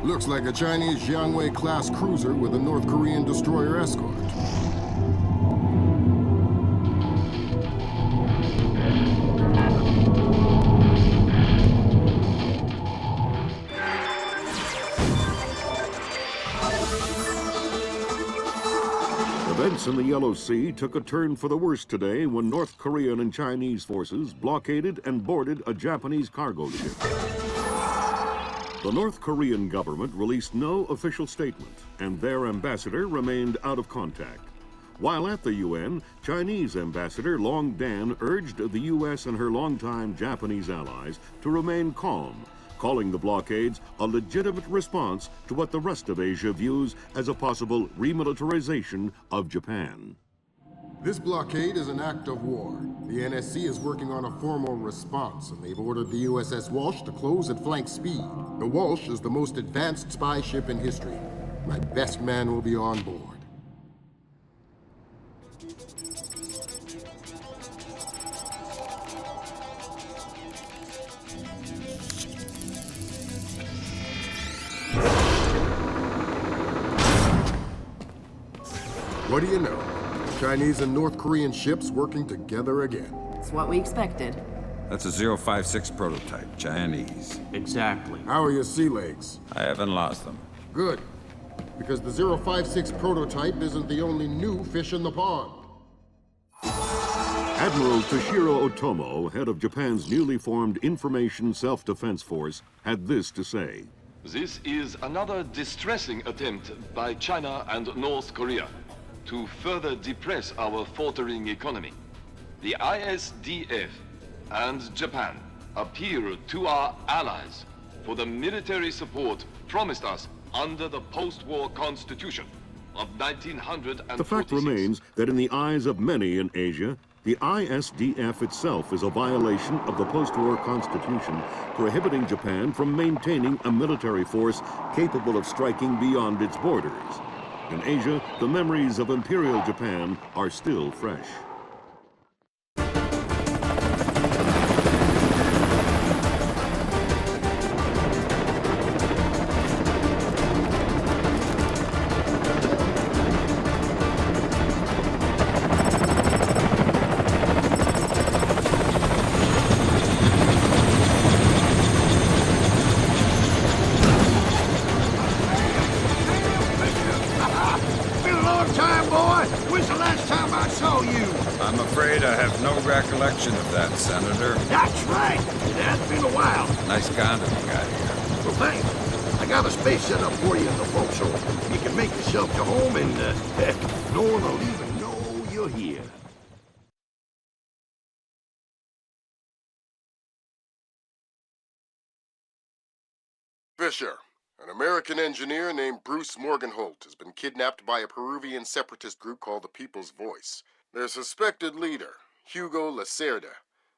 Looks like a Chinese Jiangwei-class cruiser with a North Korean destroyer escort. Events in the Yellow Sea took a turn for the worse today when North Korean and Chinese forces blockaded and boarded a Japanese cargo ship. The North Korean government released no official statement, and their ambassador remained out of contact. While at the UN, Chinese Ambassador Long Dan urged the U.S. and her longtime Japanese allies to remain calm, calling the blockades a legitimate response to what the rest of Asia views as a possible remilitarization of Japan. This blockade is an act of war. The NSC is working on a formal response, and they've ordered the USS Walsh to close at flank speed. The Walsh is the most advanced spy ship in history. My best man will be on board. What do you know? Chinese and North Korean ships working together again. It's what we expected. That's a 056 prototype, Chinese. Exactly. How are your sea legs? I haven't lost them. Good. Because the 056 prototype isn't the only new fish in the pond. Admiral Toshiro Otomo, head of Japan's newly formed Information Self-Defense Force, had this to say. This is another distressing attempt by China and North Korea to further depress our faltering economy. The ISDF and Japan appeal to our allies for the military support promised us under the post-war constitution of 1946. The fact remains that in the eyes of many in Asia, the ISDF itself is a violation of the post-war constitution, prohibiting Japan from maintaining a military force capable of striking beyond its borders. In Asia, the memories of Imperial Japan are still fresh. Recollection of that, Senator. That's right. It has been a while. Nice condom you got here. Well, thanks. I got a space set up for you in the forecastle. You can make yourself to home and no one will even know you're here. Fisher, an American engineer named Bruce Morgenholt, has been kidnapped by a Peruvian separatist group called the People's Voice. Their suspected leader, Hugo Lacerda,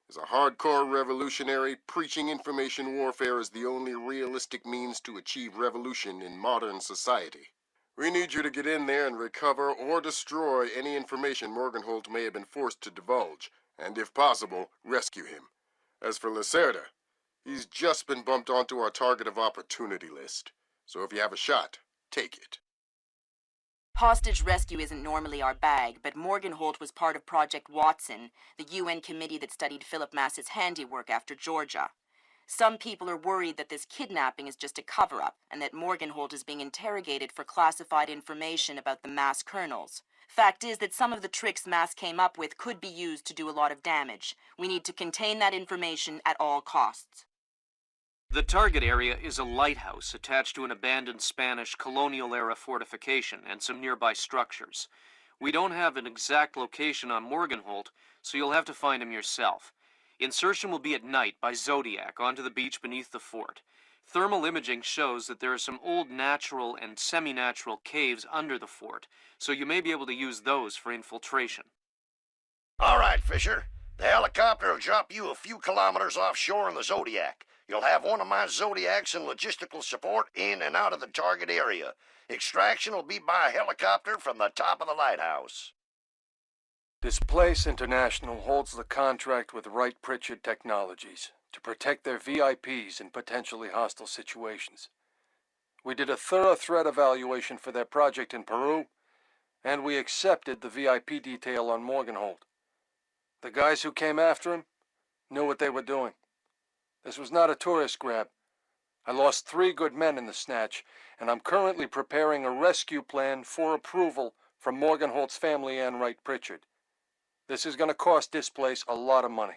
is a hardcore revolutionary preaching information warfare as the only realistic means to achieve revolution in modern society. We need you to get in there and recover or destroy any information Morgenholt may have been forced to divulge, and if possible, rescue him. As for Lacerda, he's just been bumped onto our target of opportunity list. So if you have a shot, take it. Hostage rescue isn't normally our bag, but Morgenholt was part of Project Watson, the UN committee that studied Philip Mass's handiwork after Georgia. Some people are worried that this kidnapping is just a cover-up, and that Morgenholt is being interrogated for classified information about the Mass kernels. Fact is that some of the tricks Mass came up with could be used to do a lot of damage. We need to contain that information at all costs. The target area is a lighthouse attached to an abandoned Spanish colonial-era fortification and some nearby structures. We don't have an exact location on Morgenholt, so you'll have to find him yourself. Insertion will be at night by Zodiac onto the beach beneath the fort. Thermal imaging shows that there are some old natural and semi-natural caves under the fort, so you may be able to use those for infiltration. All right, Fisher. The helicopter will drop you a few kilometers offshore in the Zodiac. You'll have one of my Zodiacs and logistical support in and out of the target area. Extraction will be by helicopter from the top of the lighthouse. Displace International holds the contract with Wright Pritchard Technologies to protect their VIPs in potentially hostile situations. We did a thorough threat evaluation for their project in Peru, and we accepted the VIP detail on Morgenhold. The guys who came after him knew what they were doing. This was not a tourist grab. I lost 3 good men in the snatch, and I'm currently preparing a rescue plan for approval from Morgenhold's family and Wright Pritchard. This is going to cost Displace a lot of money.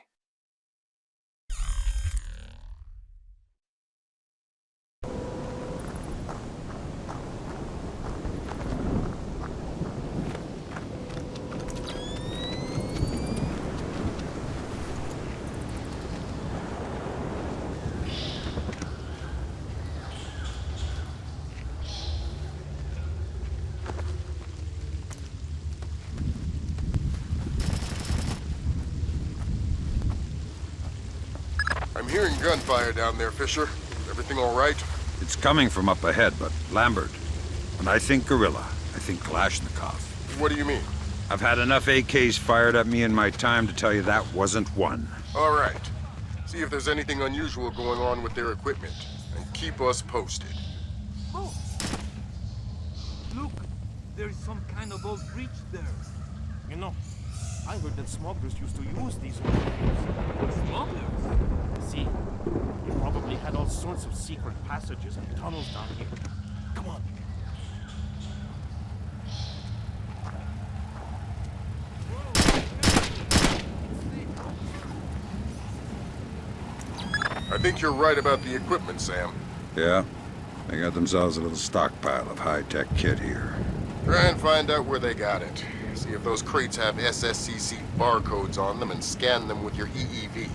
I'm hearing gunfire down there, Fisher. Everything all right? It's coming from up ahead, but Lambert. When I think guerrilla, I think Kalashnikov. What do you mean? I've had enough AKs fired at me in my time to tell you that wasn't one. All right. See if there's anything unusual going on with their equipment, and keep us posted. Oh! Look! There's some kind of old breach there. You know, I heard that smugglers used to use these old bridges. Smugglers? See, they probably had all sorts of secret passages and tunnels down here. Come on. I think you're right about the equipment, Sam. Yeah? They got themselves a little stockpile of high-tech kit here. Try and find out where they got it. See if those crates have SSCC barcodes on them and scan them with your EEV.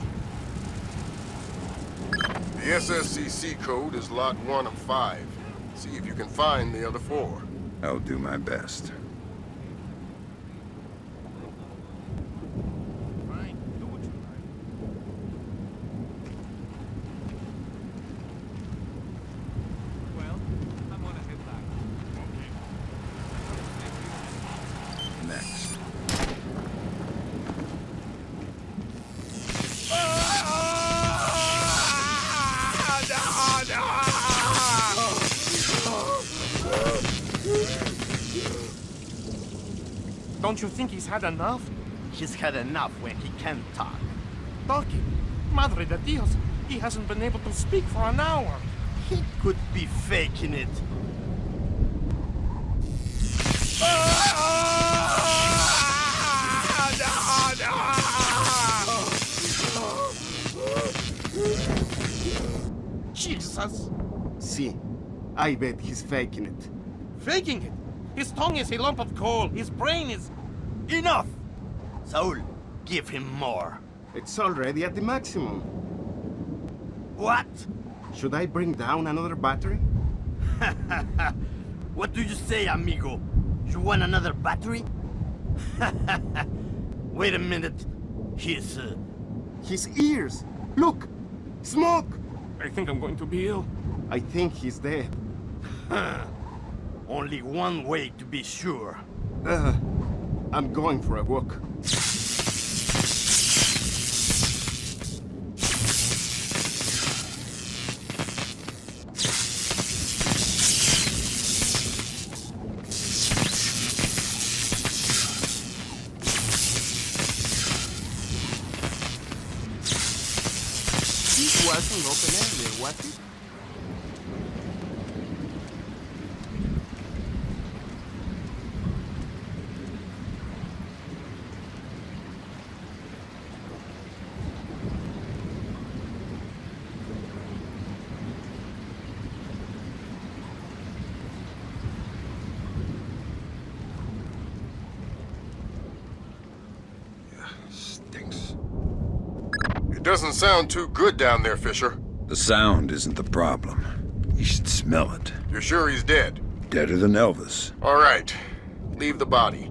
The SSCC code is lot 1 of 5. See if you can find the other 4. I'll do my best. Fine, do what you like. Well, I'm gonna head back. Okay. Next. Don't you think he's had enough? He's had enough when he can't talk. Talking? Madre de Dios, he hasn't been able to speak for an hour. He could be faking it. Jesus! See, I bet he's faking it. Faking it! His tongue is a lump of coal. His brain is... Enough! Saul, give him more. It's already at the maximum. What? Should I bring down another battery? What do you say, amigo? You want another battery? Wait a minute. His ears! Look! Smoke! I think I'm going to be ill. I think he's dead. Only one way to be sure. I'm going for a walk. This wasn't open-ended, was it? It doesn't sound too good down there, Fisher. The sound isn't the problem. You should smell it. You're sure he's dead? Deader than Elvis. All right. Leave the body.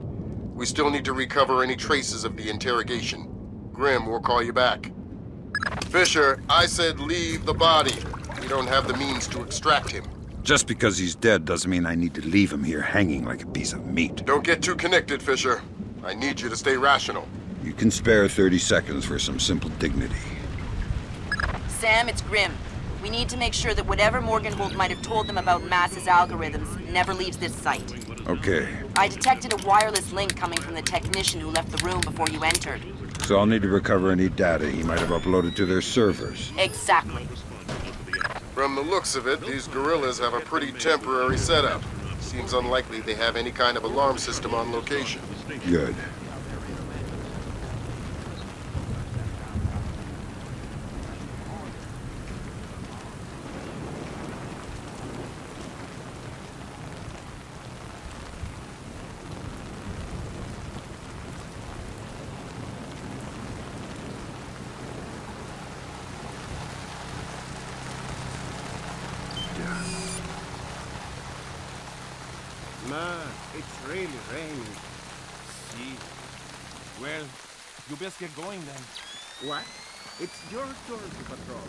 We still need to recover any traces of the interrogation. Grim will call you back. Fisher, I said leave the body. We don't have the means to extract him. Just because he's dead doesn't mean I need to leave him here hanging like a piece of meat. Don't get too connected, Fisher. I need you to stay rational. You can spare 30 seconds for some simple dignity. Sam, it's Grim. We need to make sure that whatever Morgenhold might have told them about Mass's algorithms never leaves this site. Okay. I detected a wireless link coming from the technician who left the room before you entered. So I'll need to recover any data he might have uploaded to their servers. Exactly. From the looks of it, these gorillas have a pretty temporary setup. Seems unlikely they have any kind of alarm system on location. Good. Ma, it's really raining. See. Well, you best get going then. What? It's your turn to patrol.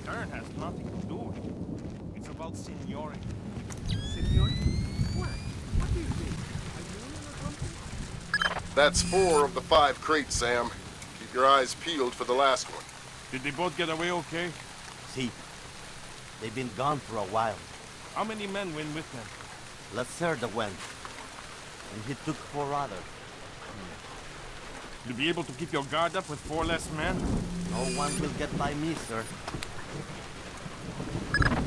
Turn has nothing to do with it. It's about seniority. Senor? What? What do you think? A union or something? That's 4 of the 5 crates, Sam. Keep your eyes peeled for the last one. Did they both get away okay? See, they've been gone for a while. How many men went with them? Lacerda went, and he took 4 others. You'll be able to keep your guard up with 4 less men? No one will get by me, sir.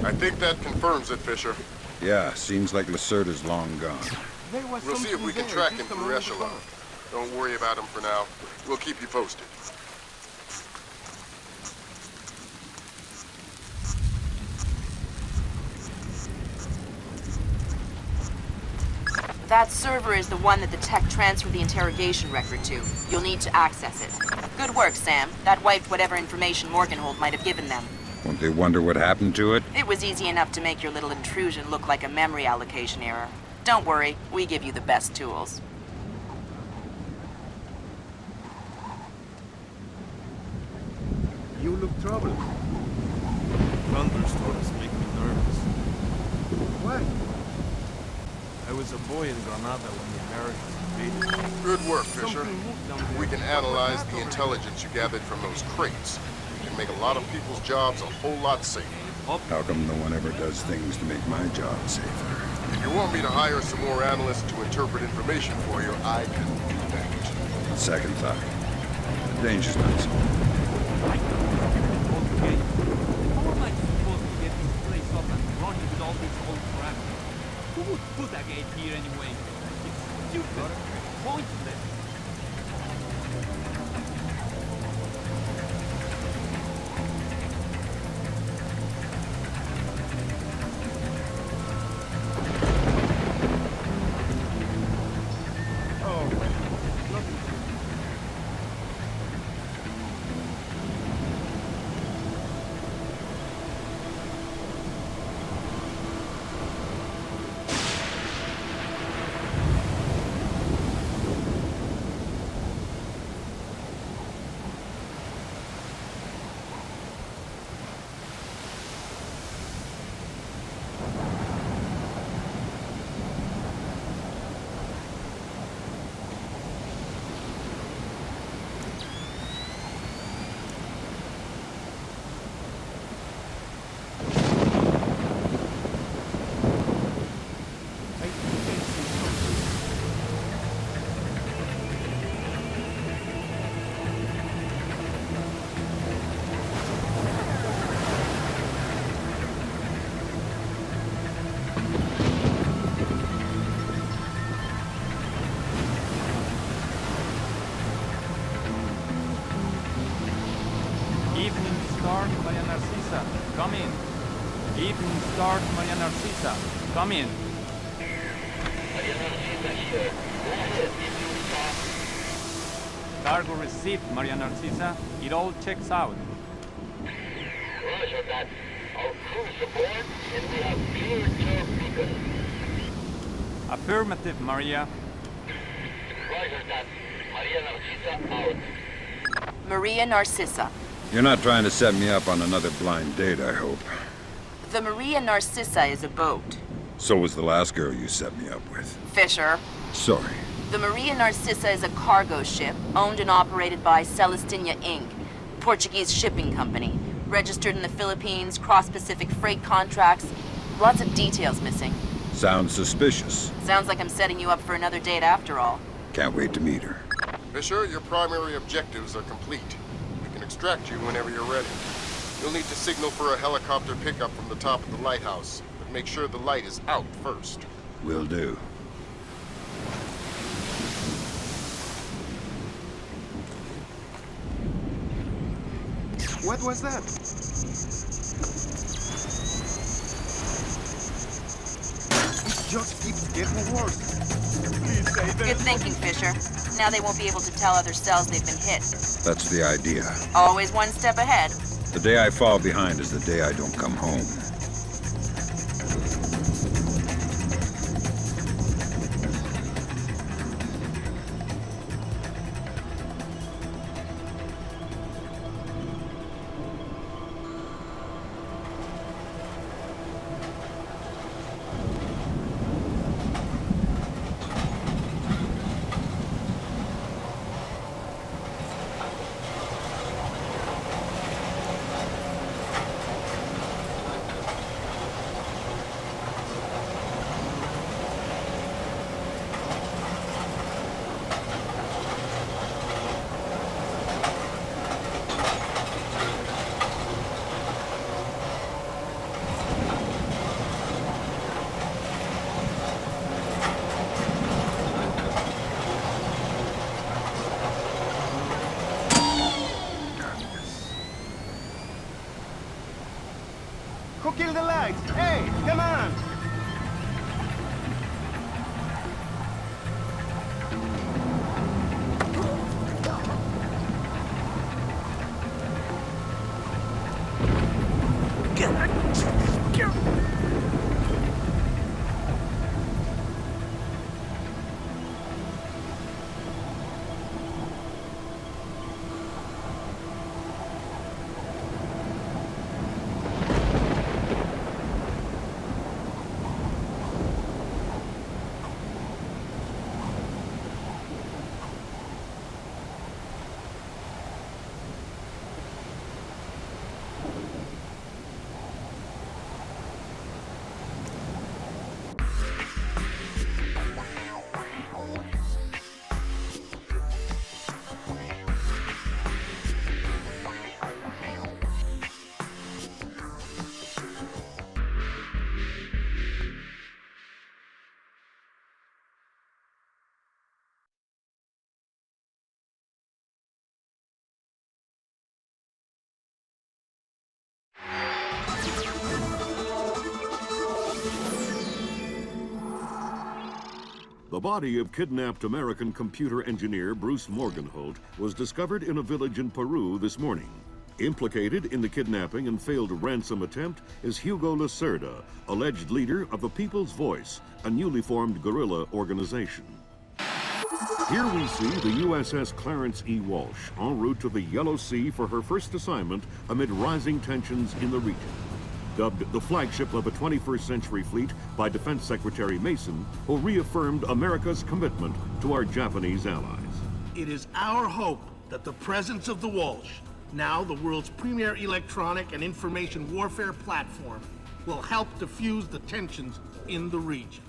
I think that confirms it, Fisher. Yeah, seems like Lacerda's long gone. We'll see if we can track him through Echelon. Don't worry about him for now. We'll keep you posted. That server is the one that the tech transferred the interrogation record to. You'll need to access it. Good work, Sam. That wiped whatever information Morgenhold might have given them. Won't they wonder what happened to it? It was easy enough to make your little intrusion look like a memory allocation error. Don't worry, we give you the best tools. You look troubled. Thunderstorms make me nervous. Why? I was a boy in Granada when the Americans invaded. Good work, Fisher. We can analyze the intelligence you gathered from those crates. We can make a lot of people's jobs a whole lot safer. How come no one ever does things to make my job safer? If you want me to hire some more analysts to interpret information for you, I can do that. Second thought. The danger's not so. How am I supposed to get this place up and running with all this old crap? Who would put a gate here anyway? It's stupid. Pointless. Come in. Evening start, Maria Narcisa. Come in. Cargo received, Maria Narcisa. It all checks out. Roger that. Our crew's aboard, and we have cleared your beacon. Affirmative, Maria. Roger that. Maria Narcisa out. Maria Narcissa. You're not trying to set me up on another blind date, I hope. The Maria Narcissa is a boat. So was the last girl you set me up with. Fisher. Sorry. The Maria Narcissa is a cargo ship owned and operated by Celestina Inc., Portuguese shipping company. Registered in the Philippines, cross-Pacific freight contracts. Lots of details missing. Sounds suspicious. Sounds like I'm setting you up for another date after all. Can't wait to meet her. Fisher, your primary objectives are complete. We can extract you whenever you're ready. You'll need to signal for a helicopter pickup from the top of the lighthouse, but make sure the light is out first. Will do. What was that? It just keeps getting worse. Please say that. Good thinking, Fisher. Now they won't be able to tell other cells they've been hit. That's the idea. Always one step ahead. The day I fall behind is the day I don't come home. Who killed the lights? Hey, come on! The body of kidnapped American computer engineer Bruce Morgenholt was discovered in a village in Peru this morning. Implicated in the kidnapping and failed ransom attempt is Hugo Lacerda, alleged leader of the People's Voice, a newly formed guerrilla organization. Here we see the USS Clarence E. Walsh en route to the Yellow Sea for her first assignment amid rising tensions in the region. Dubbed the flagship of a 21st century fleet by Defense Secretary Mason, who reaffirmed America's commitment to our Japanese allies. It is our hope that the presence of the Walsh, now the world's premier electronic and information warfare platform, will help diffuse the tensions in the region.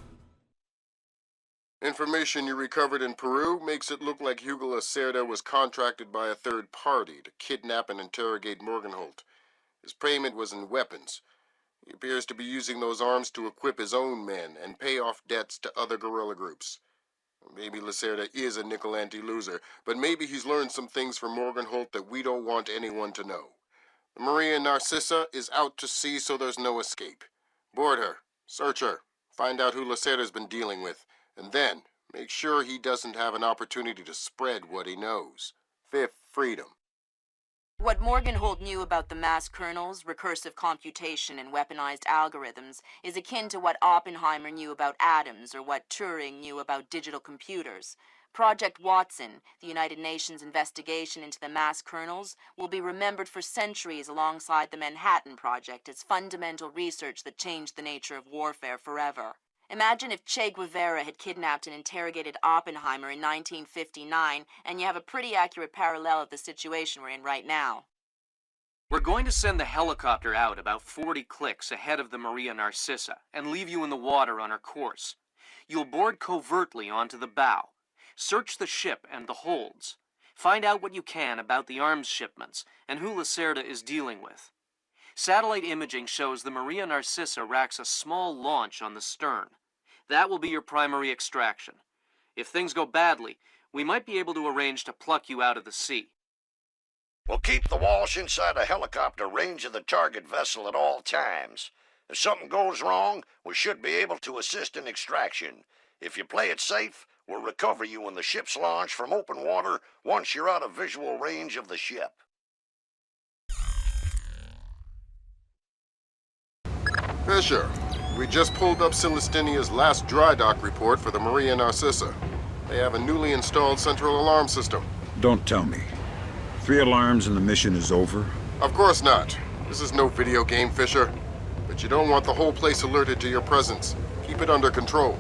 Information you recovered in Peru makes it look like Hugo Lacerda was contracted by a third party to kidnap and interrogate Morgenholt. His payment was in weapons. He appears to be using those arms to equip his own men and pay off debts to other guerrilla groups. Maybe Lacerda is a nickel-ante loser, but maybe he's learned some things from Morgenholt that we don't want anyone to know. The Maria Narcissa is out to sea, so there's no escape. Board her, search her, find out who Lacerda's been dealing with, and then make sure he doesn't have an opportunity to spread what he knows. fifth freedom. What Morgenhold knew about the mass kernels, recursive computation, and weaponized algorithms is akin to what Oppenheimer knew about atoms or what Turing knew about digital computers. Project Watson, the United Nations investigation into the mass kernels, will be remembered for centuries alongside the Manhattan Project as fundamental research that changed the nature of warfare forever. Imagine if Che Guevara had kidnapped and interrogated Oppenheimer in 1959, and you have a pretty accurate parallel of the situation we're in right now. We're going to send the helicopter out about 40 clicks ahead of the Maria Narcissa and leave you in the water on her course. You'll board covertly onto the bow. Search the ship and the holds. Find out what you can about the arms shipments and who Lacerda is dealing with. Satellite imaging shows the Maria Narcissa racks a small launch on the stern. That will be your primary extraction. If things go badly, we might be able to arrange to pluck you out of the sea. We'll keep the Walsh inside a helicopter range of the target vessel at all times. If something goes wrong, we should be able to assist in extraction. If you play it safe, we'll recover you when the ship's launched from open water once you're out of visual range of the ship. Fisher, we just pulled up Celestinia's last dry dock report for the Maria Narcissa. They have a newly installed central alarm system. Don't tell me. 3 alarms and the mission is over? Of course not. This is no video game, Fisher. But you don't want the whole place alerted to your presence. Keep it under control.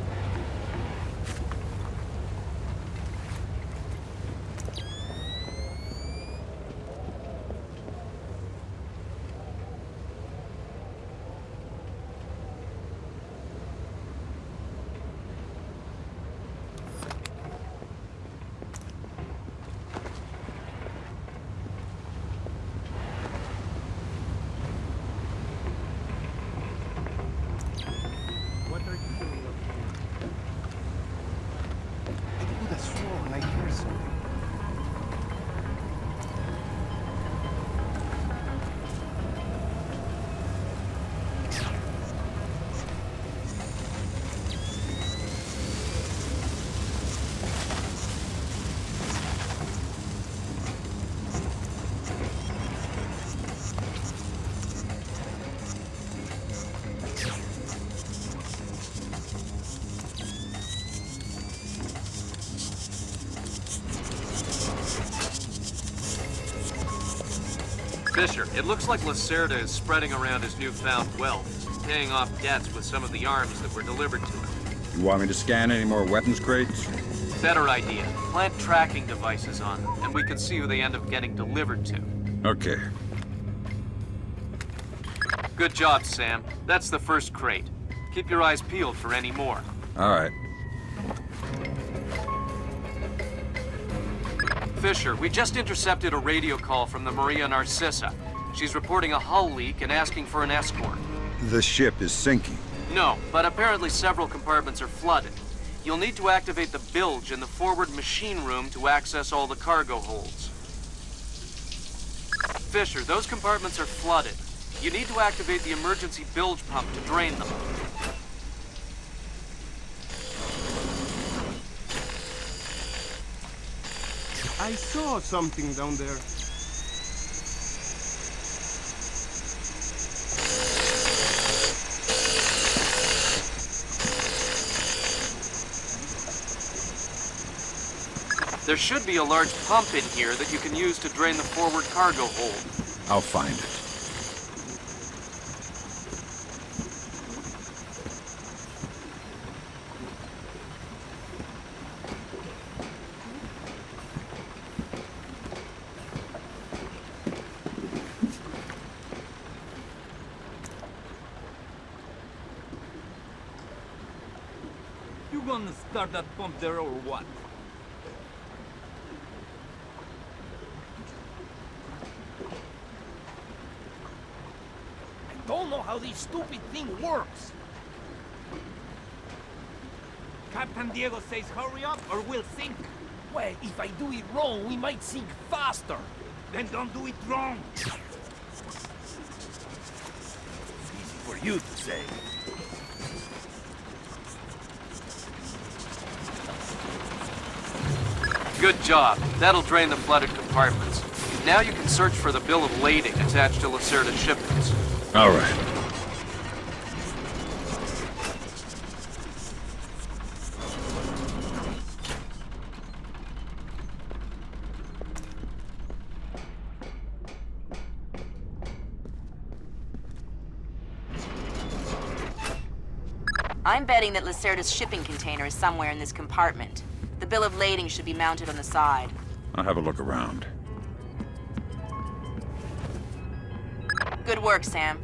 Fisher, it looks like Lacerda is spreading around his newfound wealth, paying off debts with some of the arms that were delivered to him. You want me to scan any more weapons crates? Better idea. Plant tracking devices on them, and we can see who they end up getting delivered to. Okay. Good job, Sam. That's the first crate. Keep your eyes peeled for any more. All right. Fisher, we just intercepted a radio call from the Maria Narcissa. She's reporting a hull leak and asking for an escort. The ship is sinking. No, but apparently several compartments are flooded. You'll need to activate the bilge in the forward machine room to access all the cargo holds. Fisher, those compartments are flooded. You need to activate the emergency bilge pump to drain them. I saw something down there. There should be a large pump in here that you can use to drain the forward cargo hold. I'll find it. You gonna start that pump there or what? I don't know how this stupid thing works. Captain Diego says hurry up or we'll sink. Well, if I do it wrong, we might sink faster. Then don't do it wrong. Easy for you to say. Good job. That'll drain the flooded compartments. Now you can search for the bill of lading attached to Lacerda's shipments. All right. I'm betting that Lacerda's shipping container is somewhere in this compartment. The bill of lading should be mounted on the side. I'll have a look around. Good work, Sam.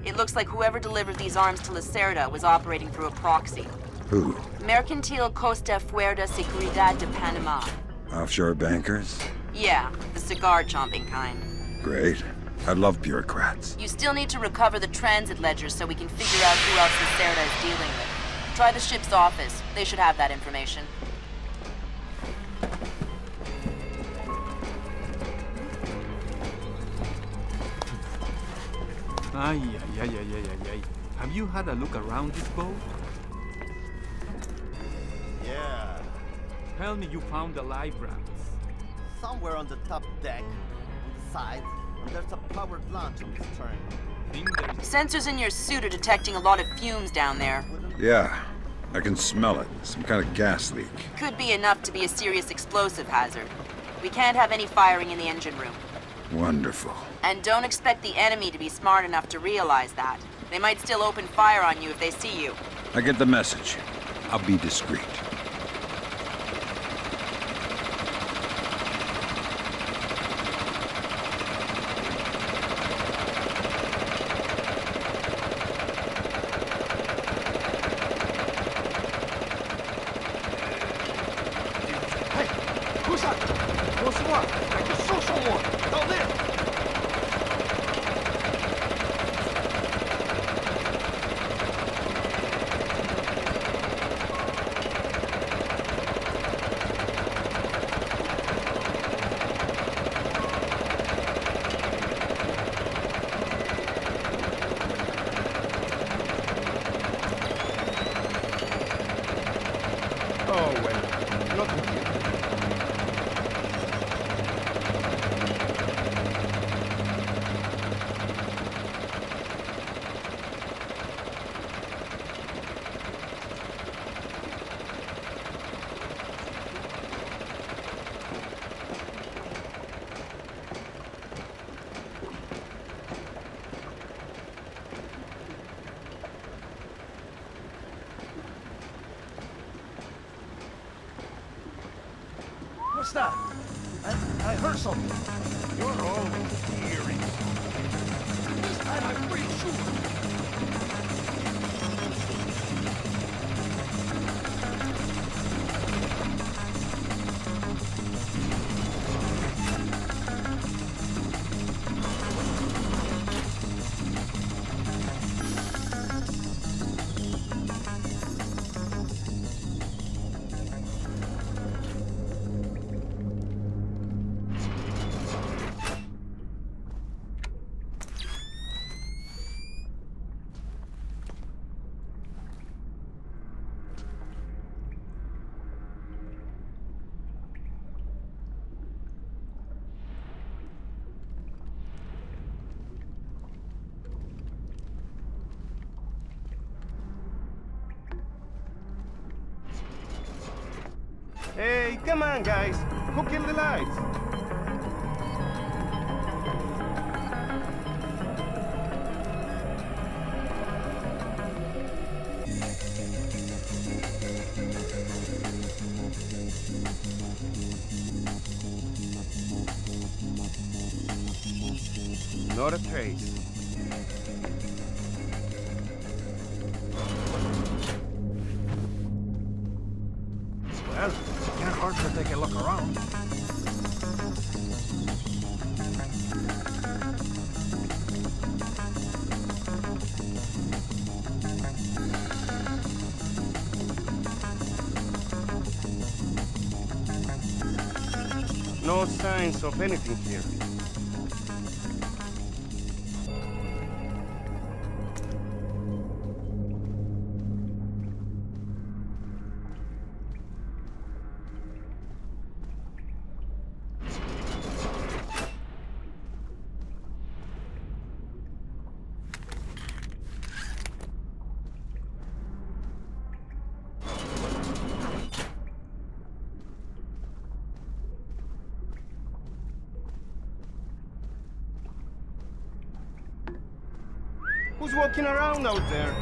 It looks like whoever delivered these arms to Lacerda was operating through a proxy. Who? Mercantil Costa Fuerza Seguridad de Panama. Offshore bankers? Yeah, the cigar-chomping kind. Great. I love bureaucrats. You still need to recover the transit ledger so we can figure out who else Lacerda is dealing with. Try the ship's office. They should have that information. Ay. Have you had a look around this boat? Yeah. Tell me you found the live rats. Somewhere on the top deck, on the side, and there's a powered launch on the stern. Sensors in your suit are detecting a lot of fumes down there. Yeah, I can smell it. Some kind of gas leak. Could be enough to be a serious explosive hazard. We can't have any firing in the engine room. Wonderful. And don't expect the enemy to be smart enough to realize that. They might still open fire on you if they see you. I get the message. I'll be discreet. What's that? I heard something. You're always eerie. This time I'm pretty sure. Hey, come on, guys. Who killed the lights? Not a trace. Well, can't hurt to take a look around. No signs of anything here. Who's walking around out there?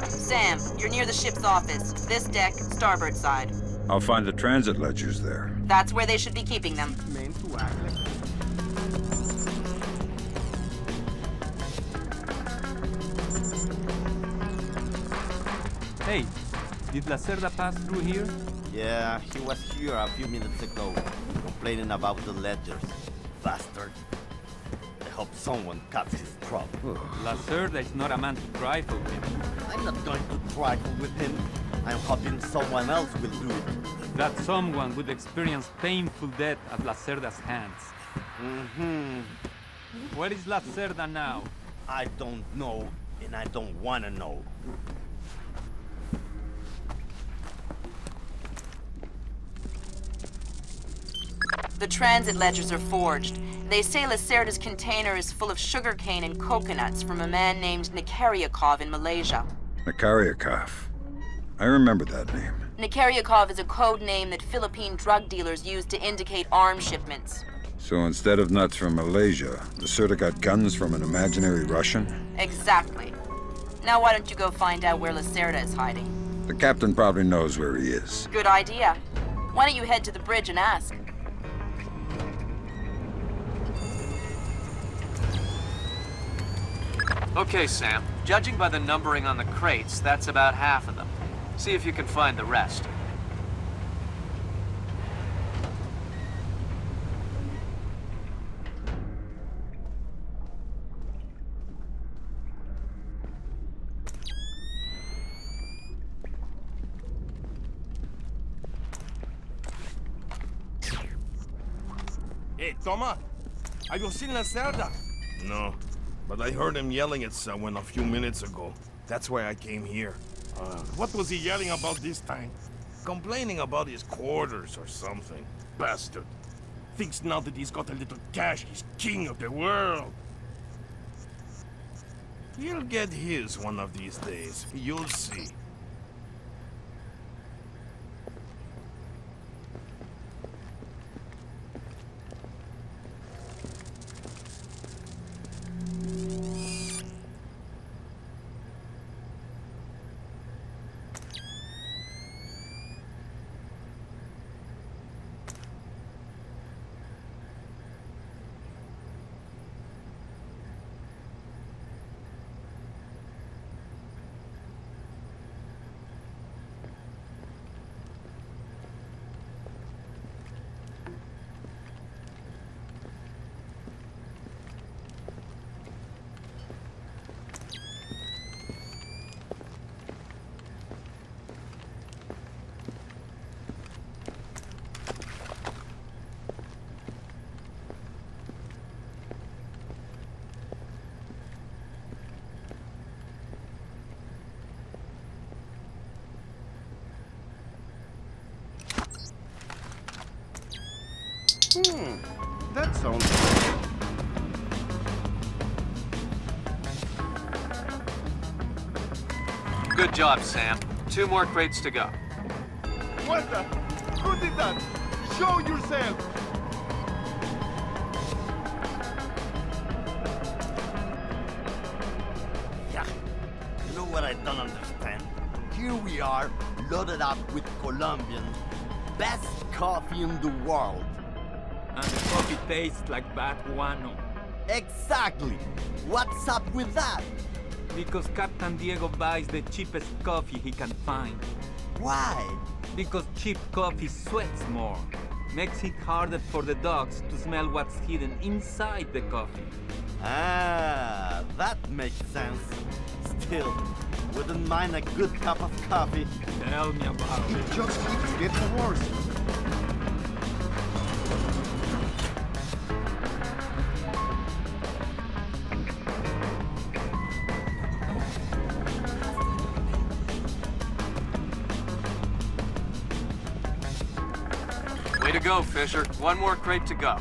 Sam, you're near the ship's office. This deck, starboard side. I'll find the transit ledgers there. That's where they should be keeping them. Hey, did Lacerda pass through here? Yeah, he was here a few minutes ago, complaining about the ledgers. Bastard. I hope someone cuts his throat. Lacerda is not a man to trifle with. I'm not going to trifle with him. I'm hoping someone else will do it. That someone would experience painful death at Lacerda's hands. Where is Lacerda now? I don't know, and I don't want to know. The transit ledgers are forged. They say Lacerda's container is full of sugarcane and coconuts from a man named Nikaryakov in Malaysia. Nikaryakov. I remember that name. Nikaryakov is a code name that Philippine drug dealers use to indicate arms shipments. So instead of nuts from Malaysia, Lacerda got guns from an imaginary Russian? Exactly. Now why don't you go find out where Lacerda is hiding? The captain probably knows where he is. Good idea. Why don't you head to the bridge and ask? Okay, Sam. Judging by the numbering on the crates, that's about half of them. See if you can find the rest. Hey, Toma! Have you seen Lacerda? No, but I heard him yelling at someone a few minutes ago. That's why I came here. What was he yelling about this time? Complaining about his quarters or something. Bastard. Thinks now that he's got a little cash, he's king of the world. He'll get his one of these days. You'll see. That sounds Good job, Sam. 2 more crates to go. What the? Who did that? Show yourself! Yeah. You know what I don't understand? Here we are, loaded up with Colombian, best coffee in the world. And the coffee tastes like bad guano. Exactly! What's up with that? Because Captain Diego buys the cheapest coffee he can find. Why? Because cheap coffee sweats more. Makes it harder for the dogs to smell what's hidden inside the coffee. Ah, that makes sense. Still, wouldn't mind a good cup of coffee. Tell me about it. Just get the horse. Way to go, Fisher. One more crate to go.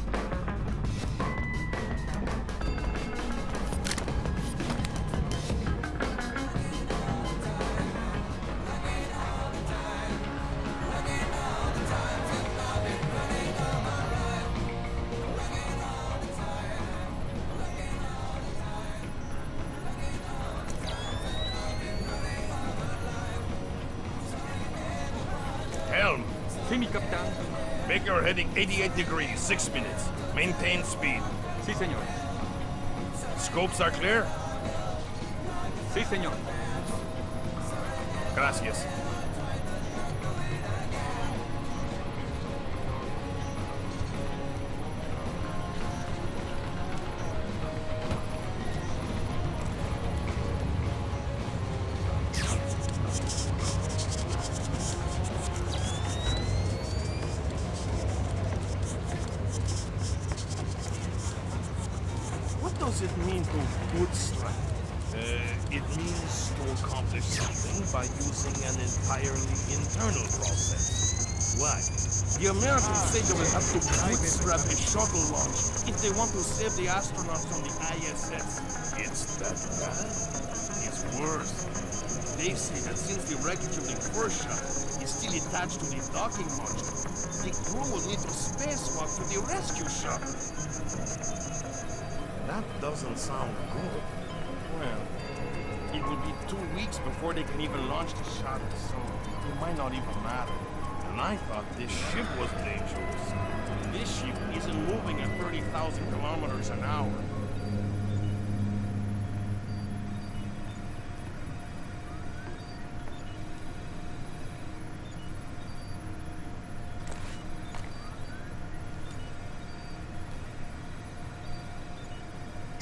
Helm, Sí, mi capitán. make your heading 88 degrees, 6 minutes. Maintain speed. Sí, señor. Scopes are clear? Sí, señor. Gracias. What does it mean to bootstrap? It means to accomplish something by using an entirely internal process. Why? The Americans say they will have to bootstrap a shuttle launch if they want to save the astronauts on the ISS. It's that bad? It's worse. They say that since the wreckage of the first shuttle is still attached to the docking module, the crew will need to spacewalk to the rescue shuttle. That doesn't sound good. Well, it will be 2 weeks before they can even launch the shuttle, so it might not even matter. And I thought this ship was dangerous. This ship isn't moving at 30,000 kilometers an hour.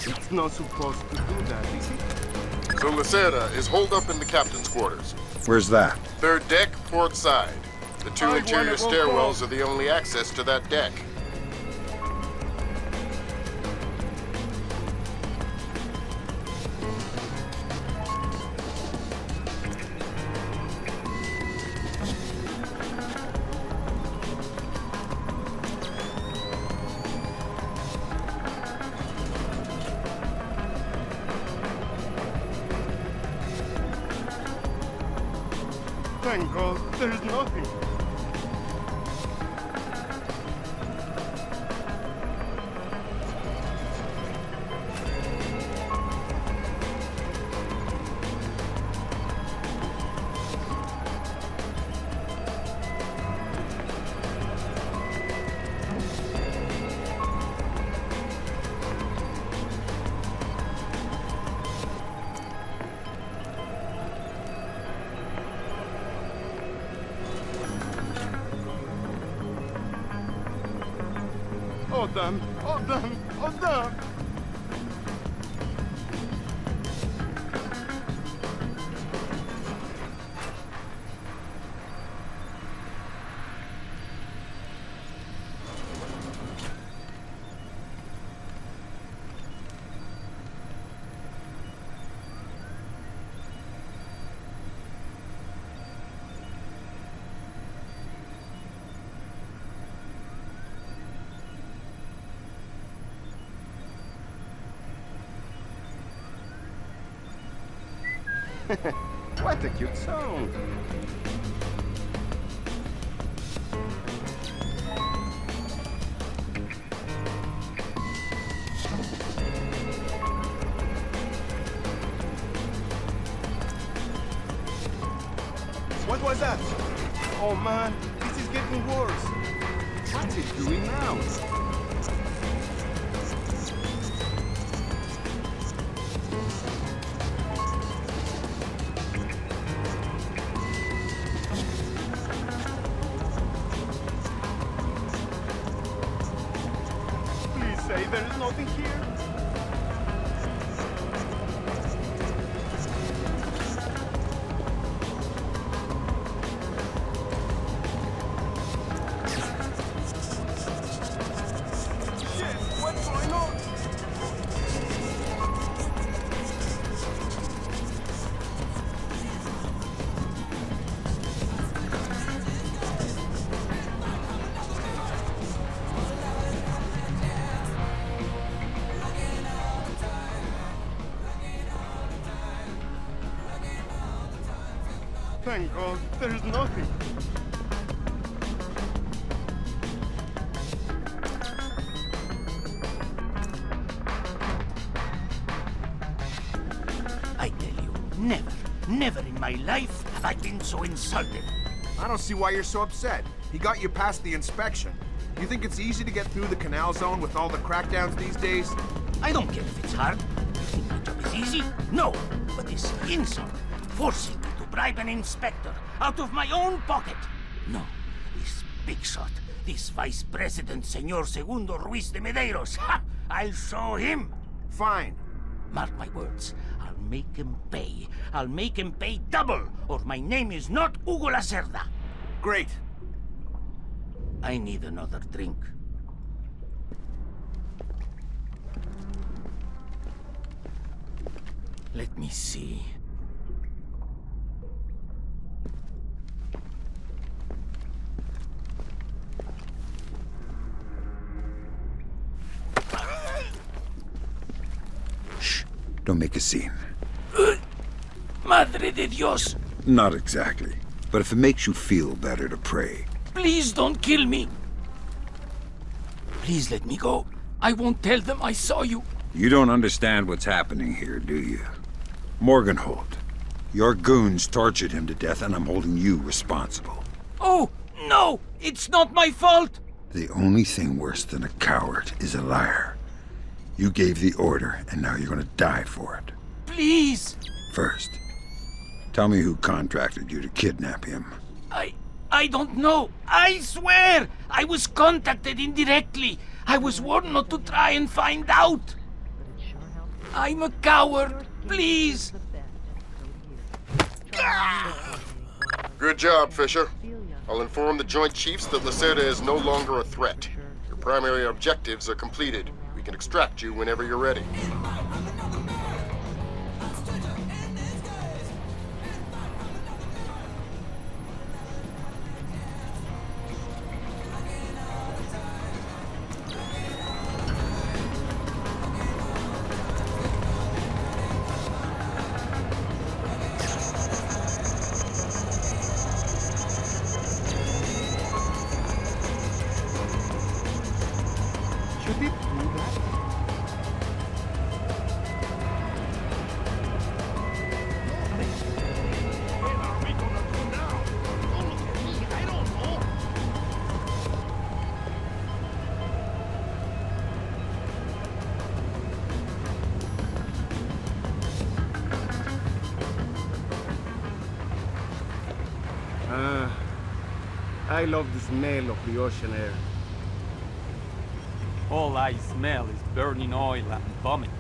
It's not supposed to do that, is it? So Lacerda is holed up in the captain's quarters. Where's that? Third deck, port side. The two I interior wanna go stairwells home. are the only access to that deck. Thank God, there's nothing. Oh damn! Oh damn! Oh damn! What a cute sound! What was that? Oh man, this is getting worse. What's it doing now? Please say there's nothing here. Shit, what's going on? Thank God, there's nothing. I tell you, never in my life have I been so insulted. I don't see why you're so upset. He got you past the inspection. You think it's easy to get through the canal zone with all the crackdowns these days? I don't care if it's hard. You think my job is easy? No, but this insult, forcing me to bribe an inspector out of my own pocket. No, this big shot, this Vice President Señor Segundo Ruiz de Medeiros, ha! I'll show him. Fine. Mark my words, I'll make him pay. I'll make him pay double, or my name is not Hugo Lacerda. Great. I need another drink. Let me see. Shh. Don't make a scene. Madre de Dios! Not exactly. But if it makes you feel better to pray. Please don't kill me. Please let me go. I won't tell them I saw you. You don't understand what's happening here, do you? Morgenhold, your goons tortured him to death, and I'm holding you responsible. Oh, no! It's not my fault! The only thing worse than a coward is a liar. You gave the order, and now you're gonna die for it. Please! First, tell me who contracted you to kidnap him. I don't know. I swear! I was contacted indirectly. I was warned not to try and find out. I'm a coward. Please! Good job, Fisher. I'll inform the Joint Chiefs that Lacerda is no longer a threat. Your primary objectives are completed. We can extract you whenever you're ready. Should it do that? Where are we gonna go now? Don't look at me, I don't know. I love the smell of the ocean air. All I smell is burning oil and vomit.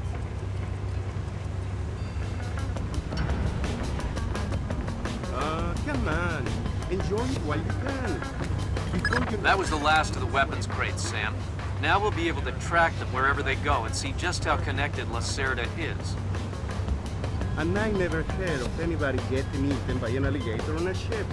Come on. Enjoy it while you can. Before you... That was the last of the weapons crates, Sam. Now we'll be able to track them wherever they go and see just how connected Lacerda is. And I never heard of anybody getting eaten by an alligator on a ship.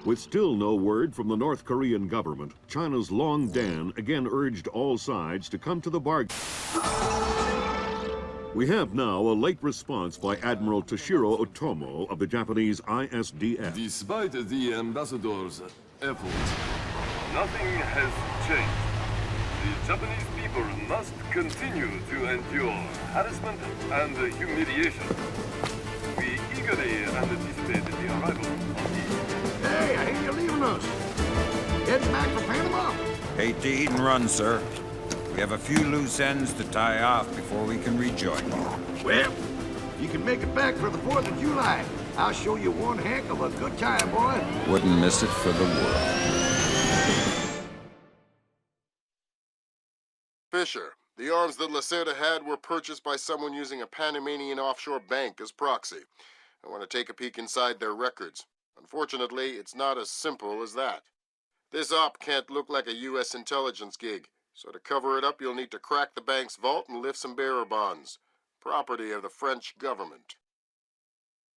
With still no word from the North Korean government, China's Long Dan again urged all sides to come to the bargain. We have now a late response by Admiral Toshiro Otomo of the Japanese ISDF. Despite the ambassador's efforts, nothing has changed. The Japanese people must continue to endure harassment and humiliation. We eagerly anticipate the arrival of the... Hey, I hear you're leaving us. Heading back for Panama. Hate to eat and run, sir. We have a few loose ends to tie off before we can rejoin you. Well, You can make it back for the 4th of July. I'll show you one heck of a good time, boy. Wouldn't miss it for the world. Fisher, the arms that Lacerda had were purchased by someone using a Panamanian offshore bank as proxy. I want to take a peek inside their records. Unfortunately, it's not as simple as that. This op can't look like a U.S. intelligence gig, so to cover it up, you'll need to crack the bank's vault and lift some bearer bonds. Property of the French government.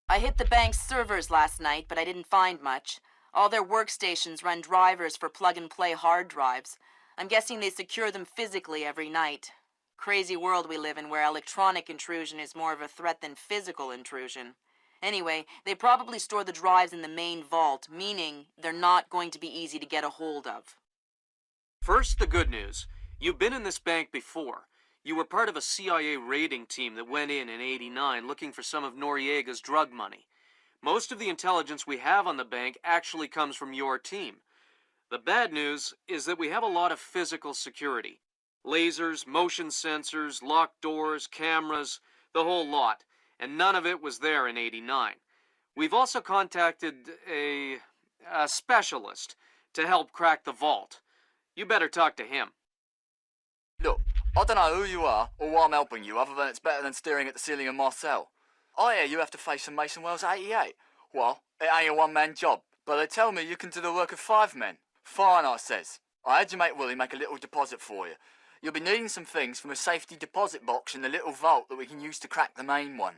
I hit the bank's servers last night, but I didn't find much. All their workstations run drivers for plug-and-play hard drives. I'm guessing they secure them physically every night. Crazy world we live in where electronic intrusion is more of a threat than physical intrusion. Anyway, they probably store the drives in the main vault, meaning they're not going to be easy to get a hold of. First, the good news. You've been in this bank before. You were part of a CIA raiding team that went in '89 looking for some of Noriega's drug money. Most of the intelligence we have on the bank actually comes from your team. The bad news is that we have a lot of physical security. Lasers, motion sensors, locked doors, cameras, the whole lot. And none of it was there in '89. We've also contacted a specialist to help crack the vault. You better talk to him. Look, I don't know who you are or why I'm helping you, other than it's better than staring at the ceiling of my cell. I hear you have to face some Mason Wells 88. Well, it ain't a one-man job, but they tell me you can do the work of 5 men. Fine, I says. I had your mate Willie make a little deposit for you. You'll be needing some things from a safety deposit box in the little vault that we can use to crack the main one.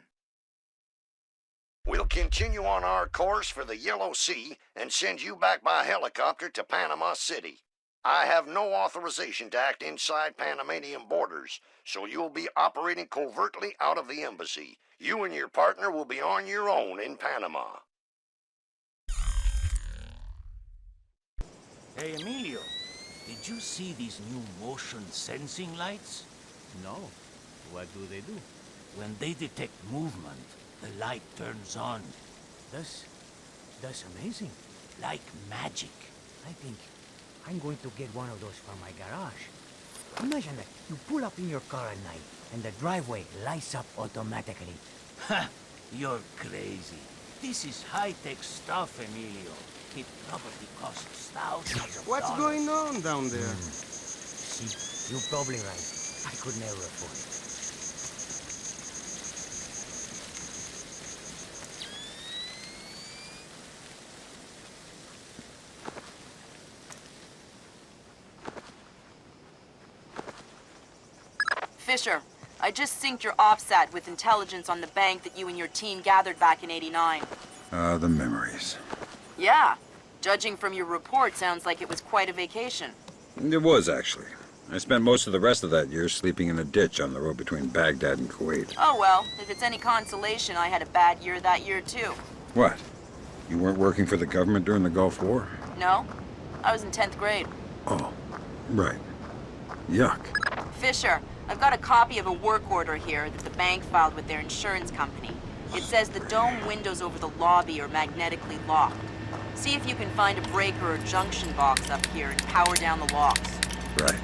We'll continue on our course for the Yellow Sea and send you back by helicopter to Panama City. I have no authorization to act inside Panamanian borders, so you'll be operating covertly out of the embassy. You and your partner will be on your own in Panama. Hey, Emilio, did you see these new motion sensing lights? No. What do they do? When they detect movement, the light turns on. That's amazing. Like magic. I think I'm going to get one of those from my garage. Imagine that. You pull up in your car at night, and the driveway lights up automatically. Ha! You're crazy. This is high-tech stuff, Emilio. It probably costs thousands of What's dollars. going on down there? See, you're probably right. I could never afford it. Fisher, I just synced your OPSAT with intelligence on the bank that you and your team gathered back in '89. The memories. Yeah. Judging from your report, sounds like it was quite a vacation. It was, actually. I spent most of the rest of that year sleeping in a ditch on the road between Baghdad and Kuwait. Oh well, if it's any consolation, I had a bad year that year too. What? You weren't working for the government during the Gulf War? No, I was in 10th grade. Oh, right. Yuck. Fisher, I've got a copy of a work order here that the bank filed with their insurance company. It says the dome windows over the lobby are magnetically locked. See if you can find a breaker or junction box up here and power down the locks. Right.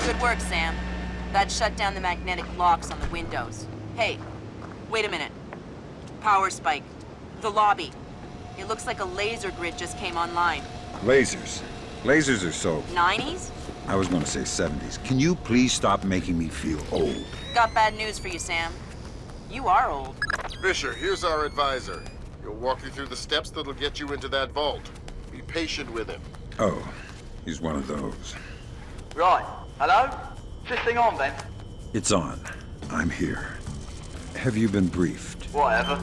Good work, Sam. That shut down the magnetic locks on the windows. Hey, wait a minute. Power spike. The lobby. It looks like a laser grid just came online. Lasers. Lasers are so... 90s? I was going to say 70s. Can you please stop making me feel old? Got bad news for you, Sam. You are old. Fisher, here's our advisor. He'll walk you through the steps that'll get you into that vault. Be patient with him. Oh, he's one of those. Right. Hello? Is this thing on, then? It's on. I'm here. Have you been briefed? Whatever.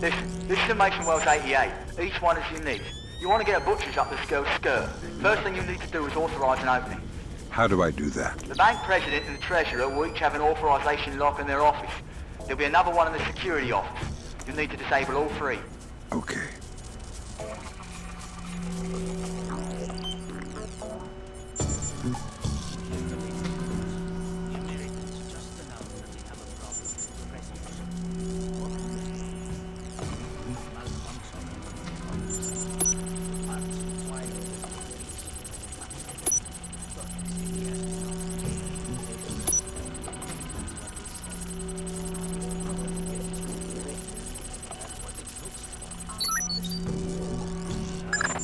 Listen, this is the Mason Wells 88. Each one is unique. You want to get a butcher's up the skirt. First thing you need to do is authorise an opening. How do I do that? The bank president and the treasurer will each have an authorisation lock in their office. There'll be another one in the security office. You'll need to disable all 3. Okay.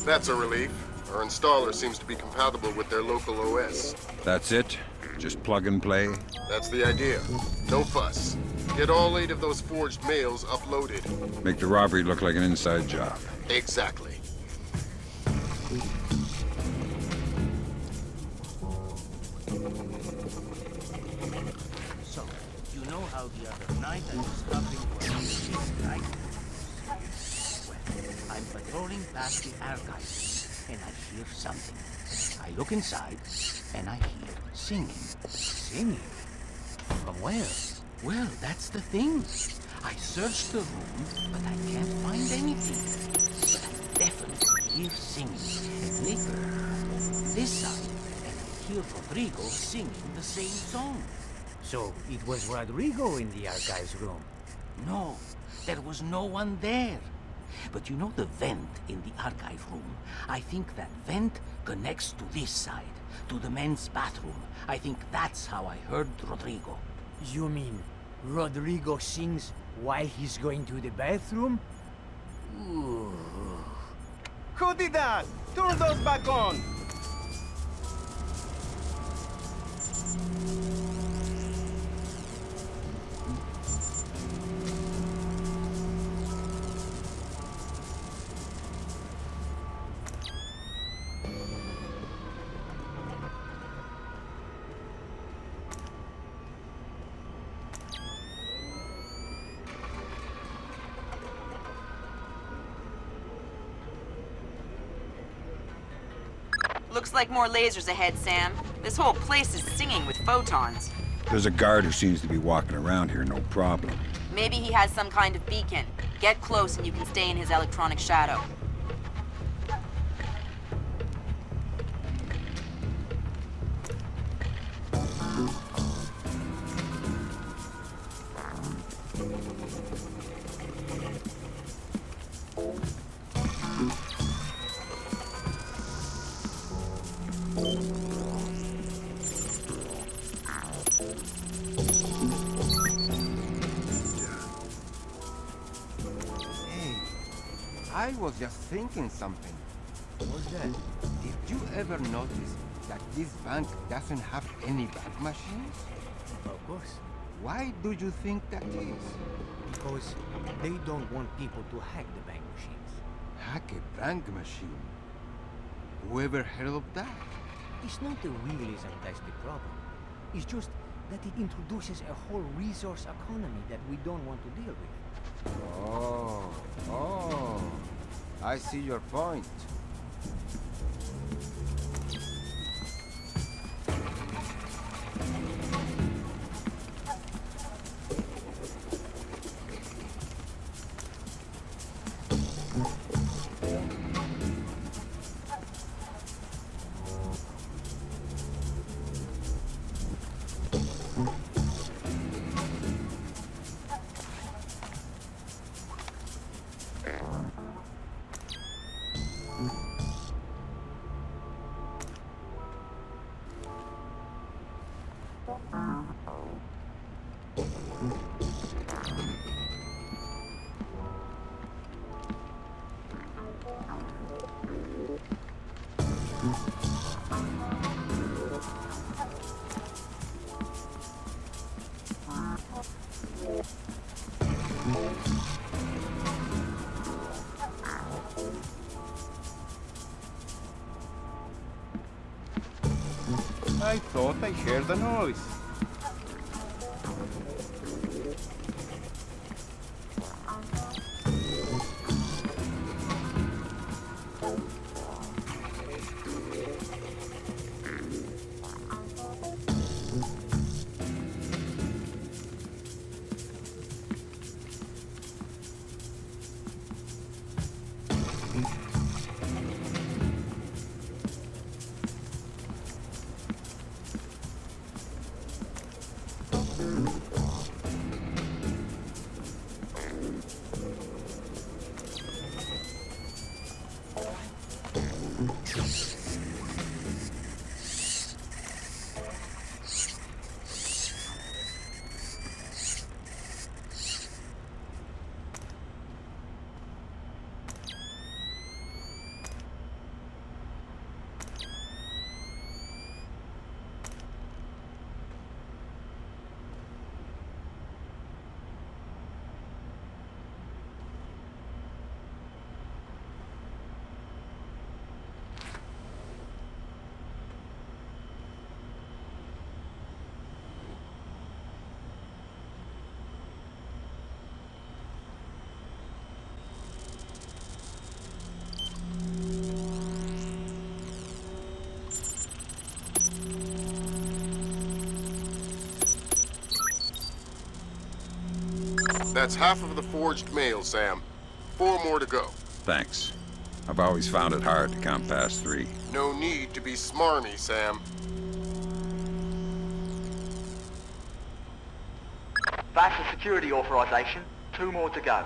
That's a relief. Our installer seems to be compatible with their local OS. That's it? Just plug and play? That's the idea. No fuss. Get all 8 of those forged mails uploaded. Make the robbery look like an inside job. Exactly. So, you know how the other night I was covering for this, right? Well, I'm patrolling past the archives, and I hear something. I look inside, and I hear singing. Singing? From where? Well, that's the thing. I searched the room, but I can't find anything. But I definitely hear singing. And later, this side, and I hear Rodrigo singing the same song. So, it was Rodrigo in the archives room? No, there was no one there. But you know the vent in the archive room? I think that vent connects to this side, to the men's bathroom. I think that's how I heard Rodrigo. You mean Rodrigo sings while he's going to the bathroom? Ooh. Who did that? Turn those back on! Looks like more lasers ahead, Sam. This whole place is singing with photons. There's a guard who seems to be walking around here, no problem. Maybe he has some kind of beacon. Get close and you can stay in his electronic shadow. I was just thinking something. What's that? Did you ever notice that this bank doesn't have any bank machines? Of course. Why do you think that is? Because they don't want people to hack the bank machines. Hack a bank machine? Whoever heard of that? It's not the realism that's the problem. It's just that it introduces a whole resource economy that we don't want to deal with. Oh, I see your point. I thought I heard a noise. That's half of the forged mail, Sam. 4 more to go. Thanks. I've always found it hard to count past 3. No need to be smarmy, Sam. That's the security authorization. 2 more to go.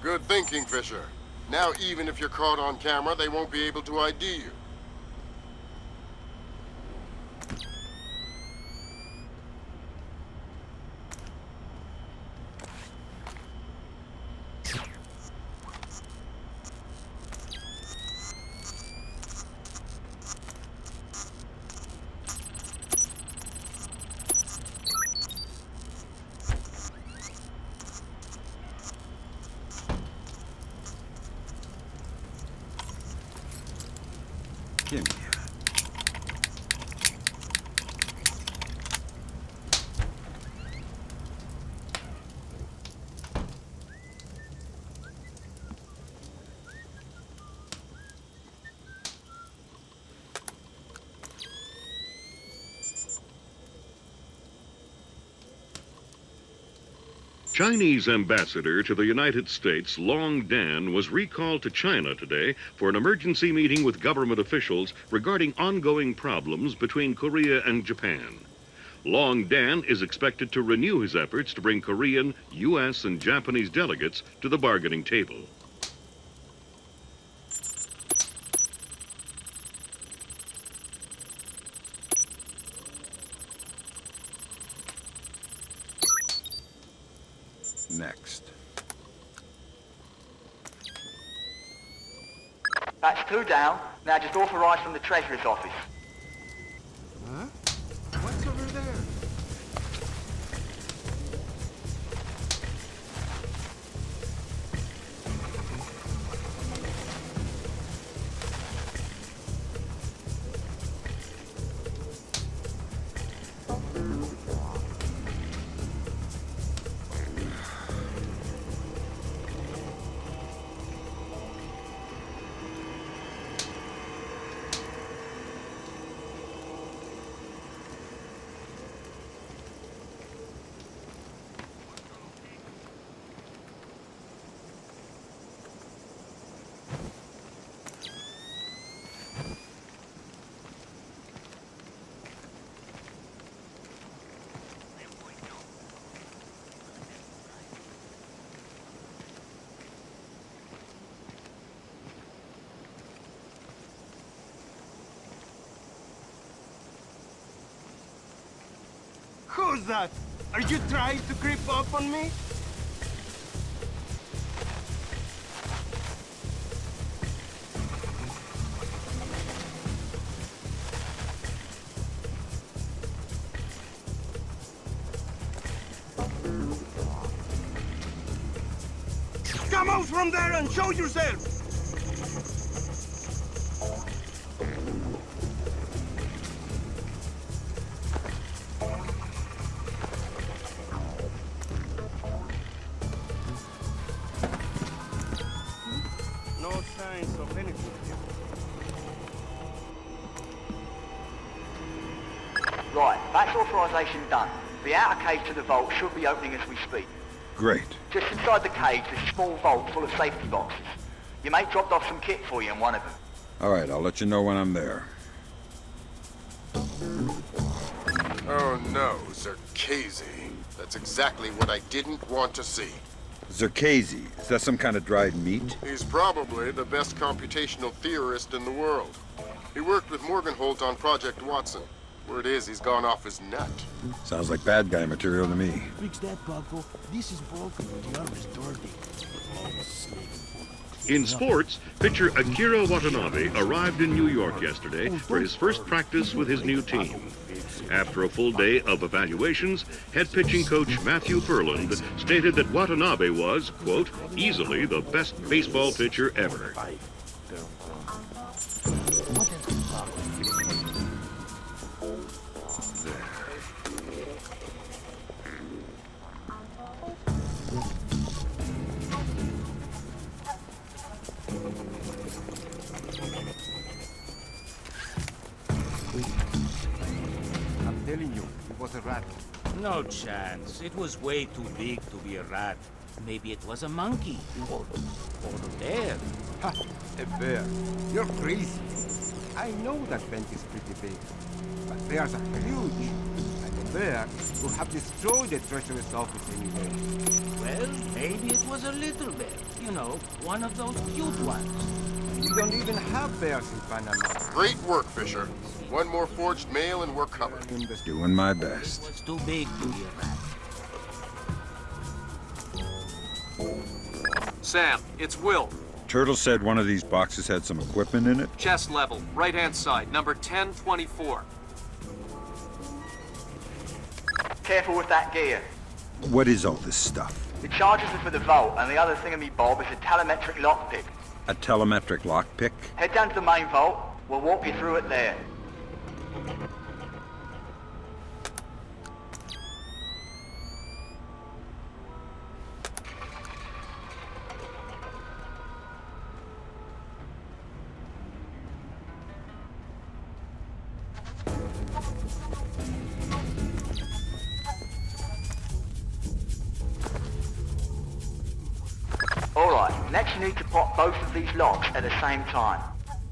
Good thinking, Fisher. Now, even if you're caught on camera, they won't be able to ID you. Give me Chinese ambassador to the United States, Long Dan, was recalled to China today for an emergency meeting with government officials regarding ongoing problems between Korea and Japan. Long Dan is expected to renew his efforts to bring Korean, U.S., and Japanese delegates to the bargaining table. next. That's 2 down. Now just authorise from the Treasurer's office. Huh? What's over there? Who's that? Are you trying to creep up on me? Come out from there and show yourself! No signs of anything here. Right, that's authorisation done. The outer cage to the vault should be opening as we speak. Great. Just inside the cage, there's a small vault full of safety boxes. Your mate dropped off some kit for you in one of them. All right, I'll let you know when I'm there. Oh no, Zerkazy. That's exactly what I didn't want to see. Zerkazy, is that some kind of dried meat? He's probably the best computational theorist in the world. He worked with Morgenholt on Project Watson. Word is, he's gone off his nut. Sounds like bad guy material to me. Fix that, Bucko. This is broken, but the other is dirty. In sports, pitcher Akira Watanabe arrived in New York yesterday for his first practice with his new team. After a full day of evaluations, head pitching coach Matthew Furland stated that Watanabe was, quote, easily the best baseball pitcher ever. was a rat. No chance. It was way too big to be a rat. Maybe it was a monkey. Or a bear. Ha! A bear. You're crazy. I know that vent is pretty big. But bears are huge. And the bear would have destroyed the treacherous office anyway. Well, maybe it was a little bear. You know, one of those cute ones. We don't even have bears in Panama. Great work, Fisher. One more forged mail and we're covered. Doing my best. It was too big to be a rat. Sam, it's Will. Turtle said one of these boxes had some equipment in it? Chest level, right-hand side, number 1024. Careful with that gear. What is all this stuff? The charges are for the vault, and the other thingamy-bob is a telemetric lockpick. A telemetric lockpick? Head down to the main vault. We'll walk you through it there. Alright, next you need to pop both of these locks at the same time.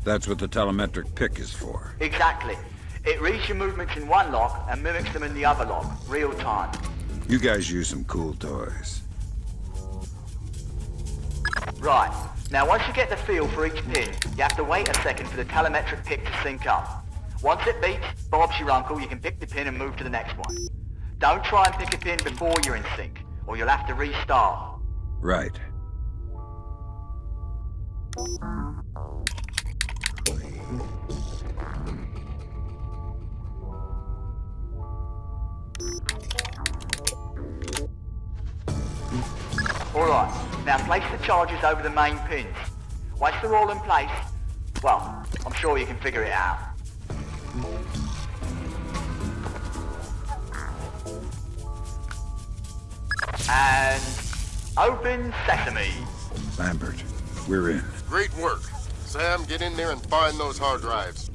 That's what the telemetric pick is for. Exactly. It reads your movements in one lock and mimics them in the other lock, real time. You guys use some cool toys. Right. Now once you get the feel for each pin, you have to wait a second for the telemetric pick to sync up. Once it beeps, Bob's your uncle, you can pick the pin and move to the next one. Don't try and pick a pin before you're in sync, or you'll have to restart. Right. Alright, now place the charges over the main pins. Once they're all in place, well, I'm sure you can figure it out. And open sesame. Lambert, we're in. Great work. Sam, get in there and find those hard drives.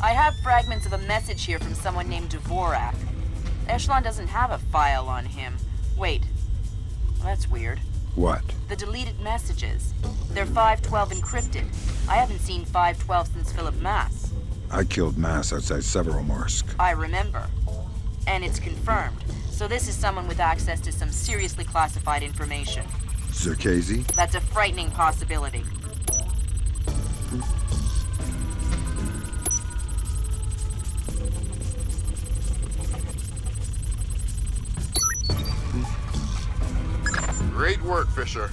I have fragments of a message here from someone named Dvorak. Echelon doesn't have a file on him. Wait. Well, that's weird. What? The deleted messages. They're 512 encrypted. I haven't seen 512 since Philip Mass. I killed Mass outside Severomorsk. I remember. And it's confirmed. So this is someone with access to some seriously classified information. Zerkezi? That's a frightening possibility. Great work, Fisher.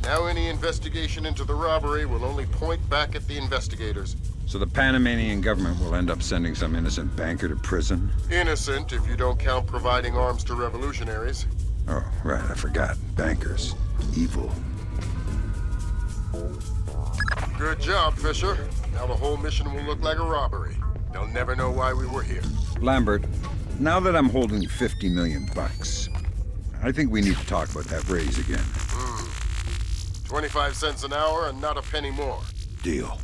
Now any investigation into the robbery will only point back at the investigators. So the Panamanian government will end up sending some innocent banker to prison? Innocent, if you don't count providing arms to revolutionaries. Oh, right, I forgot. Bankers. Evil. Good job, Fisher. Now the whole mission will look like a robbery. They'll never know why we were here. Lambert, now that I'm holding 50 million bucks, I think we need to talk about that raise again. 25 cents an hour and not a penny more. Deal.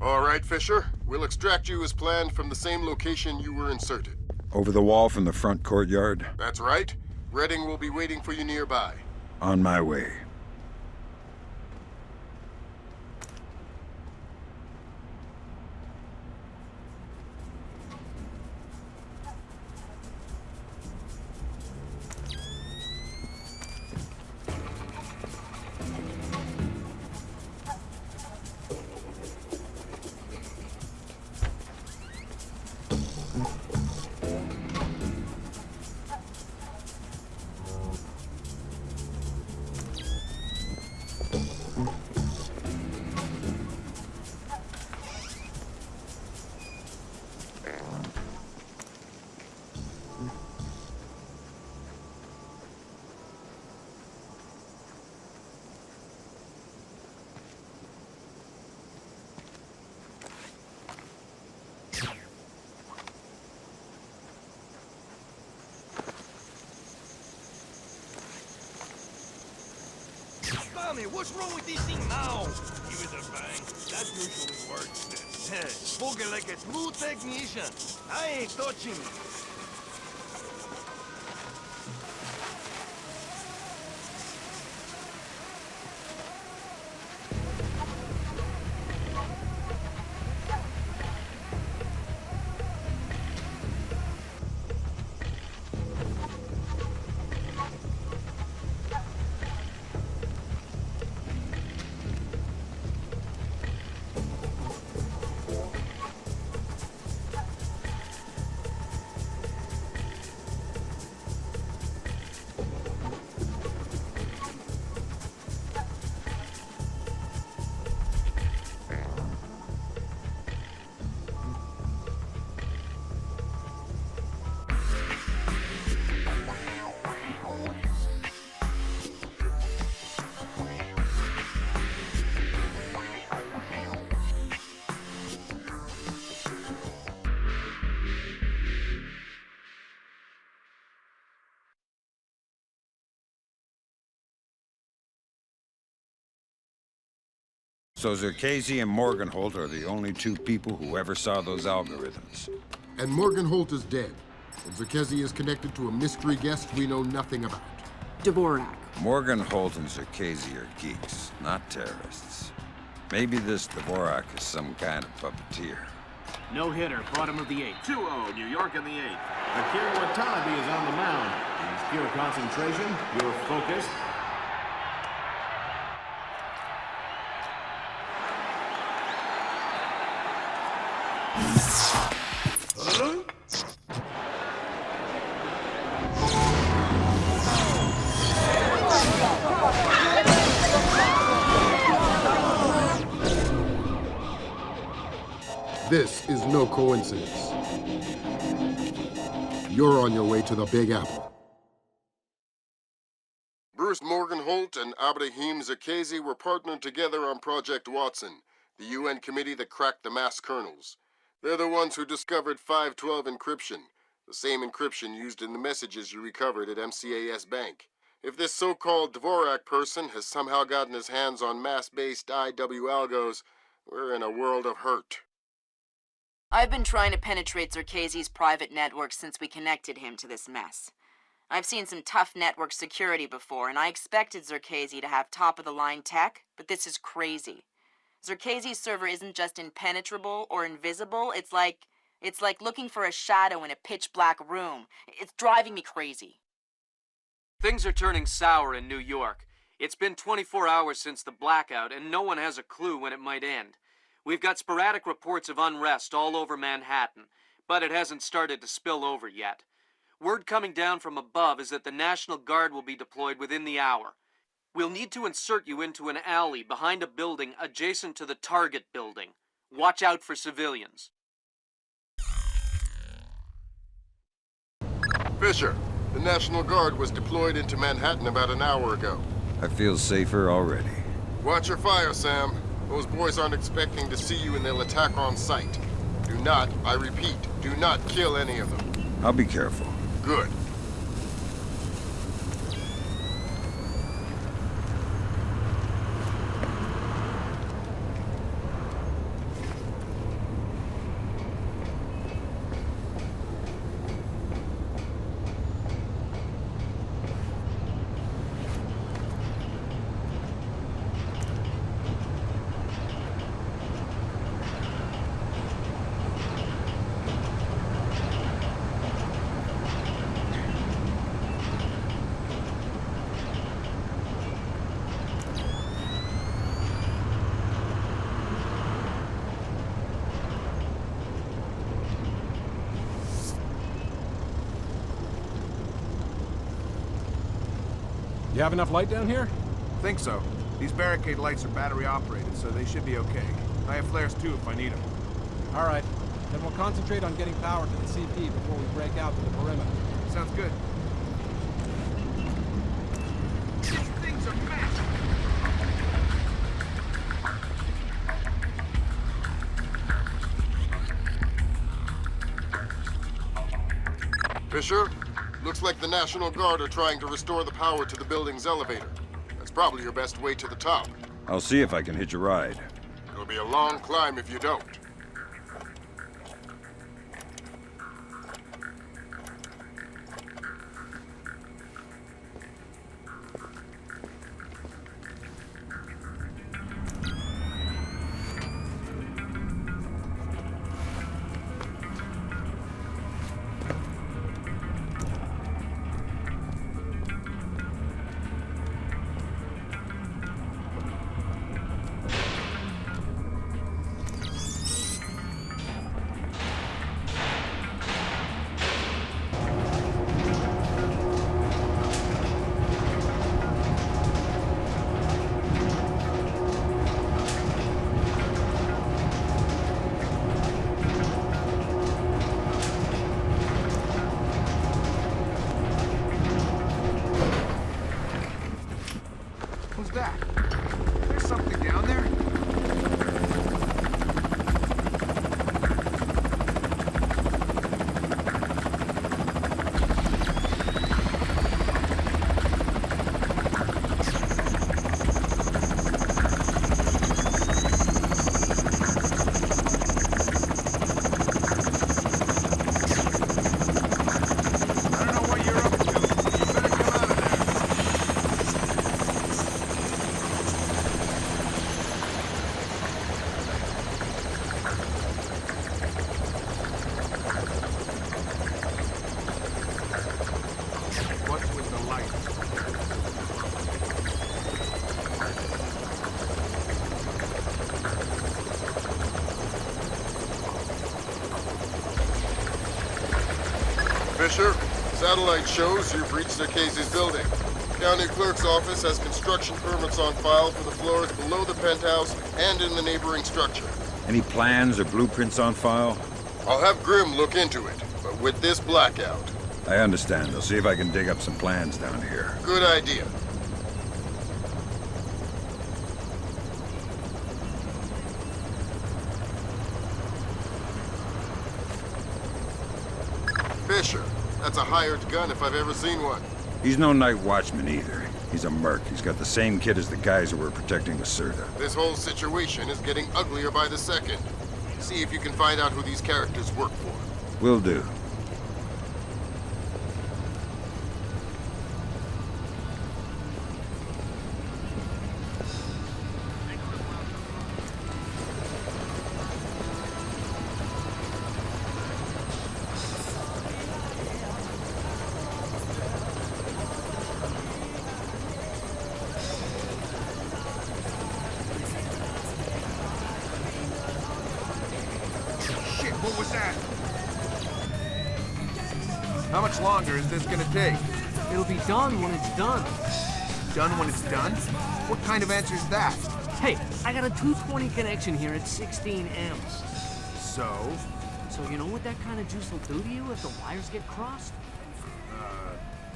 All right, Fisher. We'll extract you as planned from the same location you were inserted. Over the wall from the front courtyard? That's right. Redding will be waiting for you nearby. On my way. Tell me, what's wrong with this thing now? Give it a bang. That usually works then. Spoken like a true technician. I ain't touching it. So Zerkesi and Morgenholt are the only two people who ever saw those algorithms. And Morgenholt is dead. And Zerkesi is connected to a mystery guest we know nothing about. Dvorak. Morgenholt and Zerkesi are geeks, not terrorists. Maybe this Dvorak is some kind of puppeteer. No hitter, bottom of the 8th. 2-0, New York in the 8th. Akira Watanabe is on the mound. He's pure concentration, pure focus. This is no coincidence. You're on your way to the Big Apple. Bruce Morgenholt and Abraham Zerkesi were partnered together on Project Watson, the UN committee that cracked the mass kernels. They're the ones who discovered 512 encryption, the same encryption used in the messages you recovered at MCAS Bank. If this so-called Dvorak person has somehow gotten his hands on mass-based IW algos, we're in a world of hurt. I've been trying to penetrate Zerkesi's private network since we connected him to this mess. I've seen some tough network security before, and I expected Zerkesi to have top-of-the-line tech, but this is crazy. Zerkesi's server isn't just impenetrable or invisible, it's like looking for a shadow in a pitch-black room. It's driving me crazy. Things are turning sour in New York. It's been 24 hours since the blackout, and no one has a clue when it might end. We've got sporadic reports of unrest all over Manhattan, but it hasn't started to spill over yet. Word coming down from above is that the National Guard will be deployed within the hour. We'll need to insert you into an alley behind a building adjacent to the target building. Watch out for civilians. Fisher, the National Guard was deployed into Manhattan about an hour ago. I feel safer already. Watch your fire, Sam. Those boys aren't expecting to see you and they'll attack on sight. Do not, I repeat, do not kill any of them. I'll be careful. Good. You have enough light down here? Think so. These barricade lights are battery operated, so they should be okay. I have flares too if I need them. All right. Then we'll concentrate on getting power to the CP before we break out to the perimeter. Sounds good. These things are massive. Fisher, looks like the National Guard are trying to restore the power to the building's elevator. That's probably your best way to the top. I'll see if I can hitch a ride. It'll be a long climb if you don't. What's that? There's something down there? Fisher, satellite shows you've reached Zerkezi's building. County Clerk's office has construction permits on file for the floors below the penthouse and in the neighboring structure. Any plans or blueprints on file? I'll have Grim look into it, but with this blackout. I understand. I'll see if I can dig up some plans down here. Good idea. Fisher, that's a hired gun if I've ever seen one. He's no night watchman either. He's a merc. He's got the same kit as the guys who were protecting the Serta. This whole situation is getting uglier by the second. See if you can find out who these characters work for. Will do. What was that? How much longer is this gonna take? It'll be done when it's done. Done when it's done? What kind of answer is that? Hey, I got a 220 connection here at 16 amps. So? So you know what that kind of juice will do to you if the wires get crossed?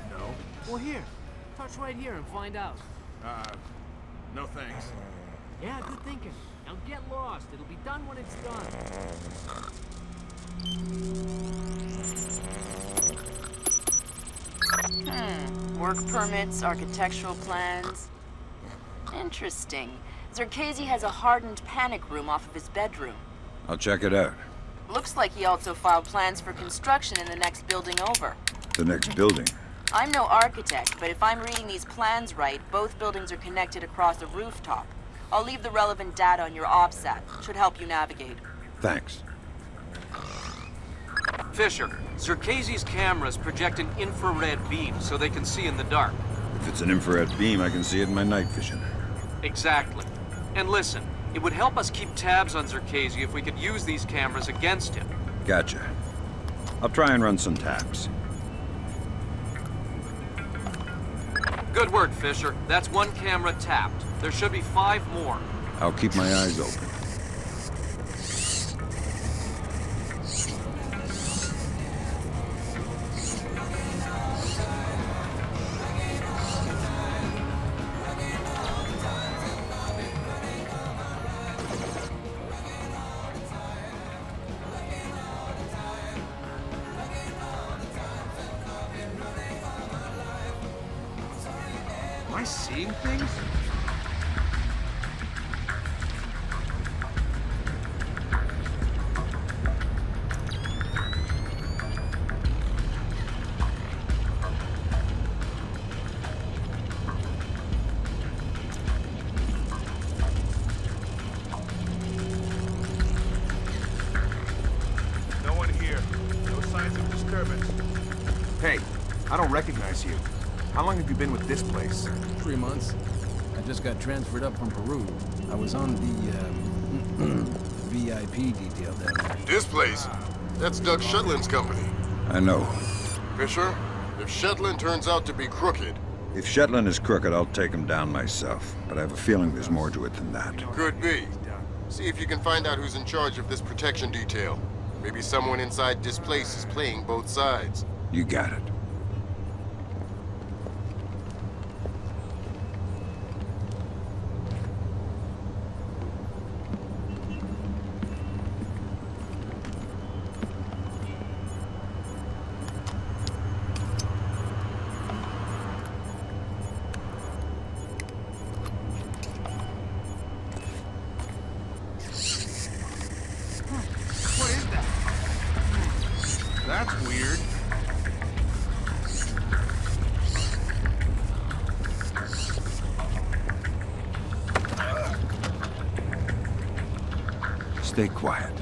No. Well, here. Touch right here and find out. No thanks. Yeah, good thinking. Now get lost. It'll be done when it's done. Work permits, architectural plans. Interesting. Zerkezi has a hardened panic room off of his bedroom. I'll check it out. Looks like he also filed plans for construction in the next building over. The next building? I'm no architect, but if I'm reading these plans right, both buildings are connected across a rooftop. I'll leave the relevant data on your OPSAT. Should help you navigate. Thanks. Fisher, Zerkezi's cameras project an infrared beam so they can see in the dark. If it's an infrared beam, I can see it in my night vision. Exactly. And listen, it would help us keep tabs on Zerkezi if we could use these cameras against him. Gotcha. I'll try and run some taps. Good work, Fisher. That's one camera tapped. There should be 5 more. I'll keep my eyes open. Am I seeing things? No one here. No signs of disturbance. Hey, I don't recognize you. How long have you been with Displace? 3 months. I just got transferred up from Peru. I was on the, VIP detail down there. Displace? That's Doug Shetland's company. I know. Fisher, if Shetland turns out to be crooked... If Shetland is crooked, I'll take him down myself. But I have a feeling there's more to it than that. Could be. See if you can find out who's in charge of this protection detail. Maybe someone inside Displace is playing both sides. You got it. What is that? That's weird. Stay quiet.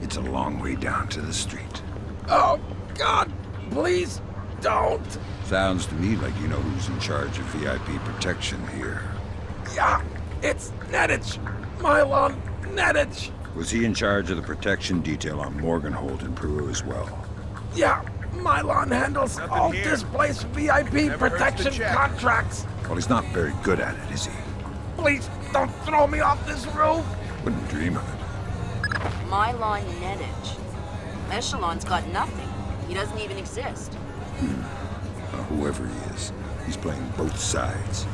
It's a long way down to the street. Oh, God, please don't. Sounds to me like you know who's in charge of VIP protection here. Yeah, it's Nedich. Mylon Nedich. Was he in charge of the protection detail on Morganhold in Peru as well? Yeah, Mylon handles all Displace VIP protection contracts. Well, he's not very good at it, is he? Please don't throw me off this roof. Wouldn't dream of it. Mylon Nedich. Echelon's got nothing. He doesn't even exist. Whoever he is, he's playing both sides.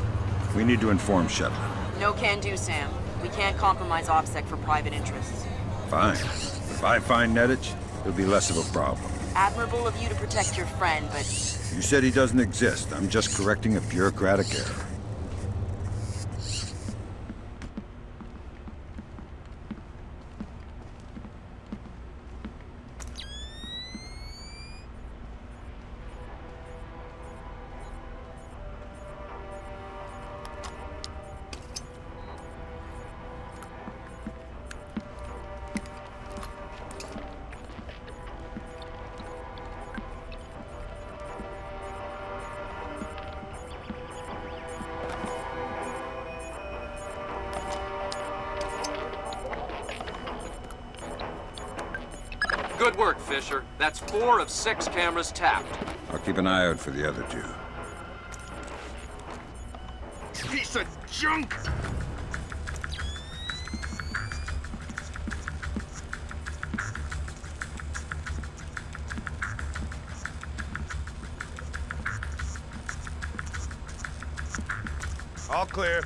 We need to inform Shetland. No can do, Sam. We can't compromise OPSEC for private interests. Fine. If I find Nedich, it'll be less of a problem. Admirable of you to protect your friend, but... You said he doesn't exist. I'm just correcting a bureaucratic error. Good work, Fisher. That's 4 of 6 cameras tapped. I'll keep an eye out for the other 2. Piece of junk! All clear.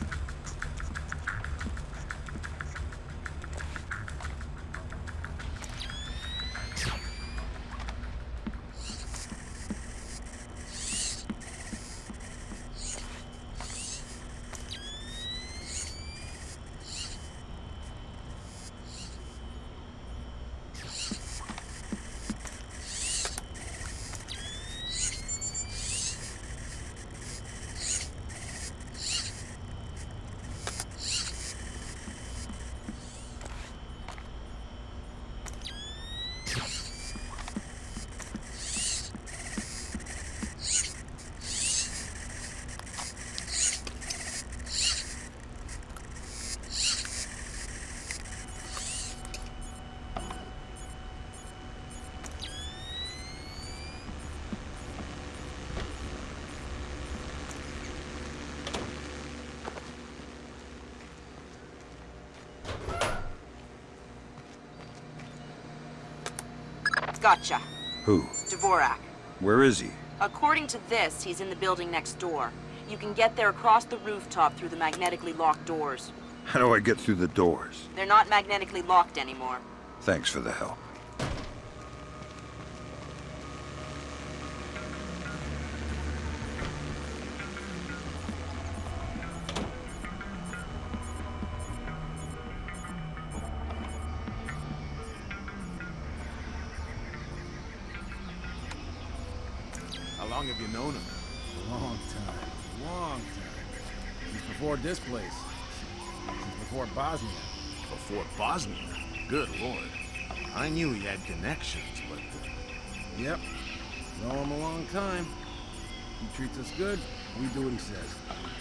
Gotcha. Who? Dvorak. Where is he? According to this, he's in the building next door. You can get there across the rooftop through the magnetically locked doors. How do I get through the doors? They're not magnetically locked anymore. Thanks for the help. long have you known him? Long time. Long time. Since before Displace. Since before Bosnia. Before Bosnia? Good lord. I knew he had connections, but... Yep. Know him a long time. He treats us good, we do what he says.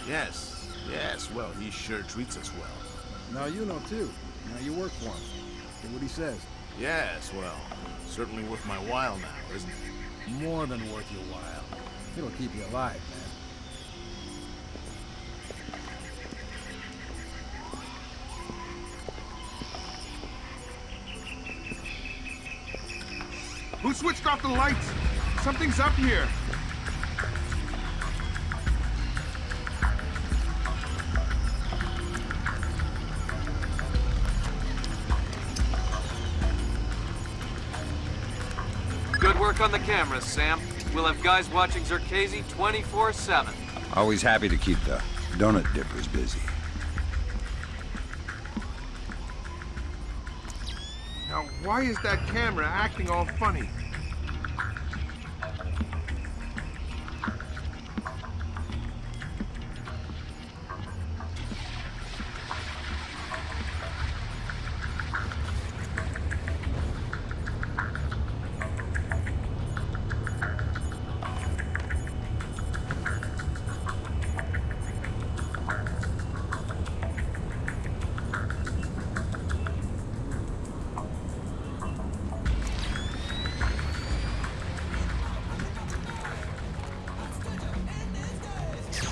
Yes, well, he sure treats us well. Now you know too. Now you work for him. Do what he says. Yes, well, certainly worth my while now, isn't it? More than worth your while. It'll keep you alive, man. Who switched off the lights? Something's up here. Good work on the cameras, Sam. We'll have guys watching Zerkezi 24/7. Always happy to keep the donut dippers busy. Now, why is that camera acting all funny?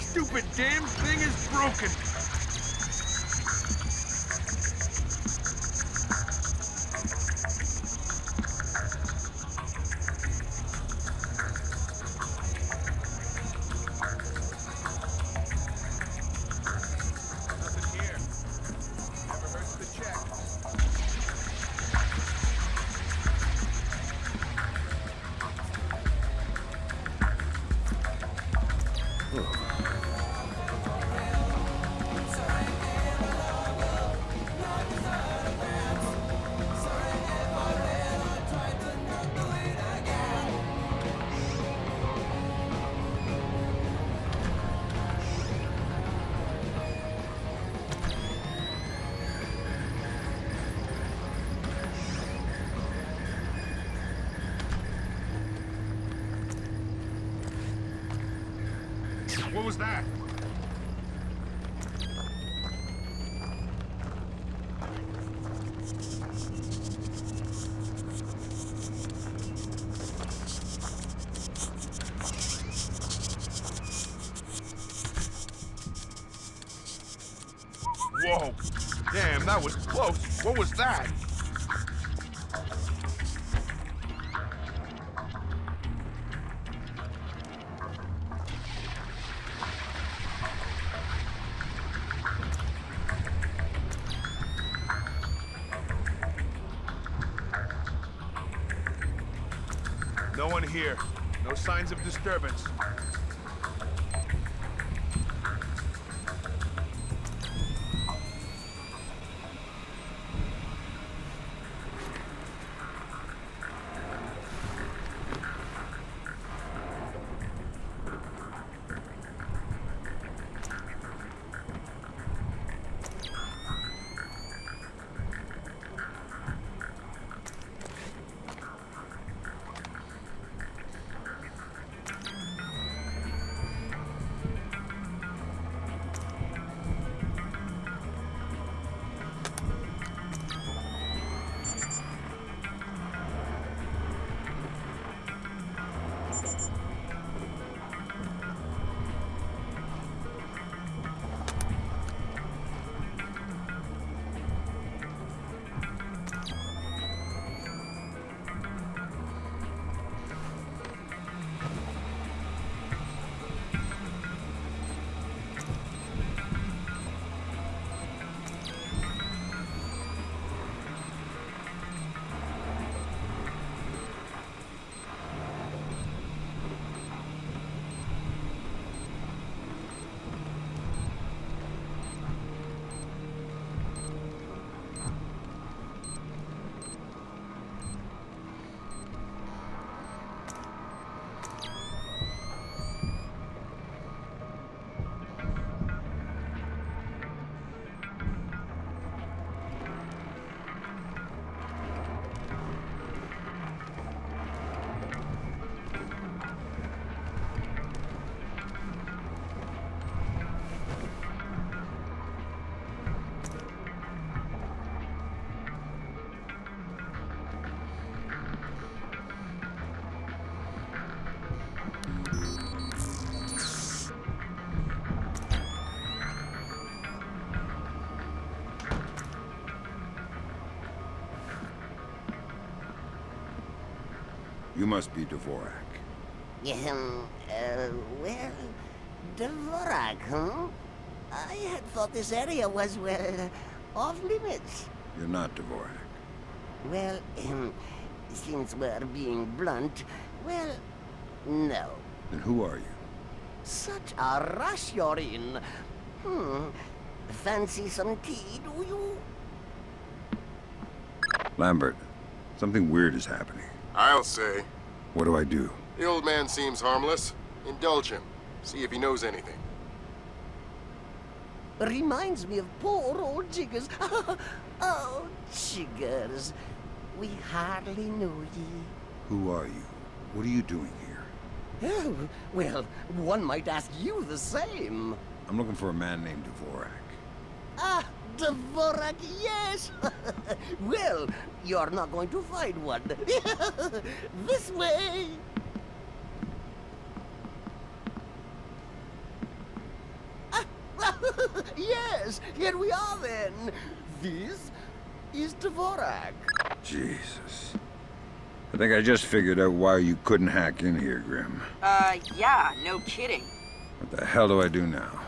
Stupid damn thing is broken! Nothing here. Never hurts to check. What was that? Whoa! Damn, that was close. What was that? No one here. No signs of disturbance. You must be Dvorak. Well, Dvorak, huh? I had thought this area was, well, off limits. You're not Dvorak. Well, since we're being blunt, well, no. Then who are you? Such a rush you're in. Fancy some tea, do you? Lambert, something weird is happening. I'll say. What do I do? The old man seems harmless. Indulge him. See if he knows anything. Reminds me of poor old Jiggers. Oh, Jiggers. We hardly knew ye. Who are you? What are you doing here? Oh, well, one might ask you the same. I'm looking for a man named Dvorak. Ah, Dvorak, yes! Well, you're not going to find one. This way! Yes, here we are then. This is Dvorak. Jesus. I think I just figured out why you couldn't hack in here, Grim. Yeah, no kidding. What the hell do I do now?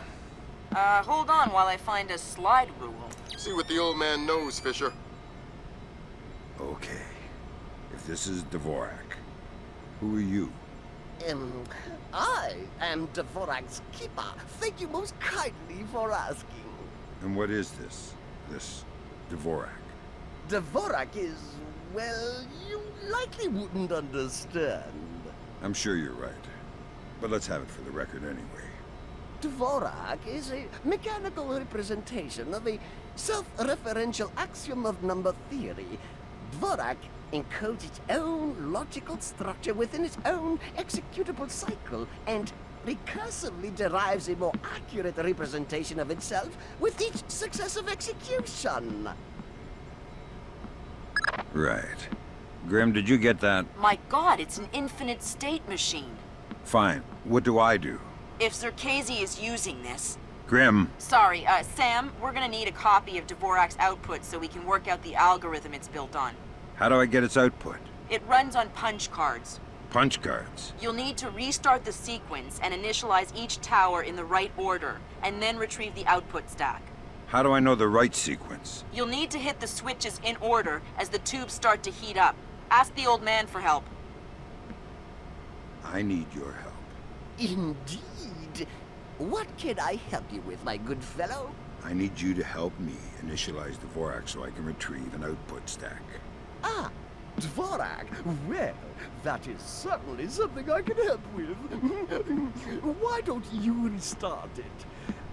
Hold on while I find a slide rule. See what the old man knows, Fisher. Okay. If this is Dvorak, who are you? I am Dvorak's keeper. Thank you most kindly for asking. And what is this Dvorak? Dvorak is, well, you likely wouldn't understand. I'm sure you're right. But let's have it for the record anyway. Dvorak is a mechanical representation of a self-referential axiom of number theory. Dvorak encodes its own logical structure within its own executable cycle and recursively derives a more accurate representation of itself with each successive execution. Right. Grim, did you get that? My god, it's an infinite state machine. Fine. What do I do? If Circazi is using this... Grim. Sorry, Sam, we're gonna need a copy of Dvorak's output so we can work out the algorithm it's built on. How do I get its output? It runs on punch cards. Punch cards? You'll need to restart the sequence and initialize each tower in the right order, and then retrieve the output stack. How do I know the right sequence? You'll need to hit the switches in order as the tubes start to heat up. Ask the old man for help. I need your help. Indeed. What can I help you with, my good fellow? I need you to help me initialize Dvorak so I can retrieve an output stack. Ah, Dvorak. Well, that is certainly something I can help with. Why don't you restart it?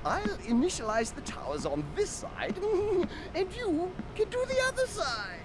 I'll initialize the towers on this side, and you can do the other side.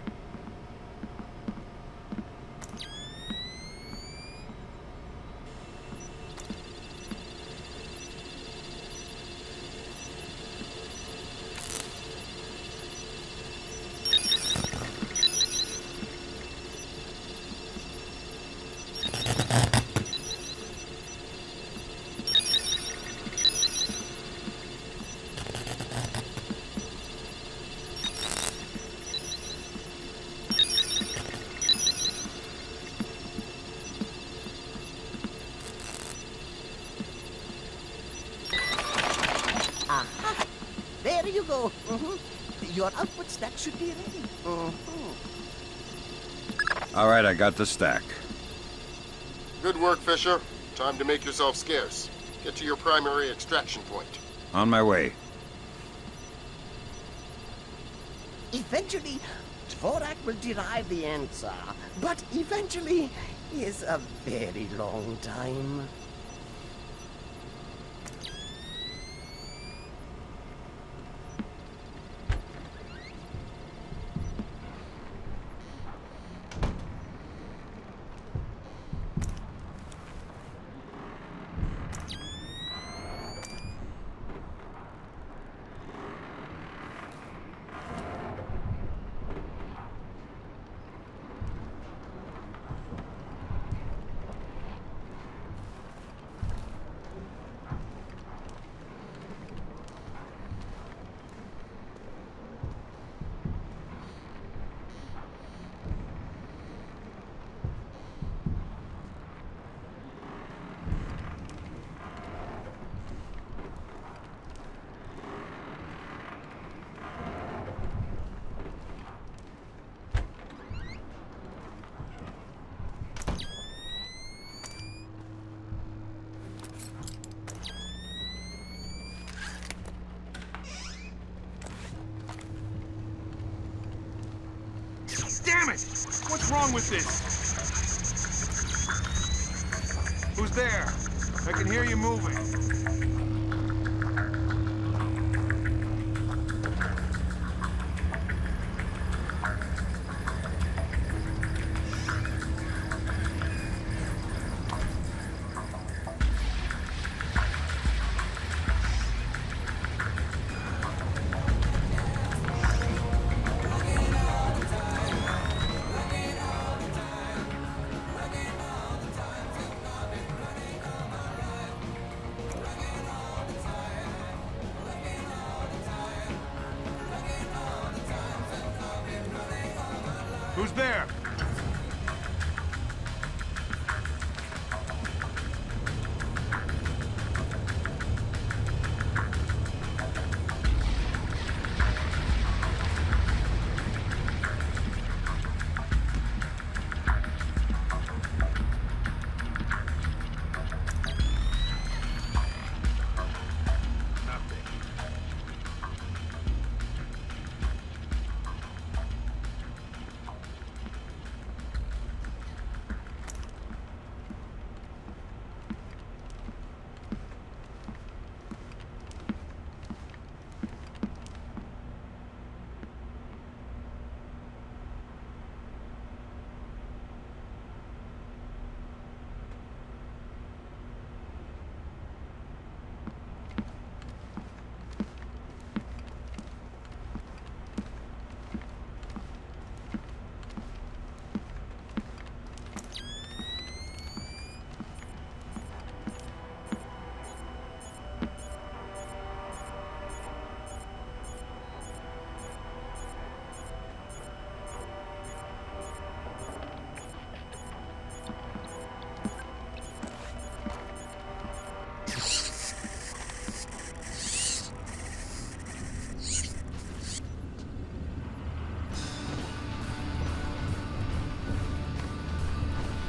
There you go. Your output stack should be ready. All right, I got the stack. Good work, Fisher. Time to make yourself scarce. Get to your primary extraction point. On my way. Eventually, Dvorak will derive the answer. But eventually is a very long time. wrong with this? Who's there? I can hear you moving. Who's there?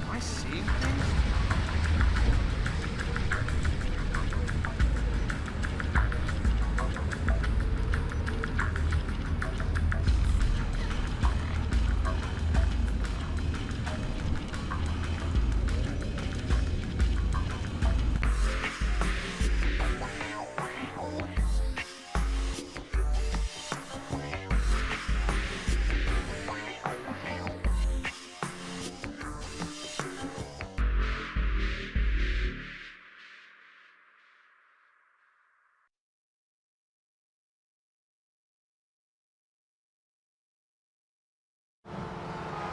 Am I seeing things?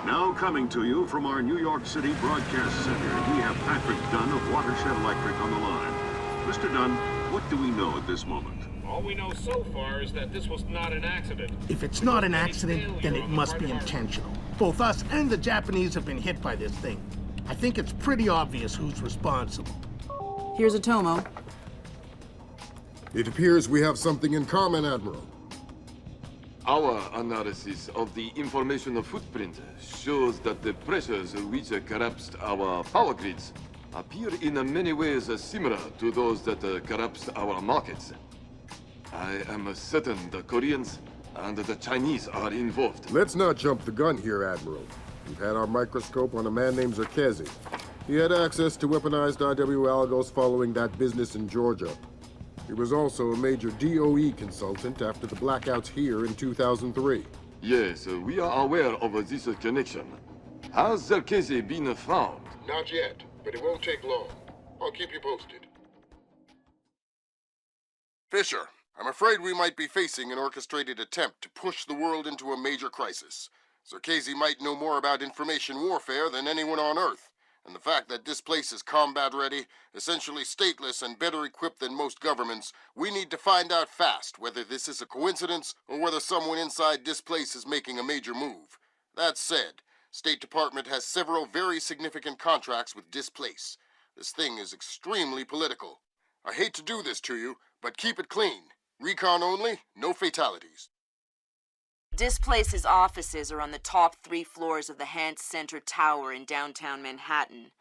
Now coming to you from our New York City broadcast center, we have Patrick Dunn of Watershed Electric on the line. Mr. Dunn, what do we know at this moment? All we know so far is that this was not an accident. If it's not an accident, then it must be intentional. Both us and the Japanese have been hit by this thing. I think it's pretty obvious who's responsible. Here's Atomo. It appears we have something in common, Admiral. Our analysis of the information footprint shows that the pressures which collapsed our power grids appear in many ways similar to those that collapsed our markets. I am certain the Koreans and the Chinese are involved. Let's not jump the gun here, Admiral. We've had our microscope on a man named Zerkezi. He had access to weaponized IW algos following that business in Georgia. He was also a major DOE consultant after the blackouts here in 2003. Yes, we are aware of this connection. Has Zerkezi been found? Not yet, but it won't take long. I'll keep you posted. Fisher, I'm afraid we might be facing an orchestrated attempt to push the world into a major crisis. Zerkezi might know more about information warfare than anyone on Earth. And the fact that Displace is combat-ready, essentially stateless and better equipped than most governments, we need to find out fast whether this is a coincidence or whether someone inside Displace is making a major move. That said, State Department has several very significant contracts with Displace. This thing is extremely political. I hate to do this to you, but keep it clean. Recon only, no fatalities. Displace's offices are on the top 3 floors of the Hans Center Tower in downtown Manhattan.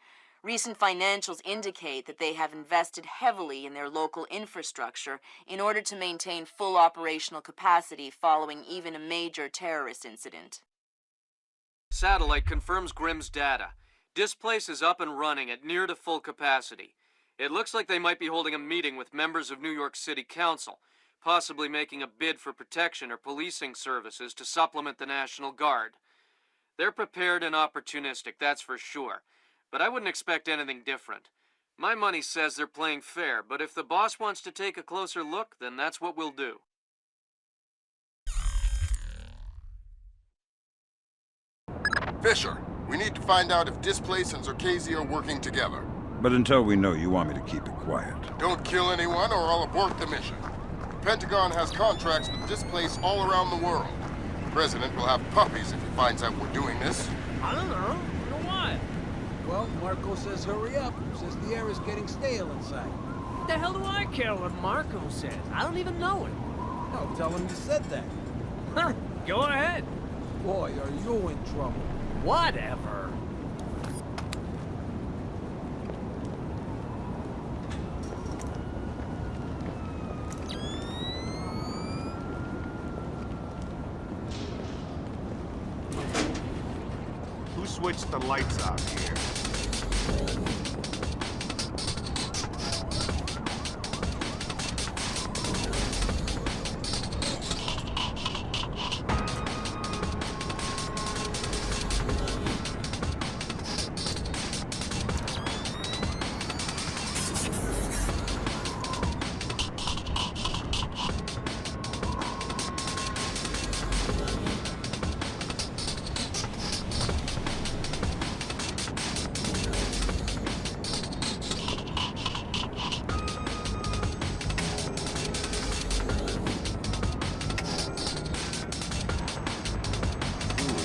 Recent financials indicate that they have invested heavily in their local infrastructure in order to maintain full operational capacity following even a major terrorist incident. Satellite confirms Grimm's data. Displace is up and running at near to full capacity. It looks like they might be holding a meeting with members of New York City Council, possibly making a bid for protection or policing services to supplement the National Guard. They're prepared and opportunistic, that's for sure, but I wouldn't expect anything different. My money says they're playing fair, but if the boss wants to take a closer look, then that's what we'll do. Fisher, we need to find out if Displace and Zerkazi are working together. But until we know, you want me to keep it quiet. Don't kill anyone or I'll abort the mission. The Pentagon has contracts with Displace all around the world. The President will have puppies if he finds out we're doing this. I don't know. In a while. Well, Marco says hurry up. Says the air is getting stale inside. What the hell do I care what Marco says? I don't even know him. No, tell him you said that. Huh, go ahead. Boy, are you in trouble. Whatever. Who switched the lights out here?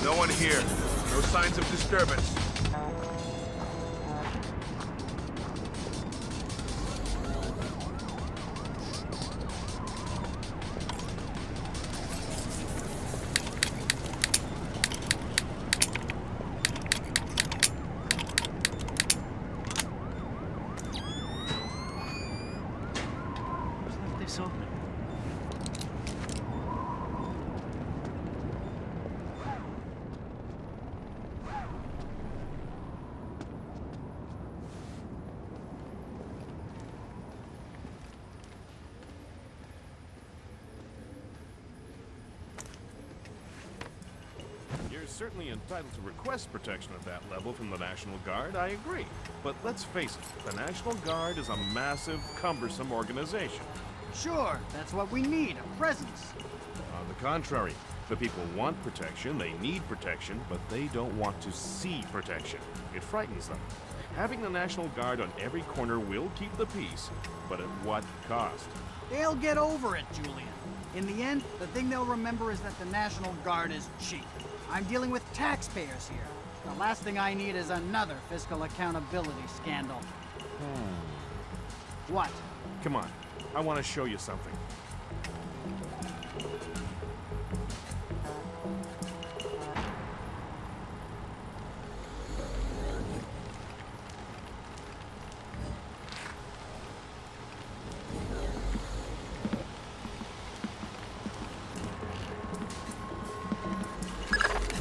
No one here. No signs of disturbance. Like this opening. You're certainly entitled to request protection at that level from the National Guard, I agree. But let's face it, the National Guard is a massive, cumbersome organization. Sure, that's what we need, a presence. On the contrary, the people want protection, they need protection, but they don't want to see protection. It frightens them. Having the National Guard on every corner will keep the peace, but at what cost? They'll get over it, Julian. In the end, the thing they'll remember is that the National Guard is cheap. I'm dealing with taxpayers here. The last thing I need is another fiscal accountability scandal. What? Come on, I want to show you something.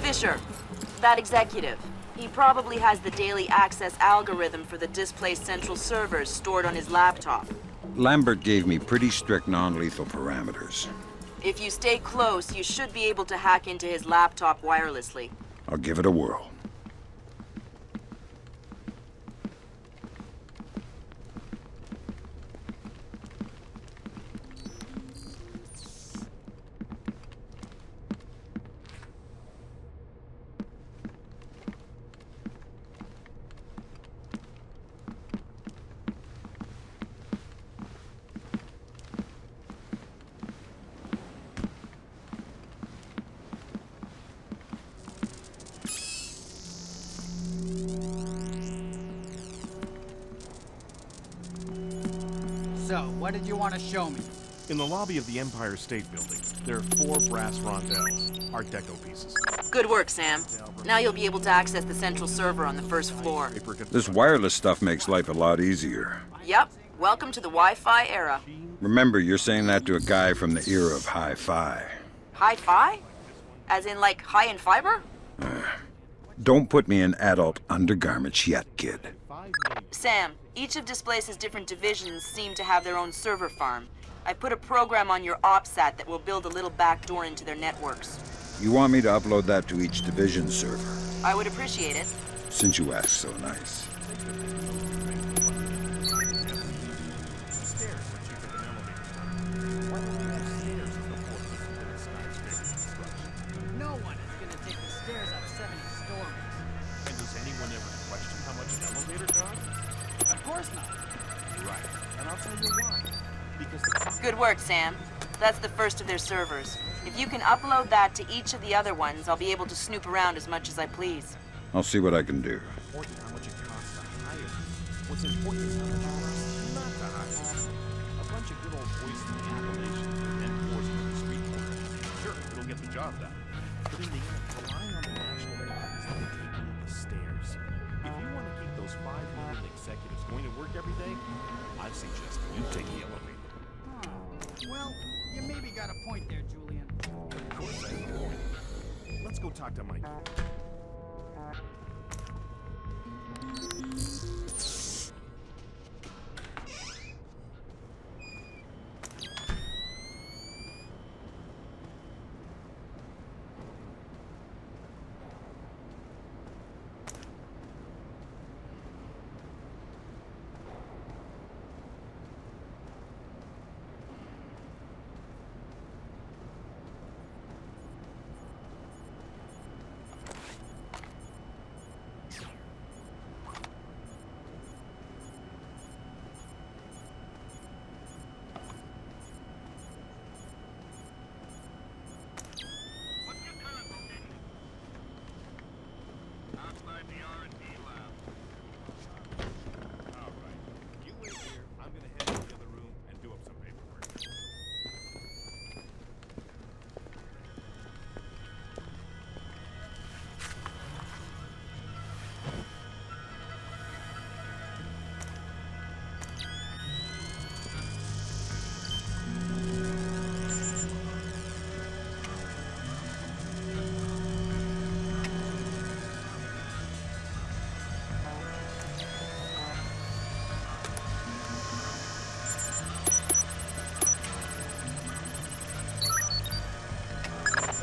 Fisher, that executive. He probably has the daily access algorithm for the Displace central servers stored on his laptop. Lambert gave me pretty strict non-lethal parameters. If you stay close, you should be able to hack into his laptop wirelessly. I'll give it a whirl. So, what did you want to show me? In the lobby of the Empire State Building, there are 4 brass rondelles, Art Deco pieces. Good work, Sam. Now you'll be able to access the central server on the first floor. This wireless stuff makes life a lot easier. Yep. Welcome to the Wi-Fi era. Remember, you're saying that to a guy from the era of hi-fi. Hi-Fi? As in, like, high in fiber? Don't put me in adult undergarments yet, kid. Sam, each of Displace's different divisions seem to have their own server farm. I put a program on your OPSAT that will build a little backdoor into their networks. You want me to upload that to each division server? I would appreciate it. Since you asked so nice. No one is gonna take the stairs up 70 stories. And does anyone ever question how much an elevator costs? Of course not. Right. And I'll tell you why. Because the Good work, Sam. That's the first of their servers. If you can upload that to each of the other ones, I'll be able to snoop around as much as I please. I'll see what I can do. important how much it costs to hire. What's important is how much it costs not to hire. A bunch of good old boys from the Appalachians and mentors from the street corner. Sure, it'll get the job done. But in the end, relying on the national guard is like taking the stairs. If you want to keep those 5 million executives going to work every day, I suggest you take the elevator. Well, you maybe got a point there, Julian. Of course I have a point. Let's go talk to Mike.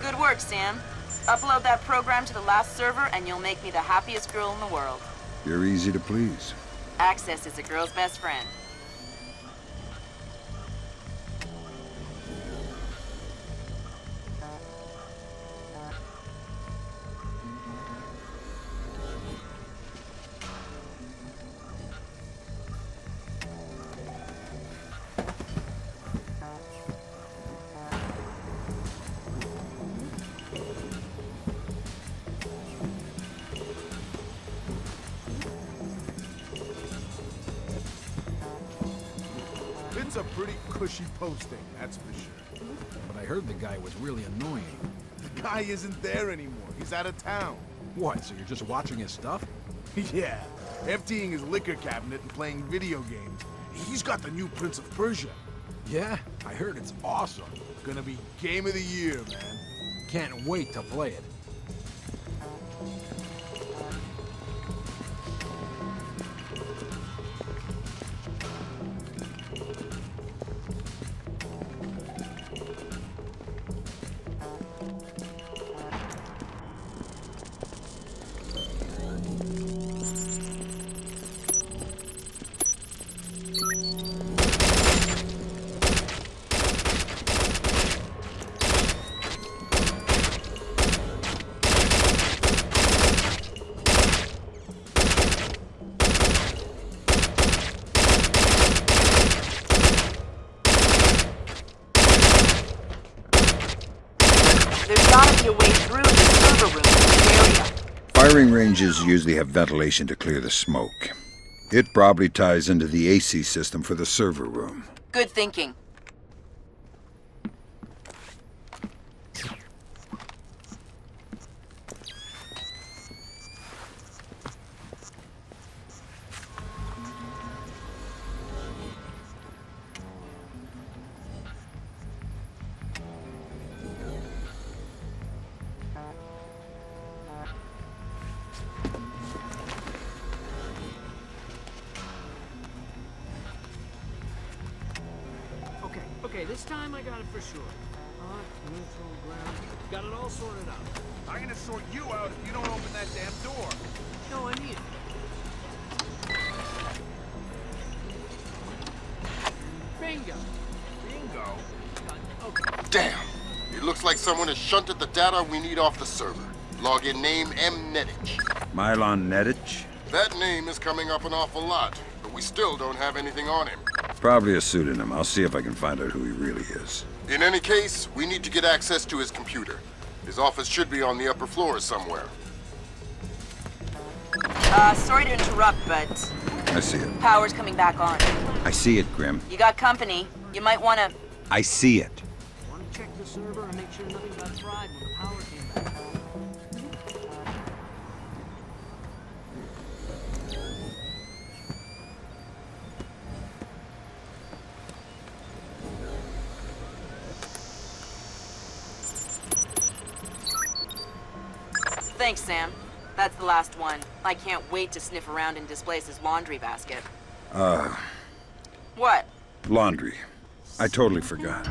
Good work, Sam. Upload that program to the last server and you'll make me the happiest girl in the world. You're easy to please. Access is a girl's best friend. It's a pretty cushy posting, that's for sure. But I heard the guy was really annoying. The guy isn't there anymore. He's out of town. What, so you're just watching his stuff? Yeah, emptying his liquor cabinet and playing video games. He's got the new Prince of Persia. Yeah, I heard it's awesome. Gonna be game of the year, man. Can't wait to play it. There's gotta be a way through the server room in this area. Firing ranges usually have ventilation to clear the smoke. It probably ties into the AC system for the server room. Good thinking. Okay, this time I got it for sure. Hot, neutral, ground. Got it all sorted out. I'm gonna sort you out if you don't open that damn door. No, I need it. Bingo. Bingo? Okay. Damn! It looks like someone has shunted the data we need off the server. Login name M. Nedich. Mylon Nedich? That name is coming up an awful lot, but we still don't have anything on him. Probably a pseudonym. I'll see if I can find out who he really is. In any case, we need to get access to his computer. His office should be on the upper floor somewhere. Sorry to interrupt, but I see it. power's coming back on. I see it, Grim. You got company. You might want to... I see it. Want to check the server and make sure nothing got fried when the power came back. Thanks, Sam. That's the last one. I can't wait to sniff around in Displace's laundry basket. What? Laundry. I totally forgot.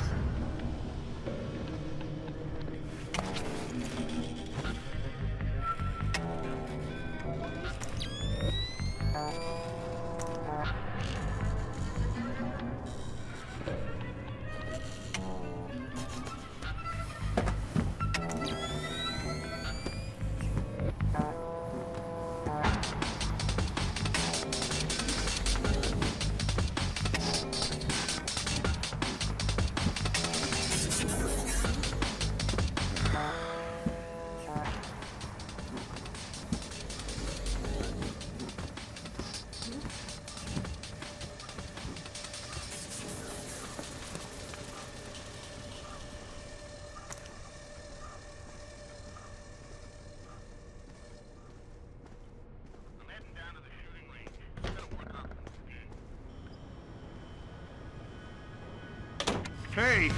Hey,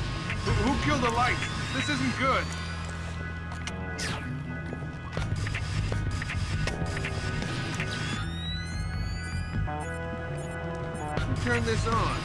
who killed the light? This isn't good. Who turned this on?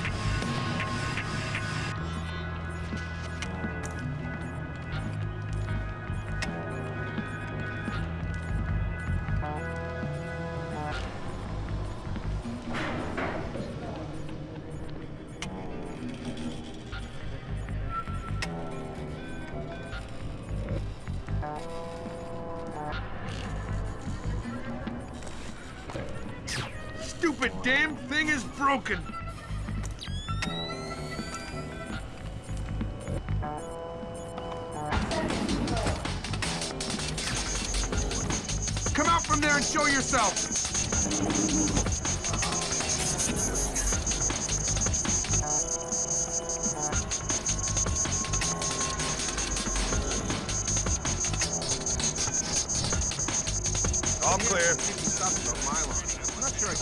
Stupid damn thing is broken! Come out from there and show yourself! All clear. I'm not sure I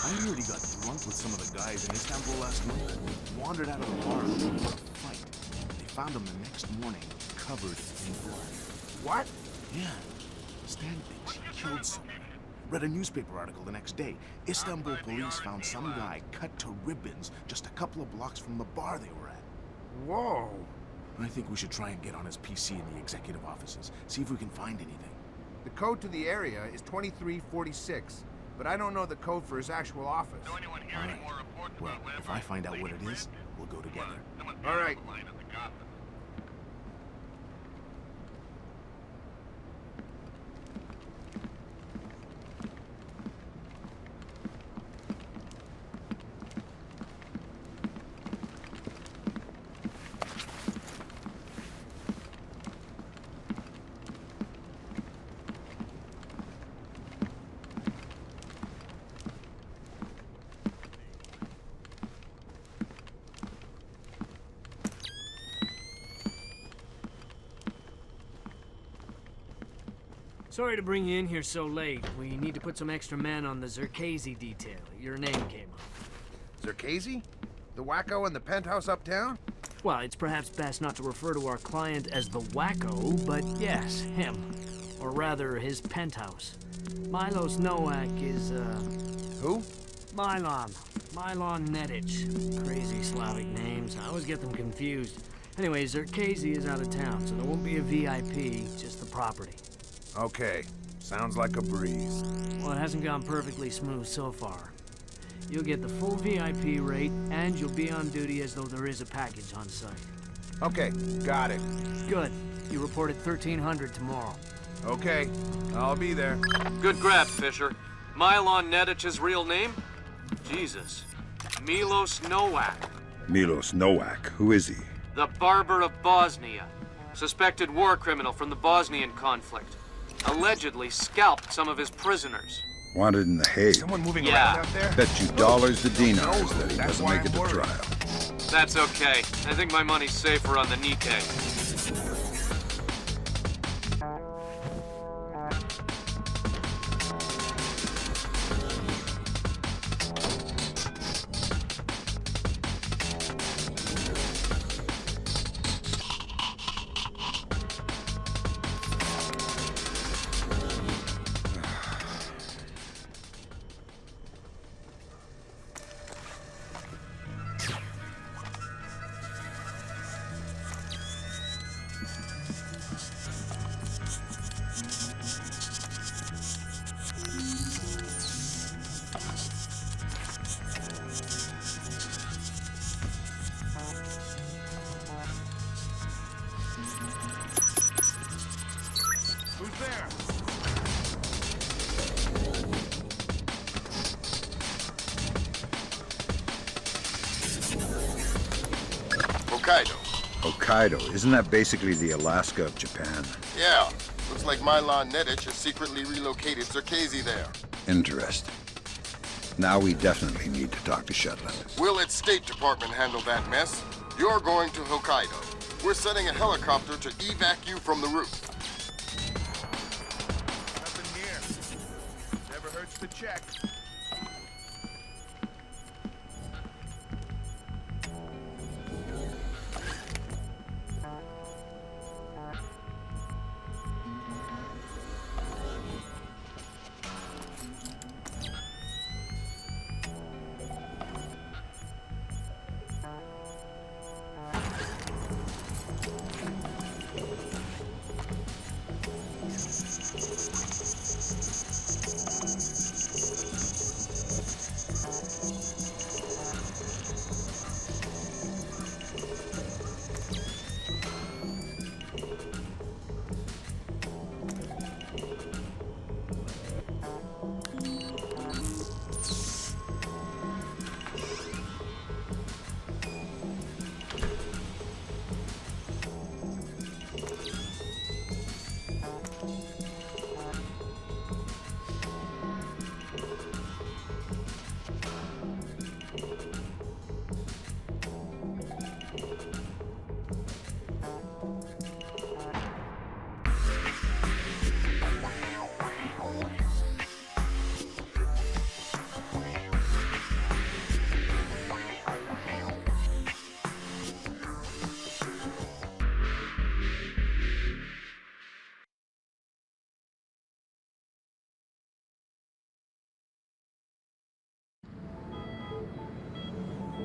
I heard he got drunk with some of the guys in Istanbul last night. Wandered out of the bar and was a fight. They found him the next morning, covered in blood. What? Yeah. Stan thinks he killed someone. Read a newspaper article the next day. Istanbul police found some guy cut to ribbons just a couple of blocks from the bar they were at. Whoa. I think we should try and get on his PC in the executive offices. See if we can find anything. The code to the area is 2346, but I don't know the code for his actual office. All right. Well, if I find out what it is, we'll go together. All right. Sorry to bring you in here so late. We need to put some extra men on the Zerkazy detail. Your name came up. Zerkazy? The wacko in the penthouse uptown? Well, it's perhaps best not to refer to our client as the wacko, but yes, him. Or rather, his penthouse. Milos Nowak is, Who? Mylon Netic. Crazy Slavic names. I always get them confused. Anyway, Zerkazy is out of town, so there won't be a VIP, just the property. Okay. Sounds like a breeze. Well, it hasn't gone perfectly smooth so far. You'll get the full VIP rate, and you'll be on duty as though there is a package on site. Okay, got it. Good. You report at 1300 tomorrow. Okay, I'll be there. Good grab, Fisher. Mylon Netic's real name? Jesus. Milos Nowak. Milos Nowak, who is he? The Barber of Bosnia. Suspected war criminal from the Bosnian conflict. Allegedly scalped some of his prisoners. Wanted in The Hague. Someone moving around out there? Bet you dollars to dinars that he That's doesn't why make it I'm to worried. trial. That's okay. I think my money's safer on the Nikkei. Who's there? Hokkaido. Hokkaido, isn't that basically the Alaska of Japan? Yeah. Looks like Mylon Netic has secretly relocated Zerkazy there. Interesting. Now we definitely need to talk to Shetland. We'll let State Department handle that mess. You're going to Hokkaido. We're sending a helicopter to evac you from the roof. Nothing here. Never hurts to check.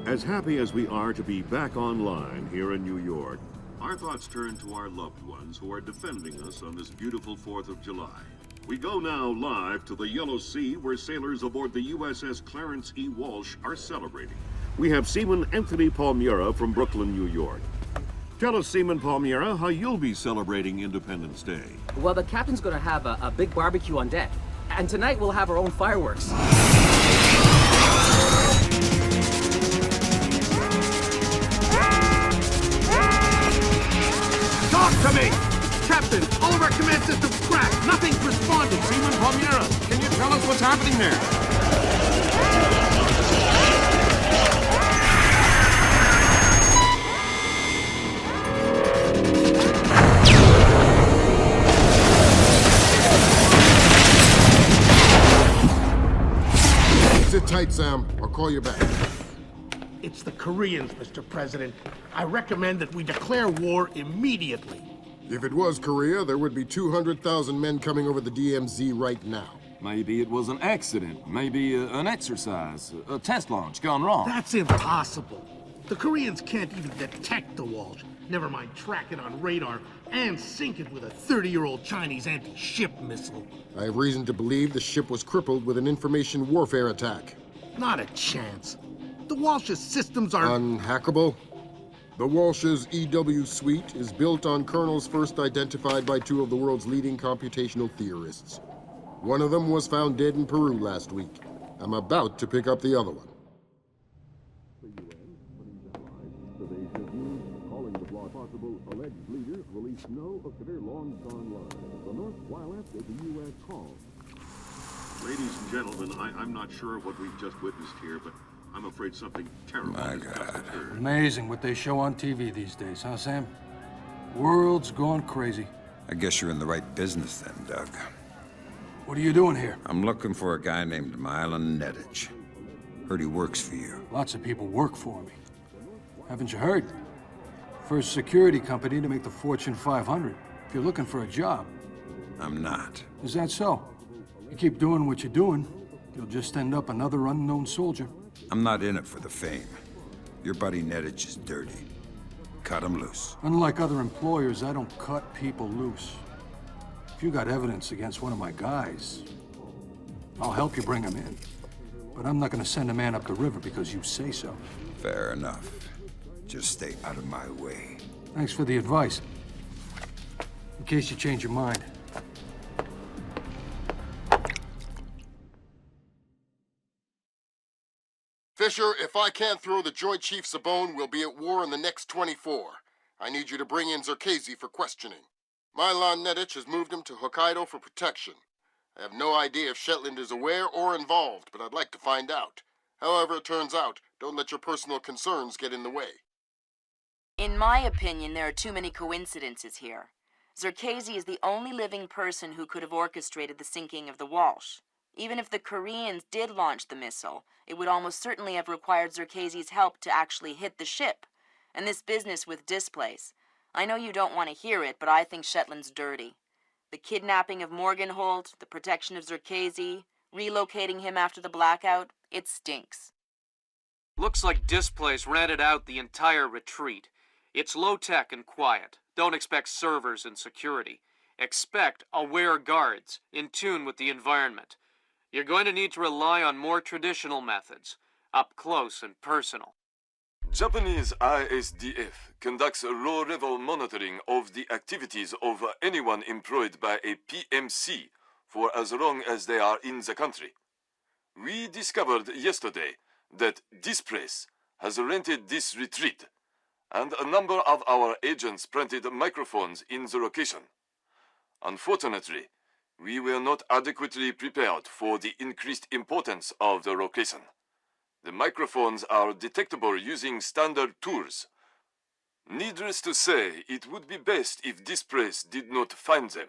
As happy as we are to be back online here in New York, our thoughts turn to our loved ones who are defending us on this beautiful 4th of July. We go now live to the Yellow Sea, where sailors aboard the USS Clarence E. Walsh are celebrating. We have Seaman Anthony Palmiera from Brooklyn, New York. Tell us, Seaman Palmiera, how you'll be celebrating Independence Day. Well, the captain's gonna have a big barbecue on deck. And tonight we'll have our own fireworks. Talk to me! Captain, all of our command systems cracked. Nothing's responding. Seaman Palmiera, can you tell us what's happening there? Sit tight, Sam. I'll call you back. It's the Koreans, Mr. President. I recommend that we declare war immediately. If it was Korea, there would be 200,000 men coming over the DMZ right now. Maybe it was an accident. Maybe an exercise. A test launch gone wrong. That's impossible. The Koreans can't even detect the Walsh. Never mind track it on radar and sink it with a 30-year-old Chinese anti-ship missile. I have reason to believe the ship was crippled with an information warfare attack. Not a chance. The Walsh's systems are... Unhackable? The Walsh's EW suite is built on kernels first identified by two of the world's leading computational theorists. One of them was found dead in Peru last week. I'm about to pick up the other one. Calling the possible alleged leader released no clear long-gone line. The North, while after the U.S. call. Ladies and gentlemen, I'm not sure what we've just witnessed here, but I'm afraid something terrible has just occurred. Amazing what they show on TV these days, huh, Sam? World's gone crazy. I guess you're in the right business then, Doug. What are you doing here? I'm looking for a guy named Milan Nedich. Heard he works for you. Lots of people work for me. Haven't you heard? First security company to make the Fortune 500. If you're looking for a job. I'm not. Is that so? You keep doing what you're doing, you'll just end up another unknown soldier. I'm not in it for the fame. Your buddy Nedich is dirty. Cut him loose. Unlike other employers, I don't cut people loose. If you got evidence against one of my guys, I'll help you bring him in. But I'm not gonna send a man up the river because you say so. Fair enough. Just stay out of my way. Thanks for the advice. In case you change your mind. Fisher, if I can't throw the Joint Chiefs a bone, we'll be at war in the next 24. I need you to bring in Zerkezi for questioning. Milan Nedich has moved him to Hokkaido for protection. I have no idea if Shetland is aware or involved, but I'd like to find out. However it turns out, don't let your personal concerns get in the way. In my opinion, there are too many coincidences here. Zerkezi is the only living person who could have orchestrated the sinking of the Walsh. Even if the Koreans did launch the missile, it would almost certainly have required Zerkezi's help to actually hit the ship. And this business with Displace, I know you don't want to hear it, but I think Shetland's dirty. The kidnapping of Morgenholt, the protection of Zerkezi, relocating him after the blackout, it stinks. Looks like Displace rented out the entire retreat. It's low-tech and quiet. Don't expect servers and security. Expect aware guards, in tune with the environment. You're going to need to rely on more traditional methods, up close and personal. Japanese ISDF conducts low-level monitoring of the activities of anyone employed by a PMC for as long as they are in the country. We discovered yesterday that Displace has rented this retreat, and a number of our agents planted microphones in the location. Unfortunately, we were not adequately prepared for the increased importance of the location. The microphones are detectable using standard tools. Needless to say, it would be best if Displace did not find them.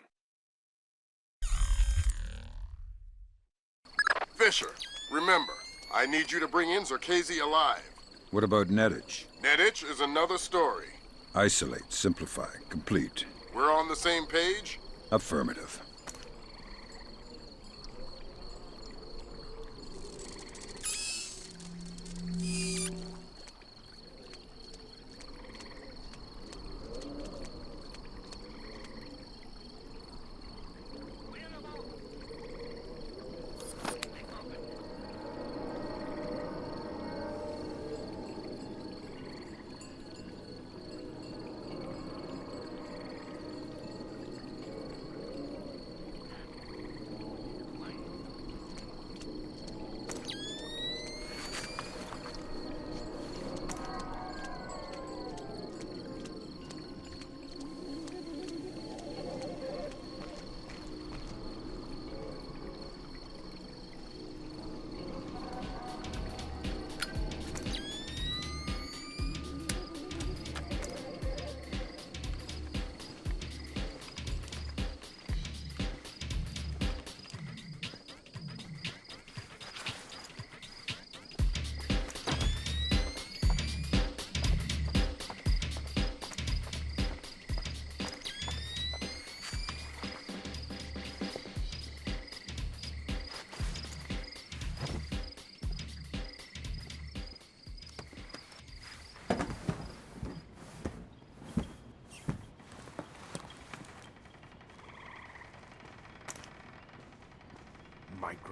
Fisher, remember, I need you to bring in Zerkezi alive. What about Nedich? Nedich is another story. Isolate, simplify, complete. We're on the same page? Affirmative.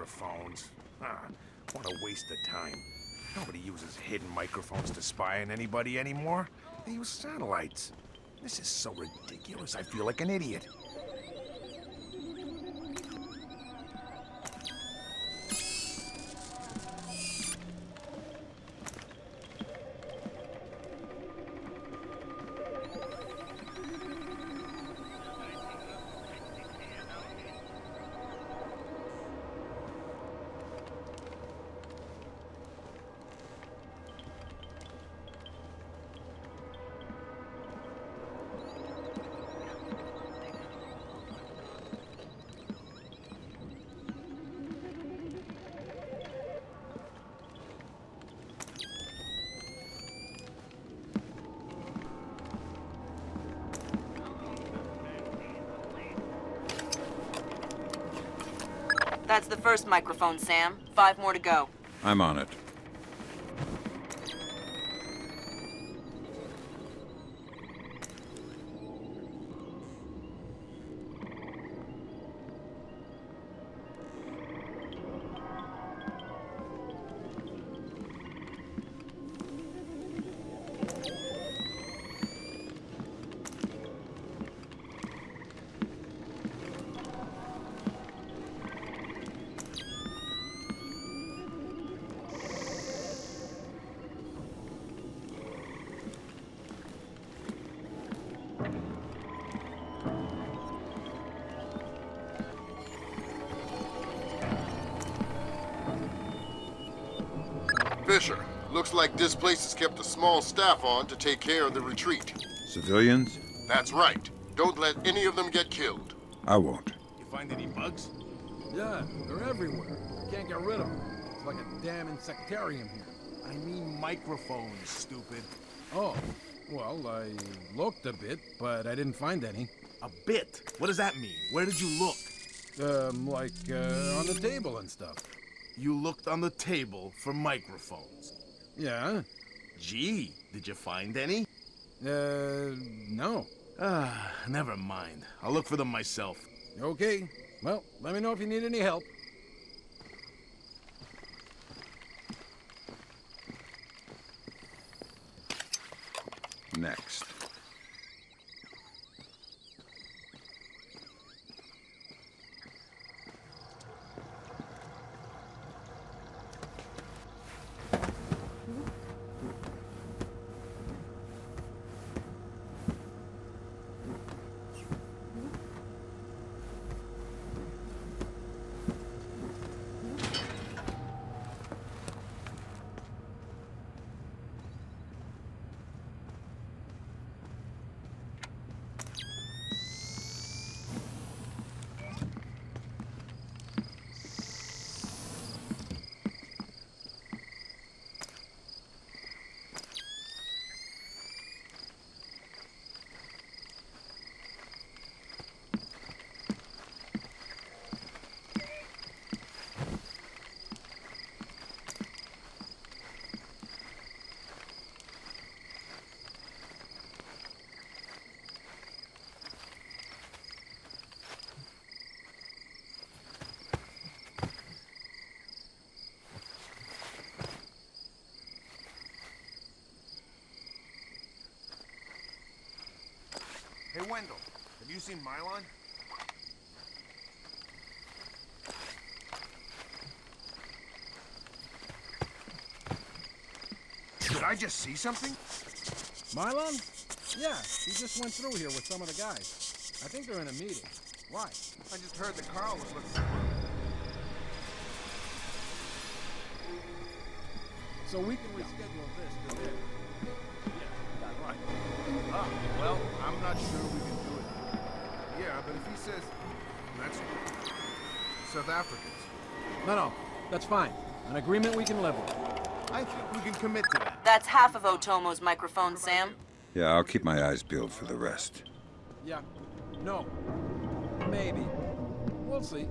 microphones. What a waste of time. Nobody uses hidden microphones to spy on anybody anymore. They use satellites. This is so ridiculous, I feel like an idiot. That's the first microphone, Sam. 5 more to go. I'm on it. Fisher, looks like Displace has kept a small staff on to take care of the retreat. Civilians? That's right. Don't let any of them get killed. I won't. You find any bugs? Yeah, they're everywhere. Can't get rid of them. It's like a damn insectarium here. I mean microphones, stupid. Oh, well, I looked a bit, but I didn't find any. A bit? What does that mean? Where did you look? On the table and stuff. You looked on the table for microphones? Yeah. Gee, did you find any? No. Never mind. I'll look for them myself. Okay. Well, let me know if you need any help. Next. Hey, Wendell, have you seen Mylon? Did I just see something? Mylon? Yeah, he just went through here with some of the guys. I think they're in a meeting. Why? I just heard that Carl was looking for So we can reschedule this to there. Yeah, right. Well, I'm not sure we can do it. Yeah, but if he says... That's... South Africans. No, that's fine. An agreement we can live with. I think we can commit to that. That's half of Otomo's microphone, Sam. Yeah, I'll keep my eyes peeled for the rest. Yeah. No. Maybe. We'll see.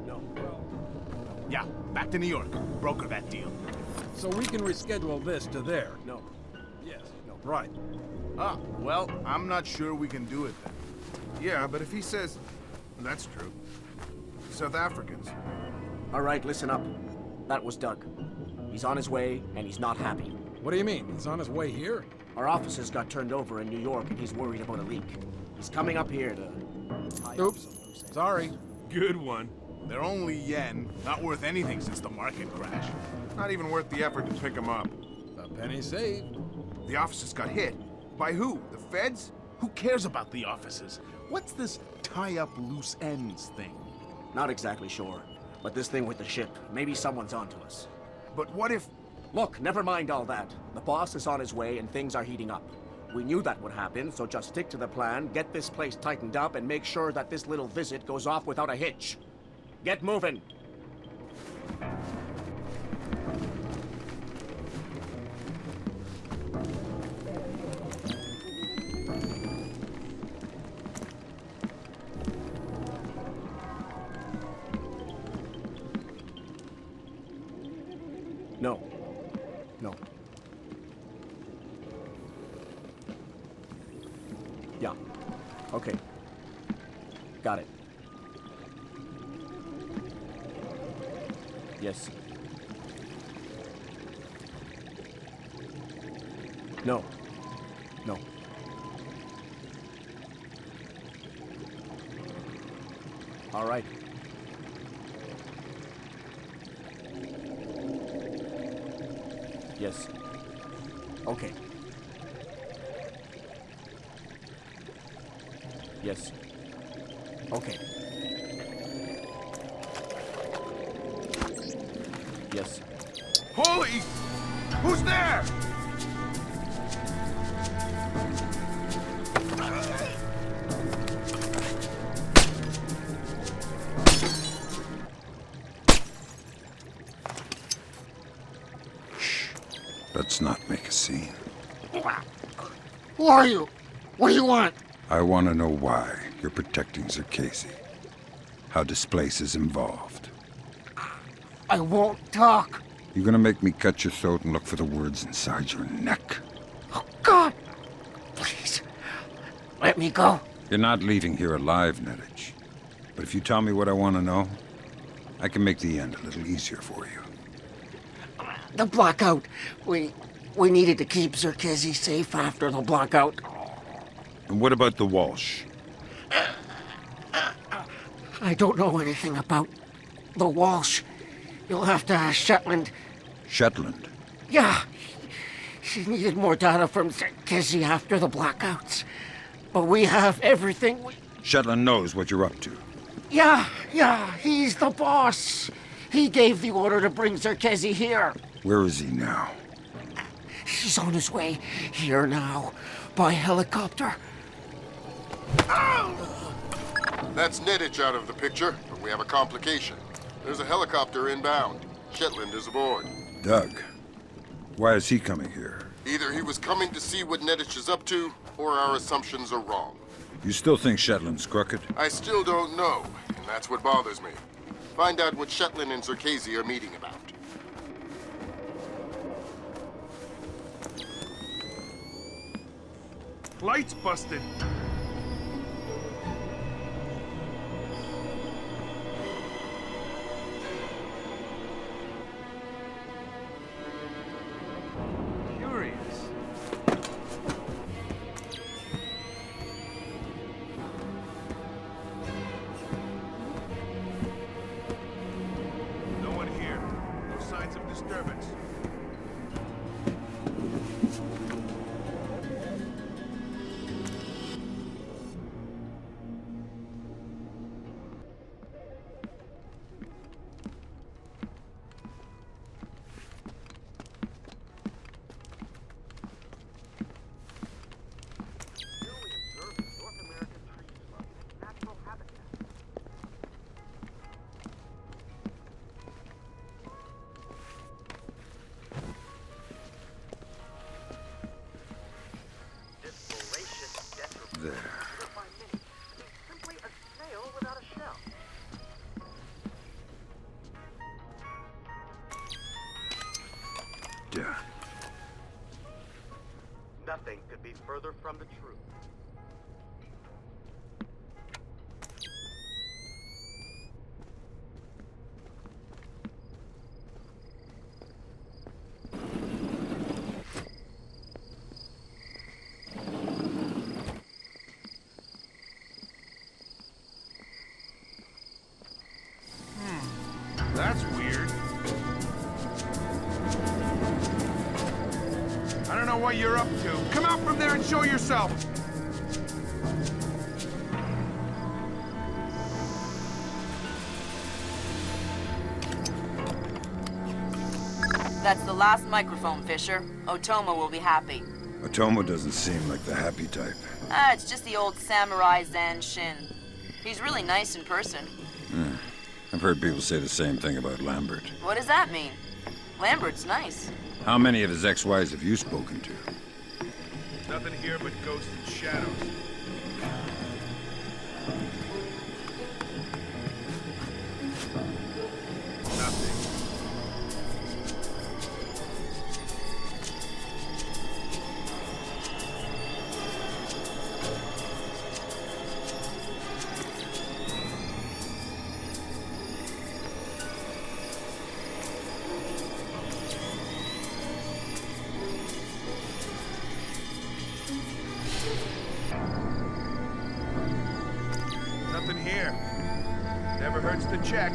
No. Well... Yeah, back to New York. Broker that deal. So we can reschedule this to there. No. Yes. No. Right. Well, I'm not sure we can do it then. Yeah, but if he says... That's true. South Africans. All right, listen up. That was Doug. He's on his way, and he's not happy. What do you mean? He's on his way here? Our offices got turned over in New York, and he's worried about a leak. He's coming up here to... Oops. Sorry. Good one. They're only yen, not worth anything since the market crash. Not even worth the effort to pick them up. A penny saved. The offices got hit. By who? The feds? Who cares about the offices? What's this tie-up loose ends thing? Not exactly sure. But this thing with the ship, maybe someone's onto us. But what if... Look, never mind all that. The boss is on his way and things are heating up. We knew that would happen, so just stick to the plan, get this place tightened up, and make sure that this little visit goes off without a hitch. Get moving! No. No. Yeah. Okay. Got it. Yes. No. No. All right. Yes. Okay. Yes. Okay. Yes. Holy! Who's there? Let's not make a scene. Who are you? What do you want? I want to know why you're protecting Zerkesi. How Displace is involved. I won't talk. You're gonna make me cut your throat and look for the words inside your neck. Oh, God! Please, let me go. You're not leaving here alive, Nedich. But if you tell me what I want to know, I can make the end a little easier for you. The blackout. We needed to keep Zerkesi safe after the blackout. And what about the Walsh? I don't know anything about the Walsh. You'll have to ask Shetland. Shetland? Yeah. She needed more data from Zerkesi after the blackouts. But we have everything we... Shetland knows what you're up to. Yeah, he's the boss. He gave the order to bring Zerkesi here. Where is he now? He's on his way here now, by helicopter. That's Nedich out of the picture, but we have a complication. There's a helicopter inbound. Shetland is aboard. Doug. Why is he coming here? Either he was coming to see what Nedich is up to, or our assumptions are wrong. You still think Shetland's crooked? I still don't know, and that's what bothers me. Find out what Shetland and Zerkesi are meeting about. Lights busted. Curious. No one here. No signs of disturbance. There. Done. Nothing could be further from the truth. know what you're up to. Come out from there and show yourself! That's the last microphone, Fisher. Otomo will be happy. Otomo doesn't seem like the happy type. It's just the old samurai Zanshin. He's really nice in person. I've heard people say the same thing about Lambert. What does that mean? Lambert's nice. How many of his ex-wives have you spoken to? Nothing here but ghosts and shadows. Nothing. Nothing here. Never hurts to check.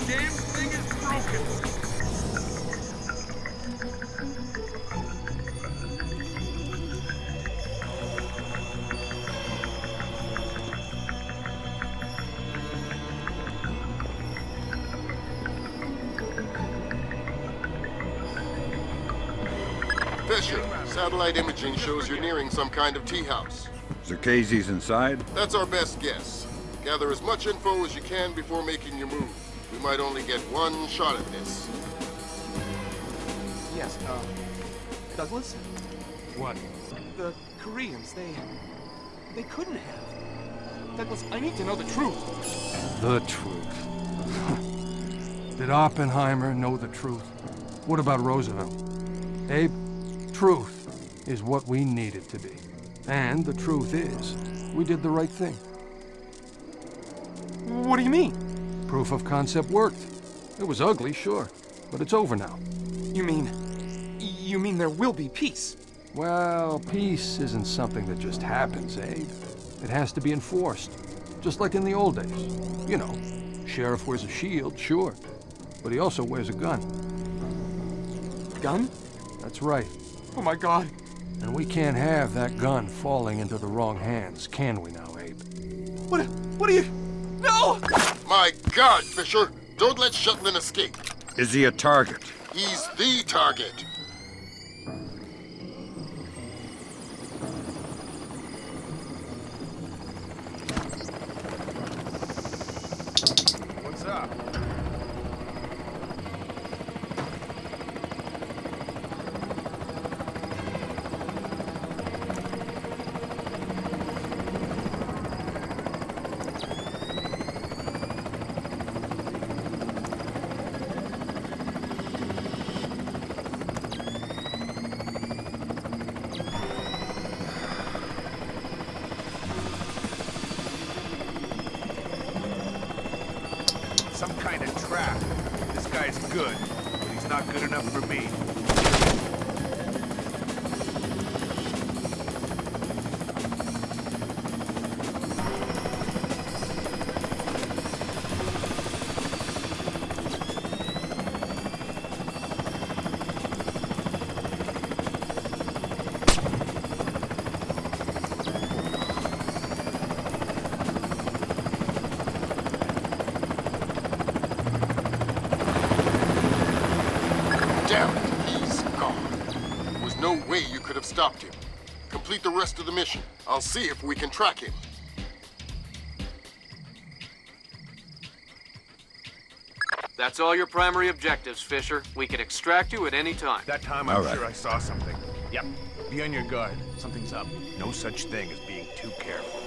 Damn thing is broken! Fisher, satellite imaging shows you're nearing some kind of tea house. Zerkezi's inside? That's our best guess. Gather as much info as you can before making your move. We might only get one shot at this. Yes, Douglas? What? The Koreans, they couldn't have. Douglas, I need to know the truth. The truth. Did Oppenheimer know the truth? What about Roosevelt? Abe, truth is what we need it to be. And the truth is, we did the right thing. What do you mean? Proof of concept worked. It was ugly, sure, but it's over now. You mean there will be peace? Well, peace isn't something that just happens, Abe. It has to be enforced, just like in the old days. You know, sheriff wears a shield, sure, but he also wears a gun. Gun? That's right. Oh my God. And we can't have that gun falling into the wrong hands, can we now, Abe? What are you... No! My God, Fisher! Don't let Shetland escape. Is he a target? He's the target. What's up? Some kind of trap. This guy's good, but he's not good enough for me. Damn it, he's gone. There was no way you could have stopped him. Complete the rest of the mission. I'll see if we can track him. That's all your primary objectives, Fisher. We can extract you at any time. That time I'm sure I saw something. Yep. Be on your guard. Something's up. No such thing as being too careful.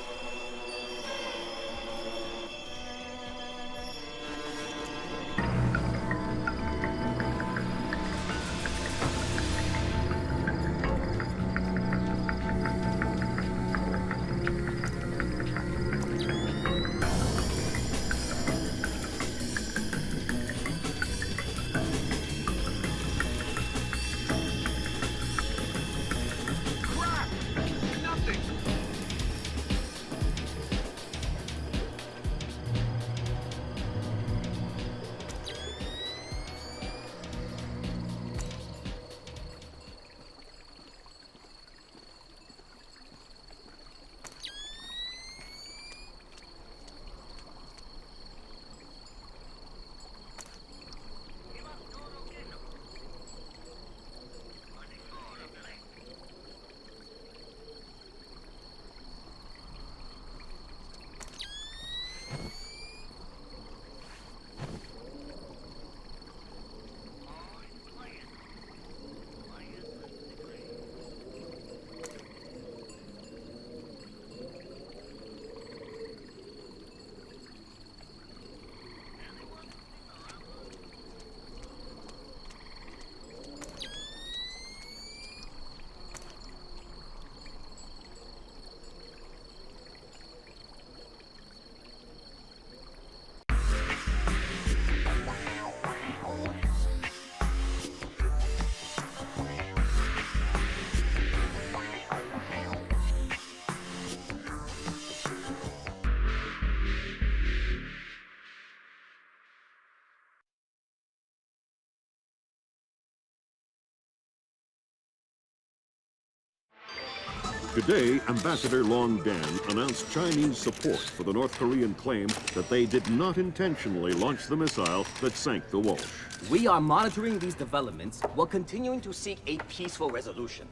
Today, Ambassador Long Dan announced Chinese support for the North Korean claim that they did not intentionally launch the missile that sank the Walsh. We are monitoring these developments while continuing to seek a peaceful resolution.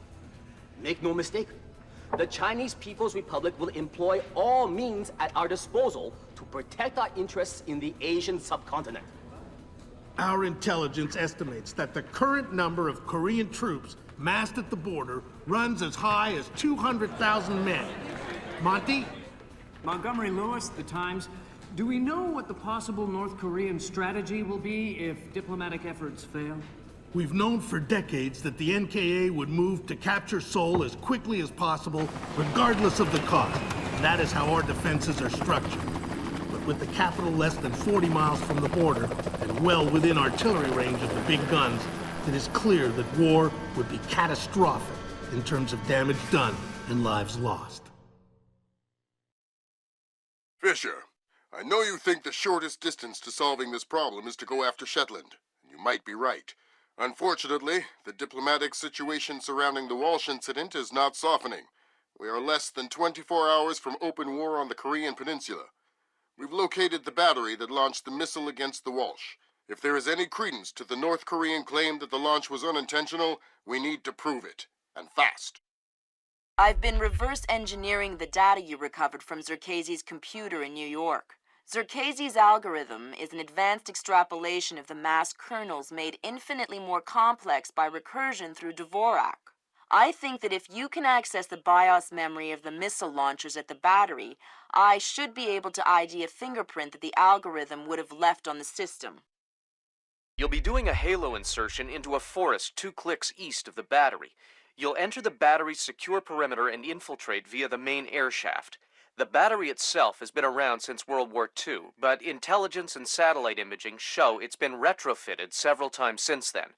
Make no mistake, the Chinese People's Republic will employ all means at our disposal to protect our interests in the Asian subcontinent. Our intelligence estimates that the current number of Korean troops massed at the border runs as high as 200,000 men. Monty? Montgomery Lewis, The Times. Do we know what the possible North Korean strategy will be if diplomatic efforts fail? We've known for decades that the NKA would move to capture Seoul as quickly as possible, regardless of the cost. That is how our defenses are structured. But with the capital less than 40 miles from the border, and well within artillery range of the big guns, it is clear that war would be catastrophic in terms of damage done and lives lost. Fisher, I know you think the shortest distance to solving this problem is to go after Shetland. And you might be right. Unfortunately, the diplomatic situation surrounding the Walsh incident is not softening. We are less than 24 hours from open war on the Korean Peninsula. We've located the battery that launched the missile against the Walsh. If there is any credence to the North Korean claim that the launch was unintentional, we need to prove it, and fast. I've been reverse engineering the data you recovered from Zerkezi's computer in New York. Zerkezi's algorithm is an advanced extrapolation of the mass kernels made infinitely more complex by recursion through Dvorak. I think that if you can access the BIOS memory of the missile launchers at the battery, I should be able to ID a fingerprint that the algorithm would have left on the system. You'll be doing a halo insertion into a forest 2 clicks east of the battery. You'll enter the battery's secure perimeter and infiltrate via the main air shaft. The battery itself has been around since World War II, but intelligence and satellite imaging show it's been retrofitted several times since then.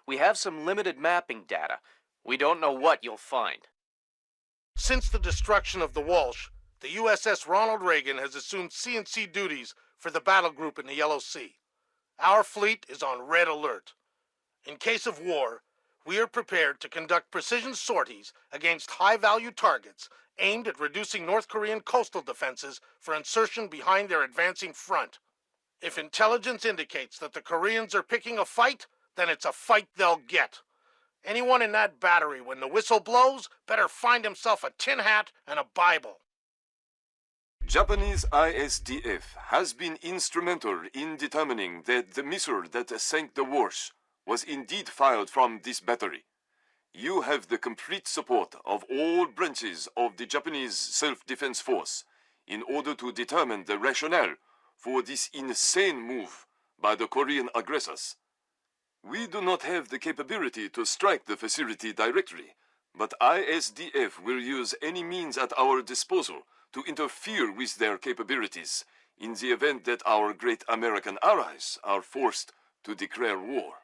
We have some limited mapping data. We don't know what you'll find. Since the destruction of the Walsh, the USS Ronald Reagan has assumed C&C duties for the battle group in the Yellow Sea. Our fleet is on red alert. In case of war, we are prepared to conduct precision sorties against high-value targets aimed at reducing North Korean coastal defenses for insertion behind their advancing front. If intelligence indicates that the Koreans are picking a fight, then it's a fight they'll get. Anyone in that battery when the whistle blows better find himself a tin hat and a Bible. Japanese ISDF has been instrumental in determining that the missile that sank the Walsh was indeed fired from this battery. You have the complete support of all branches of the Japanese self-defense force in order to determine the rationale for this insane move by the Korean aggressors. We do not have the capability to strike the facility directly, but ISDF will use any means at our disposal to interfere with their capabilities in the event that our great American allies are forced to declare war.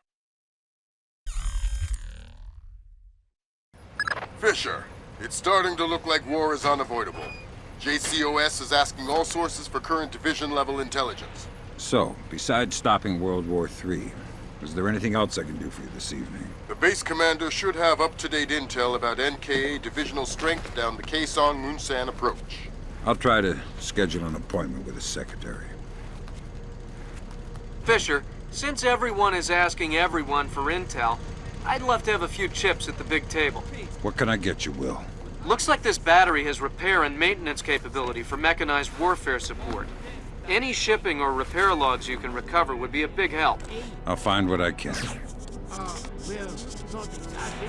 Fisher, it's starting to look like war is unavoidable. JCOS is asking all sources for current division-level intelligence. So, besides stopping World War III, is there anything else I can do for you this evening? The base commander should have up-to-date intel about NKA divisional strength down the Kaesong-Munsan approach. I'll try to schedule an appointment with his secretary. Fisher, since everyone is asking everyone for intel, I'd love to have a few chips at the big table. What can I get you, Will? Looks like this battery has repair and maintenance capability for mechanized warfare support. Any shipping or repair logs you can recover would be a big help. I'll find what I can. Well, not exactly.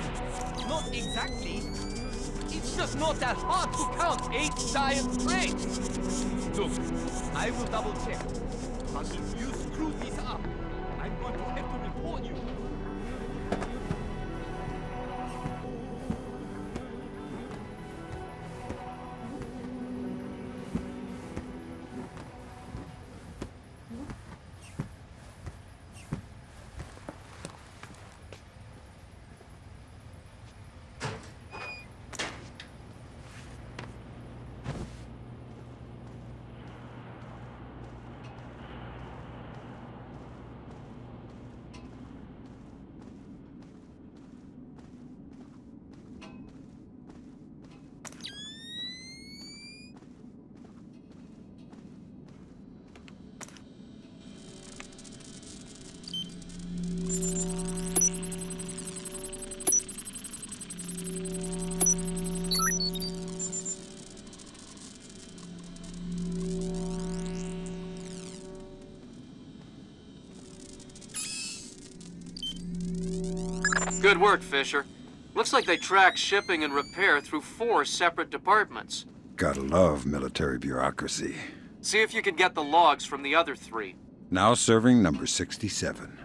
Not exactly. It's just not that hard to count 8 giant trains. Look, I will double check. But if you screw this up, I'm going to have to report you. Good work, Fisher. Looks like they track shipping and repair through 4 separate departments. Gotta love military bureaucracy. See if you can get the logs from the other 3. Now serving number 67.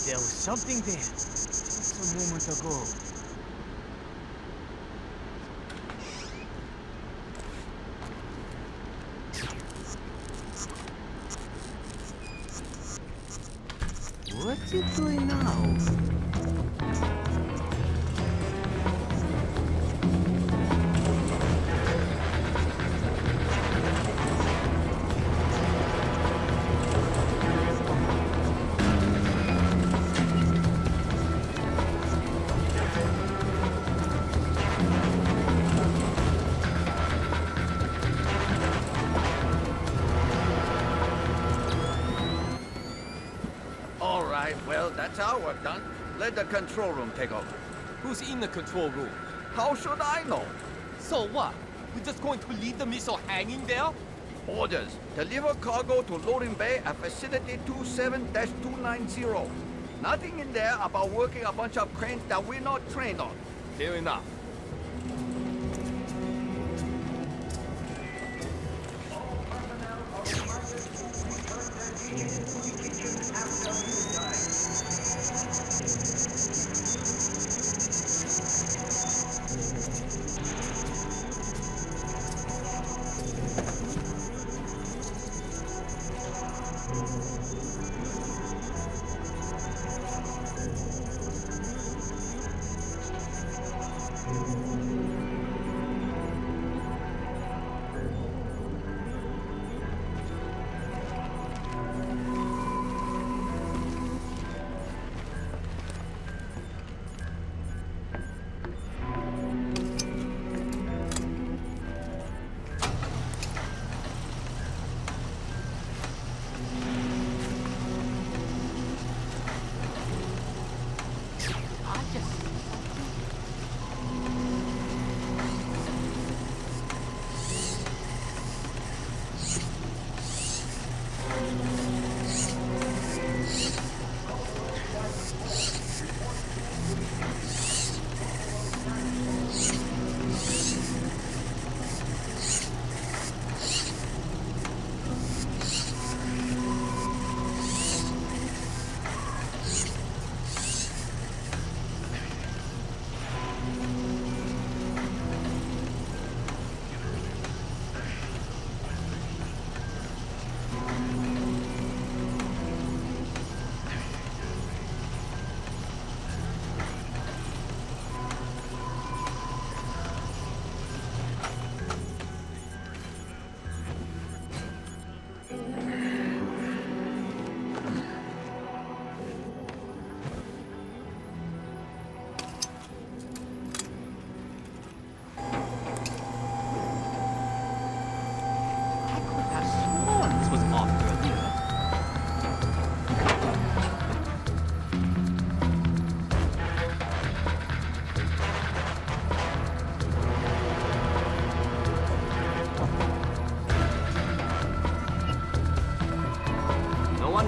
There was something there just a moment ago. What's it doing now? Well, that's our work done. Let the control room take over. Who's in the control room? How should I know? So what? We're just going to leave the missile hanging there? Orders. Deliver cargo to loading bay at facility 27-290. Nothing in there about working a bunch of cranes that we're not trained on. Fair enough.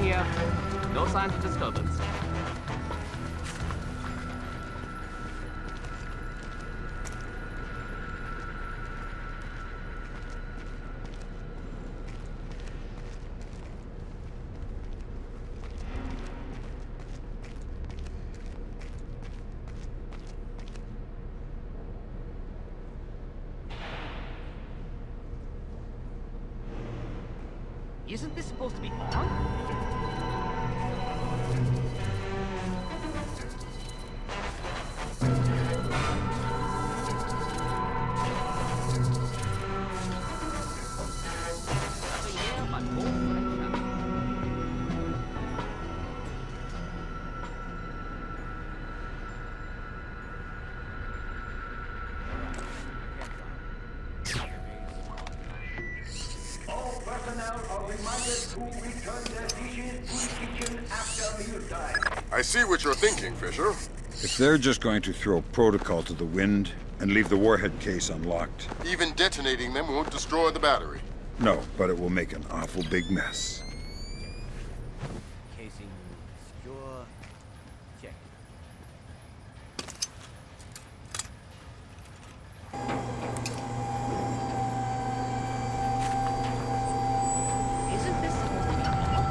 Here. No signs of disturbance. Isn't this supposed to be on? I see what you're thinking, Fisher. If they're just going to throw protocol to the wind and leave the warhead case unlocked... Even detonating them won't destroy the battery. No, but it will make an awful big mess. Casing secure. Check. Isn't this supposed to be up here?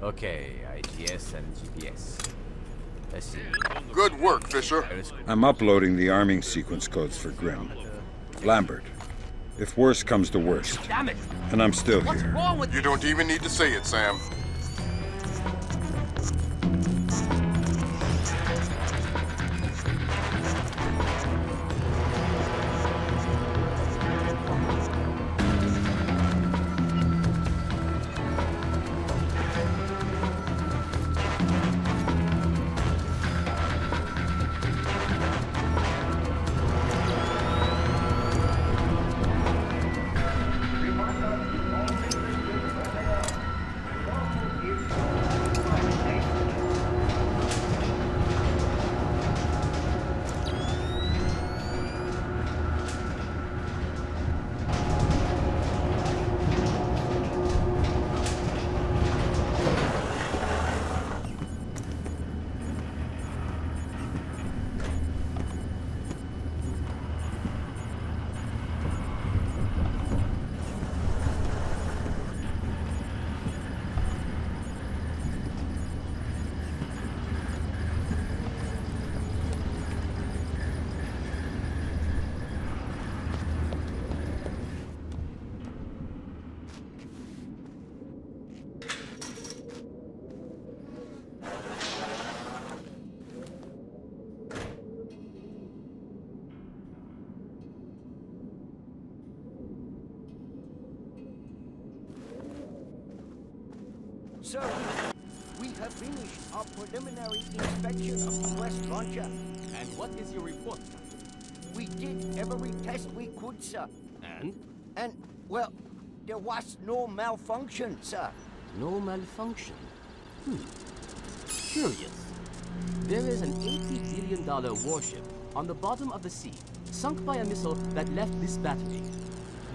Okay, ITS and GPS. Let's see. Good work, Fisher. I'm uploading the arming sequence codes for Grimm. Lambert, if worst comes to worst, Damn it! and I'm still What's here, wrong with You don't even need to say it, Sam. Sir, we have finished our preliminary inspection of the West launcher. And what is your report? We did every test we could, sir. And? Well, there was no malfunction, sir. No malfunction? Curious. There is an $80 billion warship on the bottom of the sea, sunk by a missile that left this battery.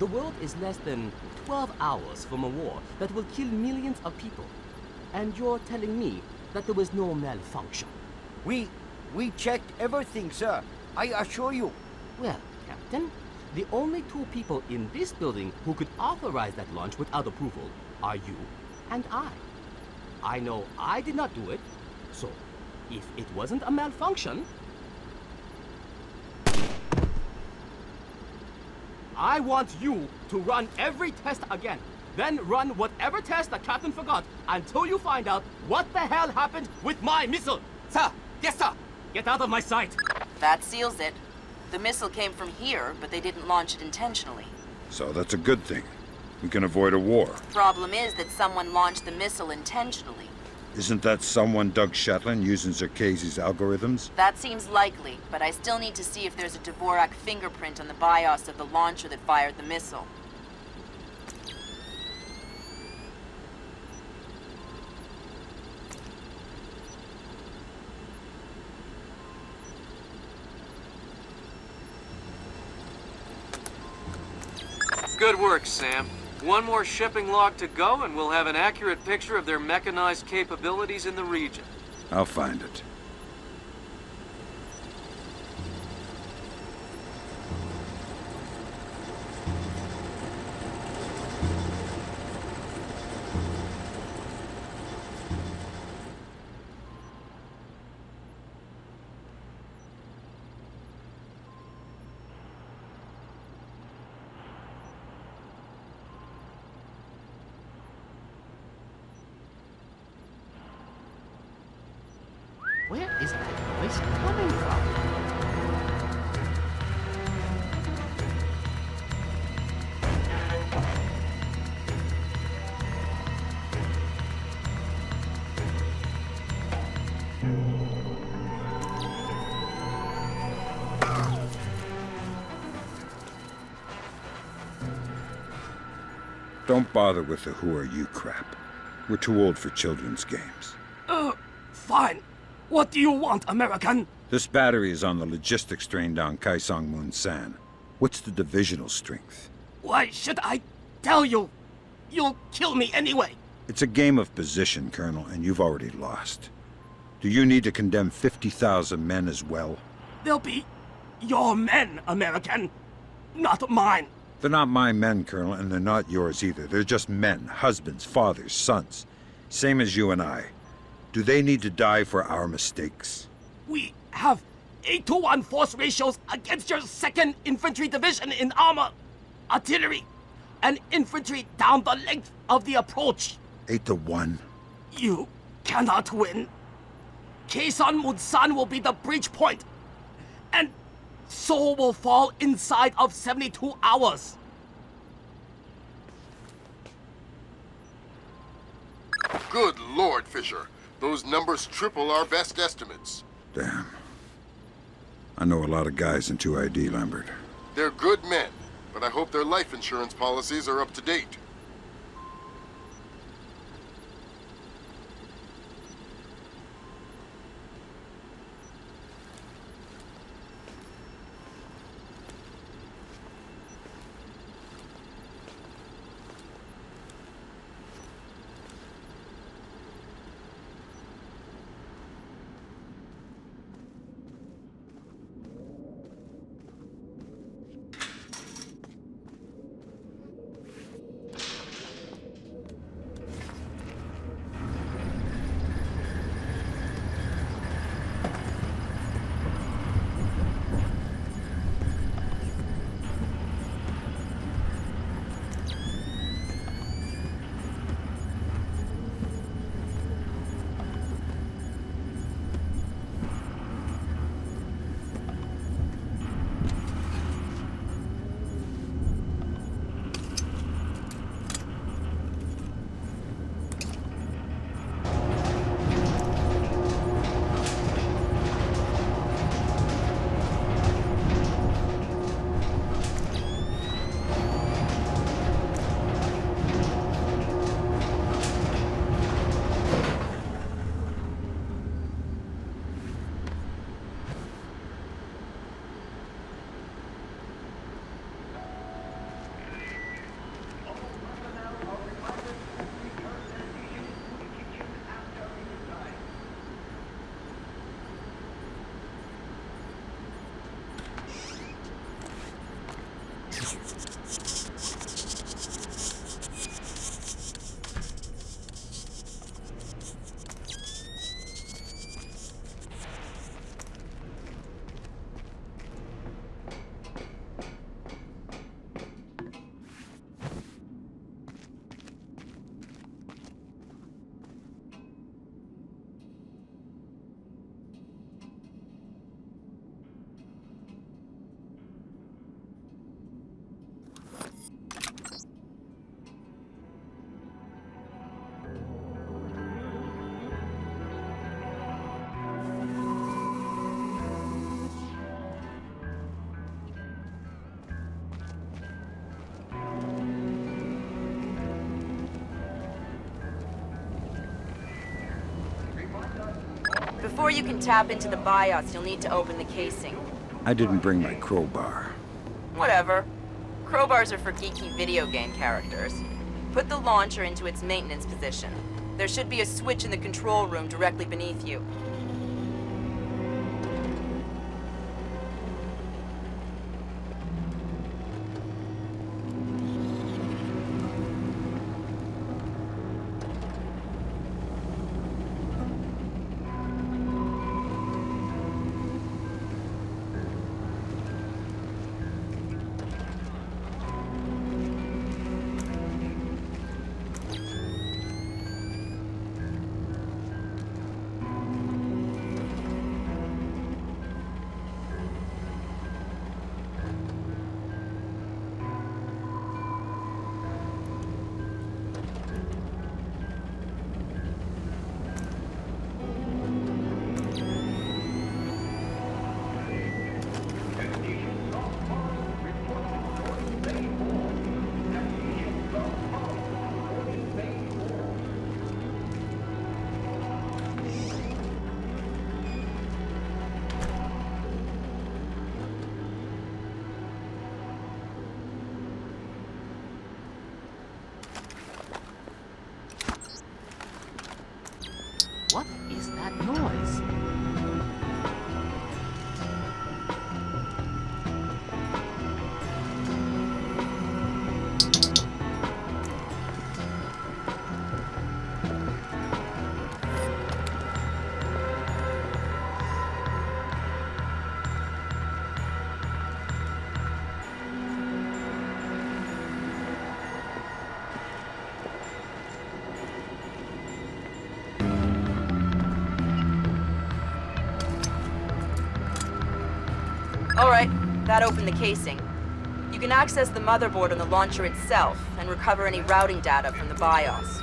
The world is less than 12 hours from a war that will kill millions of people. And you're telling me that there was no malfunction? We checked everything, sir. I assure you. Well, Captain, the only two people in this building who could authorize that launch without approval are you and I. I know I did not do it, so if it wasn't a malfunction, I want you to run every test again. Then run whatever test the captain forgot until you find out what the hell happened with my missile. Sir! Yes, sir! Get out of my sight! That seals it. The missile came from here, but they didn't launch it intentionally. so that's a good thing. We can avoid a war. Problem is that someone launched the missile intentionally. Isn't that someone Doug Shetland using Zerkezi's algorithms? That seems likely, but I still need to see if there's a Dvorak fingerprint on the BIOS of the launcher that fired the missile. Good work, Sam. One more shipping log to go, and we'll have an accurate picture of their mechanized capabilities in the region. I'll find it. Where is that voice coming from? Don't bother with the who are you crap. We're too old for children's games. Fine. What do you want, American? This battery is on the logistics train down Kaesong Moon San. What's the divisional strength? Why should I tell you? You'll kill me anyway. It's a game of position, Colonel, and you've already lost. Do you need to condemn 50,000 men as well? They'll be your men, American. Not mine. They're not my men, Colonel, and they're not yours either. They're just men, husbands, fathers, sons. Same as you and I. Do they need to die for our mistakes? We have 8-to-1 force ratios against your 2nd Infantry Division in armor, artillery, and infantry down the length of the approach. 8-to-1? You cannot win. Kaesong Munsan will be the breach point, and Seoul will fall inside of 72 hours. Good Lord, Fisher. Those numbers triple our best estimates. Damn. I know a lot of guys in 2ID, Lambert. They're good men, but I hope their life insurance policies are up to date. Before you can tap into the BIOS, you'll need to open the casing. I didn't bring my crowbar. Whatever. Crowbars are for geeky video game characters. Put the launcher into its maintenance position. There should be a switch in the control room directly beneath you. What is that noise? Alright, that opened the casing. You can access the motherboard on the launcher itself and recover any routing data from the BIOS.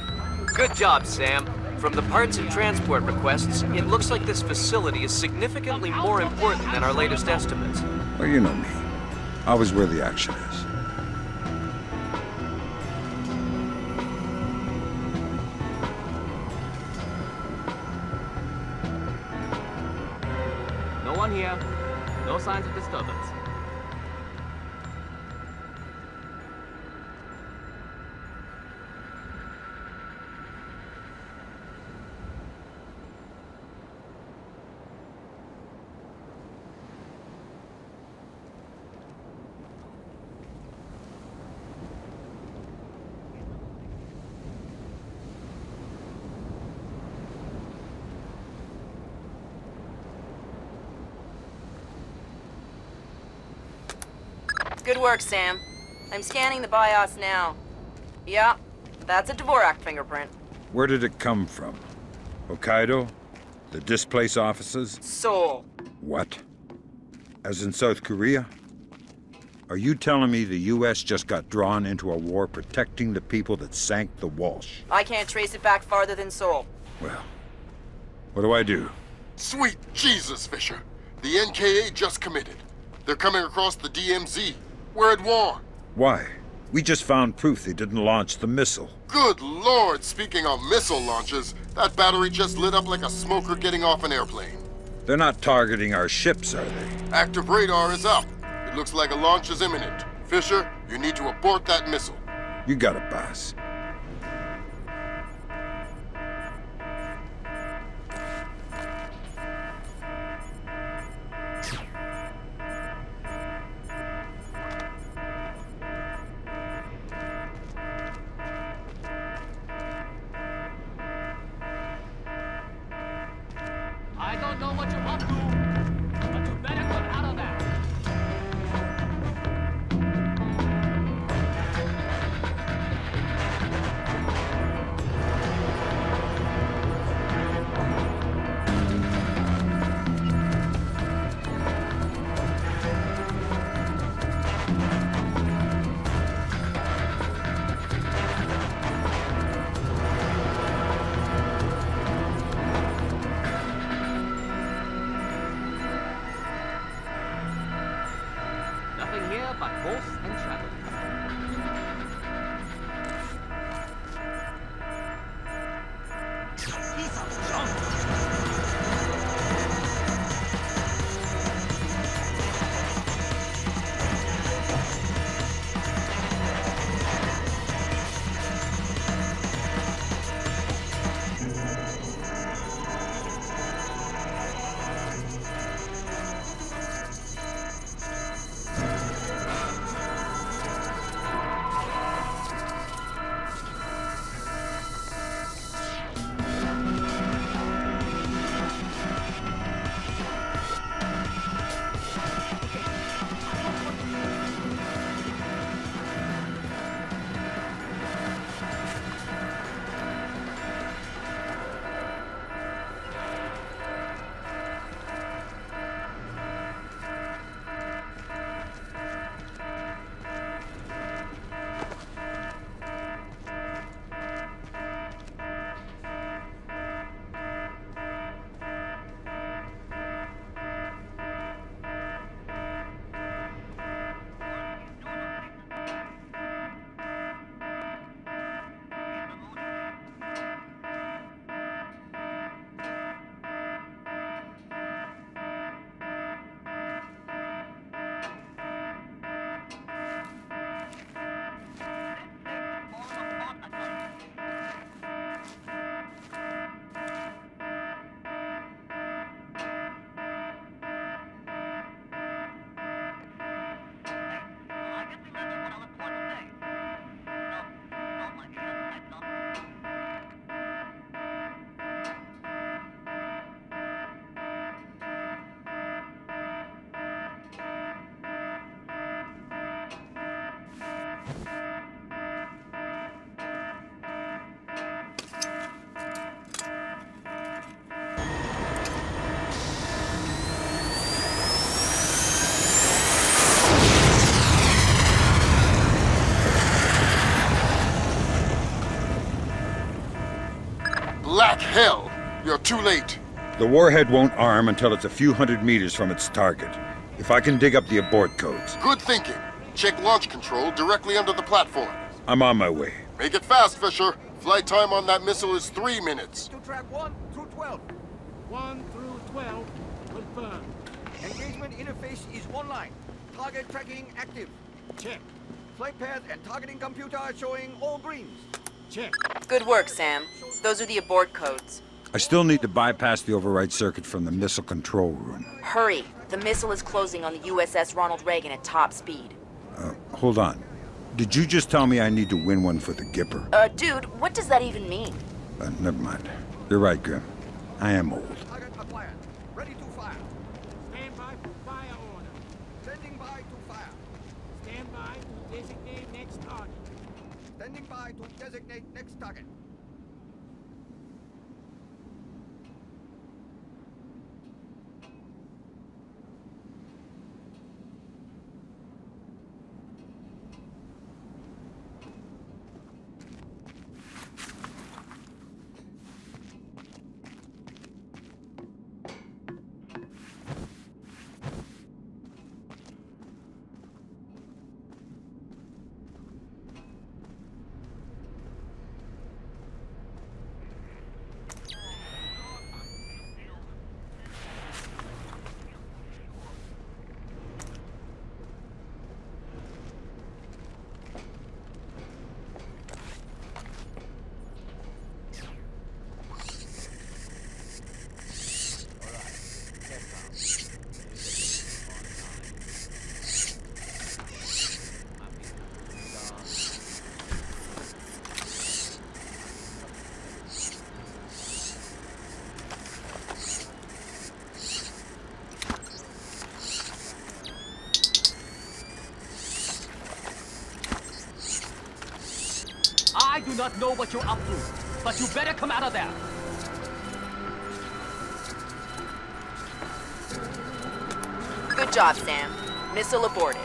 Good job, Sam. From the parts and transport requests, it looks like this facility is significantly more important than our latest estimates. Well, you know me. Always where the action is. No one here. No signs of disturbance. Good work, Sam. I'm scanning the BIOS now. Yeah, that's a Dvorak fingerprint. Where did it come from? Hokkaido? The Displace offices? Seoul. What? As in South Korea? Are you telling me the U.S. just got drawn into a war protecting the people that sank the Walsh? I can't trace it back farther than Seoul. Well, what do I do? Sweet Jesus, Fisher. The NKA just committed. They're coming across the DMZ. We're at war. Why? We just found proof they didn't launch the missile. Good Lord, speaking of missile launches, that battery just lit up like a smoker getting off an airplane. They're not targeting our ships, are they? Active radar is up. It looks like a launch is imminent. Fisher, you need to abort that missile. You got it, boss. I don't know what you're up to, but you better get out of there. Black hell! You're too late. The warhead won't arm until it's a few hundred meters from its target. If I can dig up the abort codes. Good thinking. Check launch control directly under the platform. I'm on my way. Make it fast, Fisher. Flight time on that missile is 3 minutes. To track 1 through 12. 1 through 12. Confirmed. Engagement interface is online. Target tracking active. Check. Flight path and targeting computer are showing all greens. Check. Good work, Sam. Those are the abort codes. I still need to bypass the override circuit from the missile control room. Hurry. The missile is closing on the USS Ronald Reagan at top speed. Hold on. Did you just tell me I need to win one for the Gipper? Dude, what does that even mean? Never mind. You're right, Grim. I am old. Target acquired. Ready to fire. Stand by for fire order. Standing by to fire. Stand by to designate next target. Standing by to designate next target. I do not know what you're up to, but you better come out of there. Good job, Sam. Missile aborted.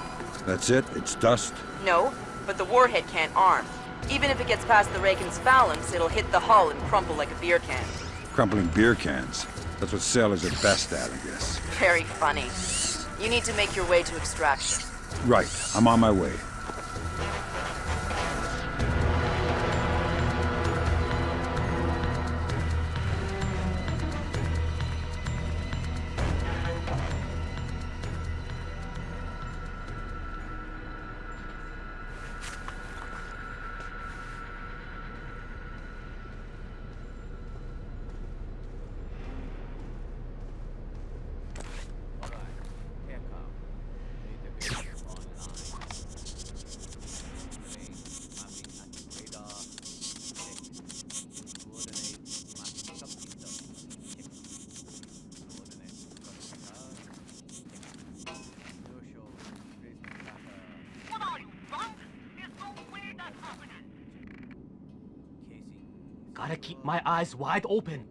That's it? It's dust? No, but the warhead can't arm. Even if it gets past the Reagan's phalanx, it'll hit the hull and crumple like a beer can. Crumpling beer cans. That's what sailors are best at, I guess. Very funny. You need to make your way to extraction. Right. I'm on my way. Gotta keep my eyes wide open.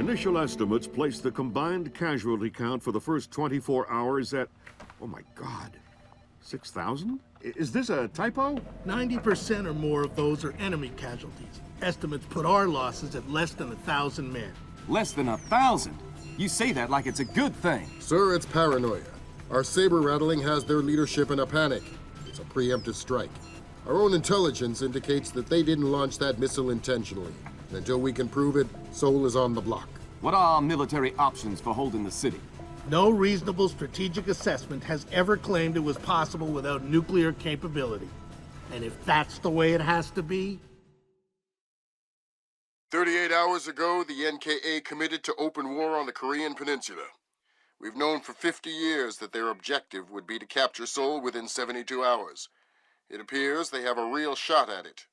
Initial estimates place the combined casualty count for the first 24 hours at, oh my God, 6,000? Is this a typo? 90% or more of those are enemy casualties. Estimates put our losses at less than 1,000 men. Less than 1,000? You say that like it's a good thing. Sir, it's paranoia. Our saber rattling has their leadership in a panic. It's a preemptive strike. Our own intelligence indicates that they didn't launch that missile intentionally. And until we can prove it, Seoul is on the block. What are our military options for holding the city? No reasonable strategic assessment has ever claimed it was possible without nuclear capability. And if that's the way it has to be... 38 hours ago, the NKA committed to open war on the Korean Peninsula. We've known for 50 years that their objective would be to capture Seoul within 72 hours. It appears they have a real shot at it.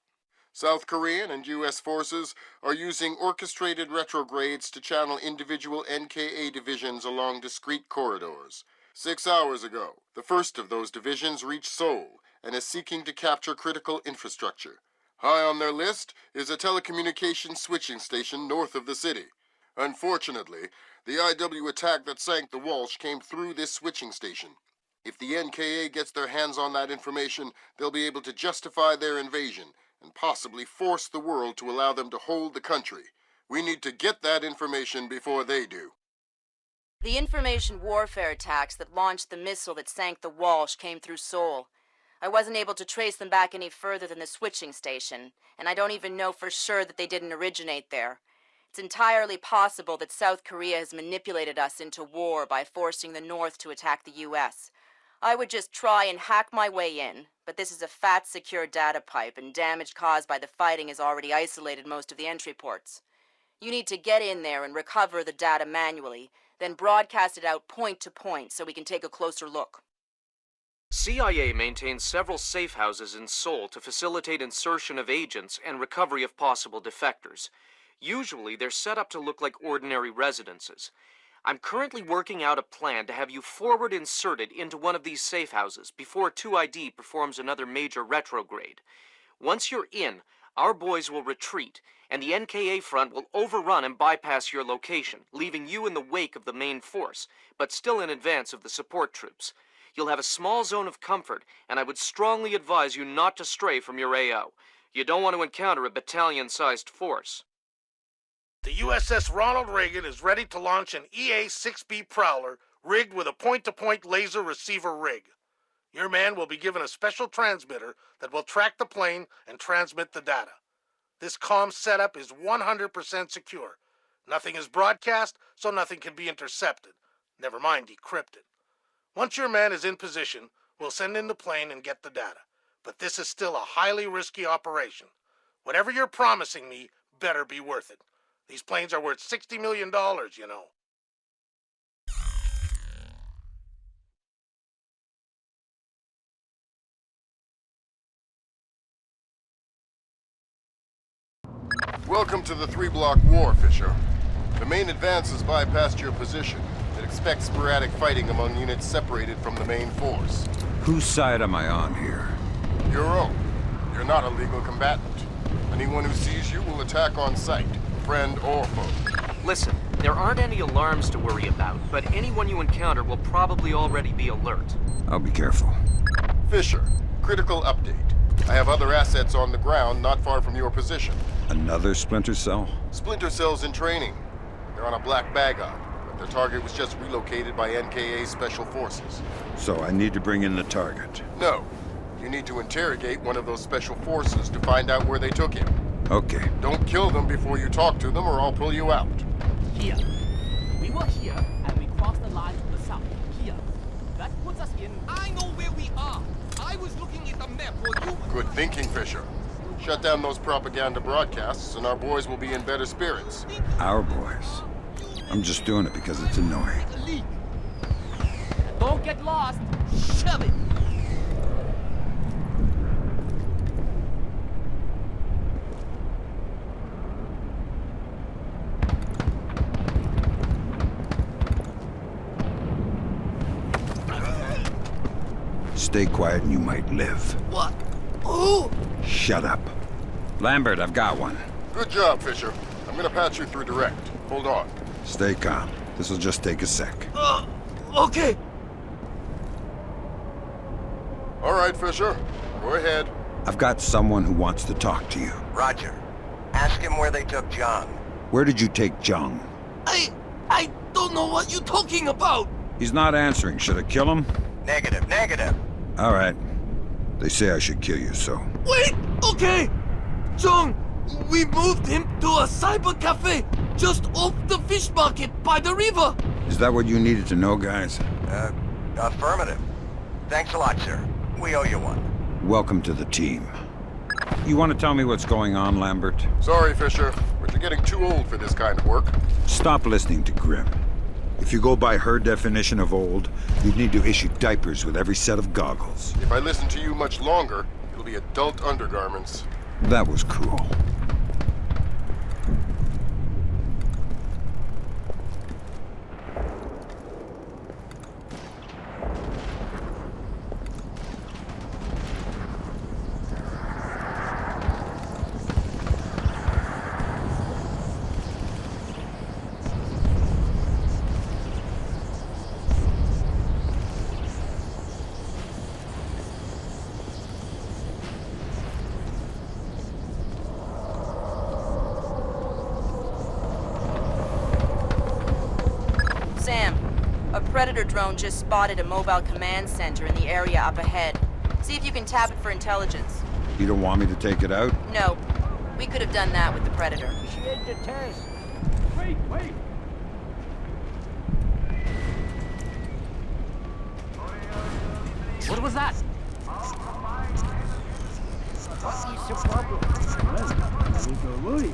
South Korean and U.S. forces are using orchestrated retrogrades to channel individual NKA divisions along discrete corridors. 6 hours ago, the first of those divisions reached Seoul and is seeking to capture critical infrastructure. High on their list is a telecommunications switching station north of the city. Unfortunately, the IW attack that sank the Walsh came through this switching station. If the NKA gets their hands on that information, they'll be able to justify their invasion and possibly force the world to allow them to hold the country. We need to get that information before they do. The information warfare attacks that launched the missile that sank the Walsh came through Seoul. I wasn't able to trace them back any further than the switching station, and I don't even know for sure that they didn't originate there. It's entirely possible that South Korea has manipulated us into war by forcing the North to attack the U.S. I would just try and hack my way in, but this is a fat, secure data pipe, and damage caused by the fighting has already isolated most of the entry ports. You need to get in there and recover the data manually, then broadcast it out point to point so we can take a closer look. CIA maintains several safe houses in Seoul to facilitate insertion of agents and recovery of possible defectors. Usually, they're set up to look like ordinary residences. I'm currently working out a plan to have you forward inserted into one of these safe houses before 2ID performs another major retrograde. Once you're in, our boys will retreat, and the NKA front will overrun and bypass your location, leaving you in the wake of the main force, but still in advance of the support troops. You'll have a small zone of comfort, and I would strongly advise you not to stray from your AO. You don't want to encounter a battalion-sized force. The USS Ronald Reagan is ready to launch an EA-6B Prowler rigged with a point-to-point laser receiver rig. Your man will be given a special transmitter that will track the plane and transmit the data. This comm setup is 100% secure. Nothing is broadcast, so nothing can be intercepted. Never mind decrypted. Once your man is in position, we'll send in the plane and get the data. But this is still a highly risky operation. Whatever you're promising me better be worth it. These planes are worth $60 million, you know. Welcome to the 3-block war, Fisher. The main advance has bypassed your position. It expects sporadic fighting among units separated from the main force. Whose side am I on here? Your own. You're not a legal combatant. Anyone who sees you will attack on sight, friend or foe. Listen, there aren't any alarms to worry about, but anyone you encounter will probably already be alert. I'll be careful. Fisher, critical update. I have other assets on the ground not far from your position. Another Splinter Cell? Splinter Cell's in training. They're on a black bag op, but their target was just relocated by NKA Special Forces. So I need to bring in the target? No. You need to interrogate one of those Special Forces to find out where they took him. Okay. Don't kill them before you talk to them or I'll pull you out. Here. We were here and we crossed the line to the south. Here. That puts us in... I know where we are. I was looking at the map while you... Good thinking, Fisher. Shut down those propaganda broadcasts and our boys will be in better spirits. Our boys? I'm just doing it because it's annoying. Don't get lost. Shove it. Stay quiet and you might live. What? Oh! Shut up. Lambert, I've got one. Good job, Fisher. I'm gonna patch you through direct. Hold on. Stay calm. This'll just take a sec. Okay. All right, Fisher. Go ahead. I've got someone who wants to talk to you. Roger. Ask him where they took John. Where did you take Jung? I don't know what you're talking about. He's not answering. Should I kill him? Negative, negative. All right. They say I should kill you, so... Wait, okay. Jung, we moved him to a cyber cafe just off the fish market by the river. Is that what you needed to know, guys? Affirmative. Thanks a lot, sir. We owe you one. Welcome to the team. You want to tell me what's going on, Lambert? Sorry, Fisher, but you're getting too old for this kind of work. Stop listening to Grimm. If you go by her definition of old, you'd need to issue diapers with every set of goggles. If I listen to you much longer, it'll be adult undergarments. That was cruel. Sam, a Predator drone just spotted a mobile command center in the area up ahead. See if you can tap it for intelligence. You don't want me to take it out? No. We could have done that with the Predator. Initiate the test. Wait. What was that? What is the problem? Well, don't worry.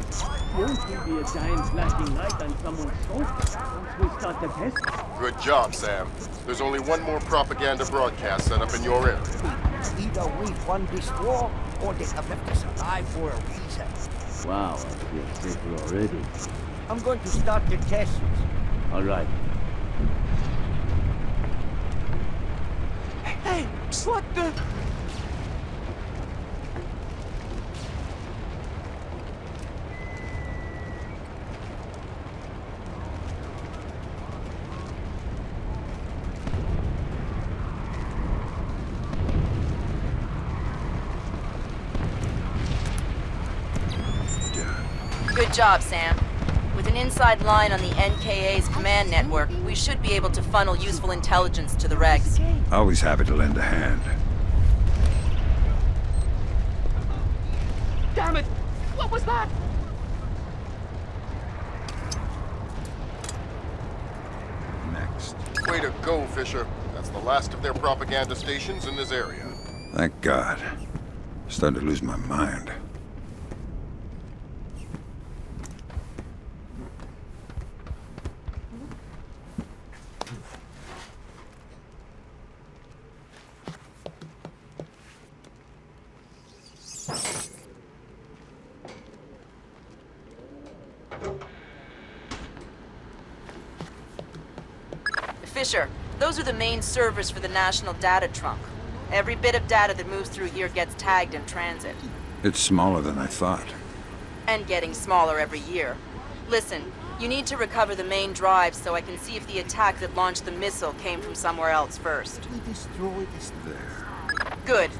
Won't we be a giant flashing light on someone's sofa once we start the test? Good job, Sam. There's only one more propaganda broadcast set up in your area. Either we won this war, or they have left us alive for a reason. Wow, I feel safer already. I'm going to start the test. All right. Hey, what the... Good job, Sam. With an inside line on the NKA's command network, we should be able to funnel useful intelligence to the regs. Always happy to lend a hand. Damn it! What was that? Next. Way to go, Fisher. That's the last of their propaganda stations in this area. Thank God. Starting to lose my mind. Fisher, those are the main servers for the National Data Trunk. Every bit of data that moves through here gets tagged in transit. It's smaller than I thought. And getting smaller every year. Listen, you need to recover the main drive so I can see if the attack that launched the missile came from somewhere else first. We destroyed this there. Good.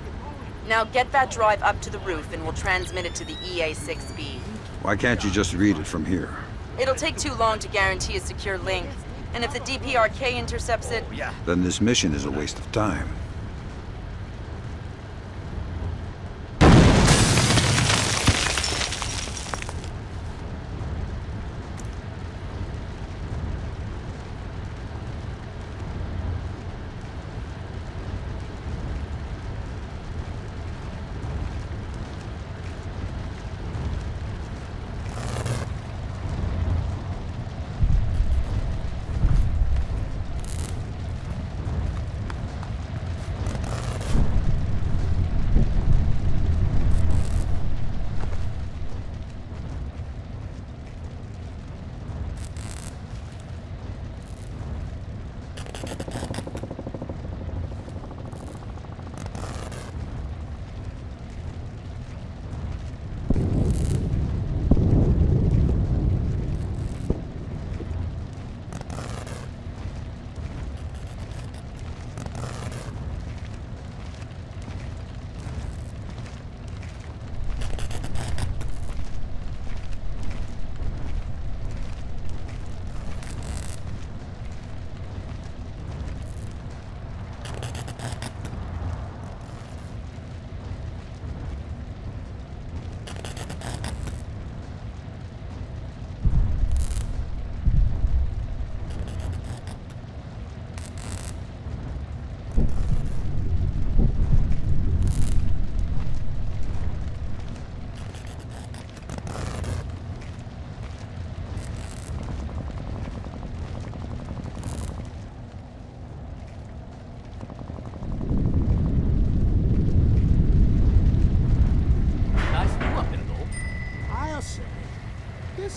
Now get that drive up to the roof and we'll transmit it to the EA-6B. Why can't you just read it from here? It'll take too long to guarantee a secure link. And if the DPRK intercepts it... Then this mission is a waste of time.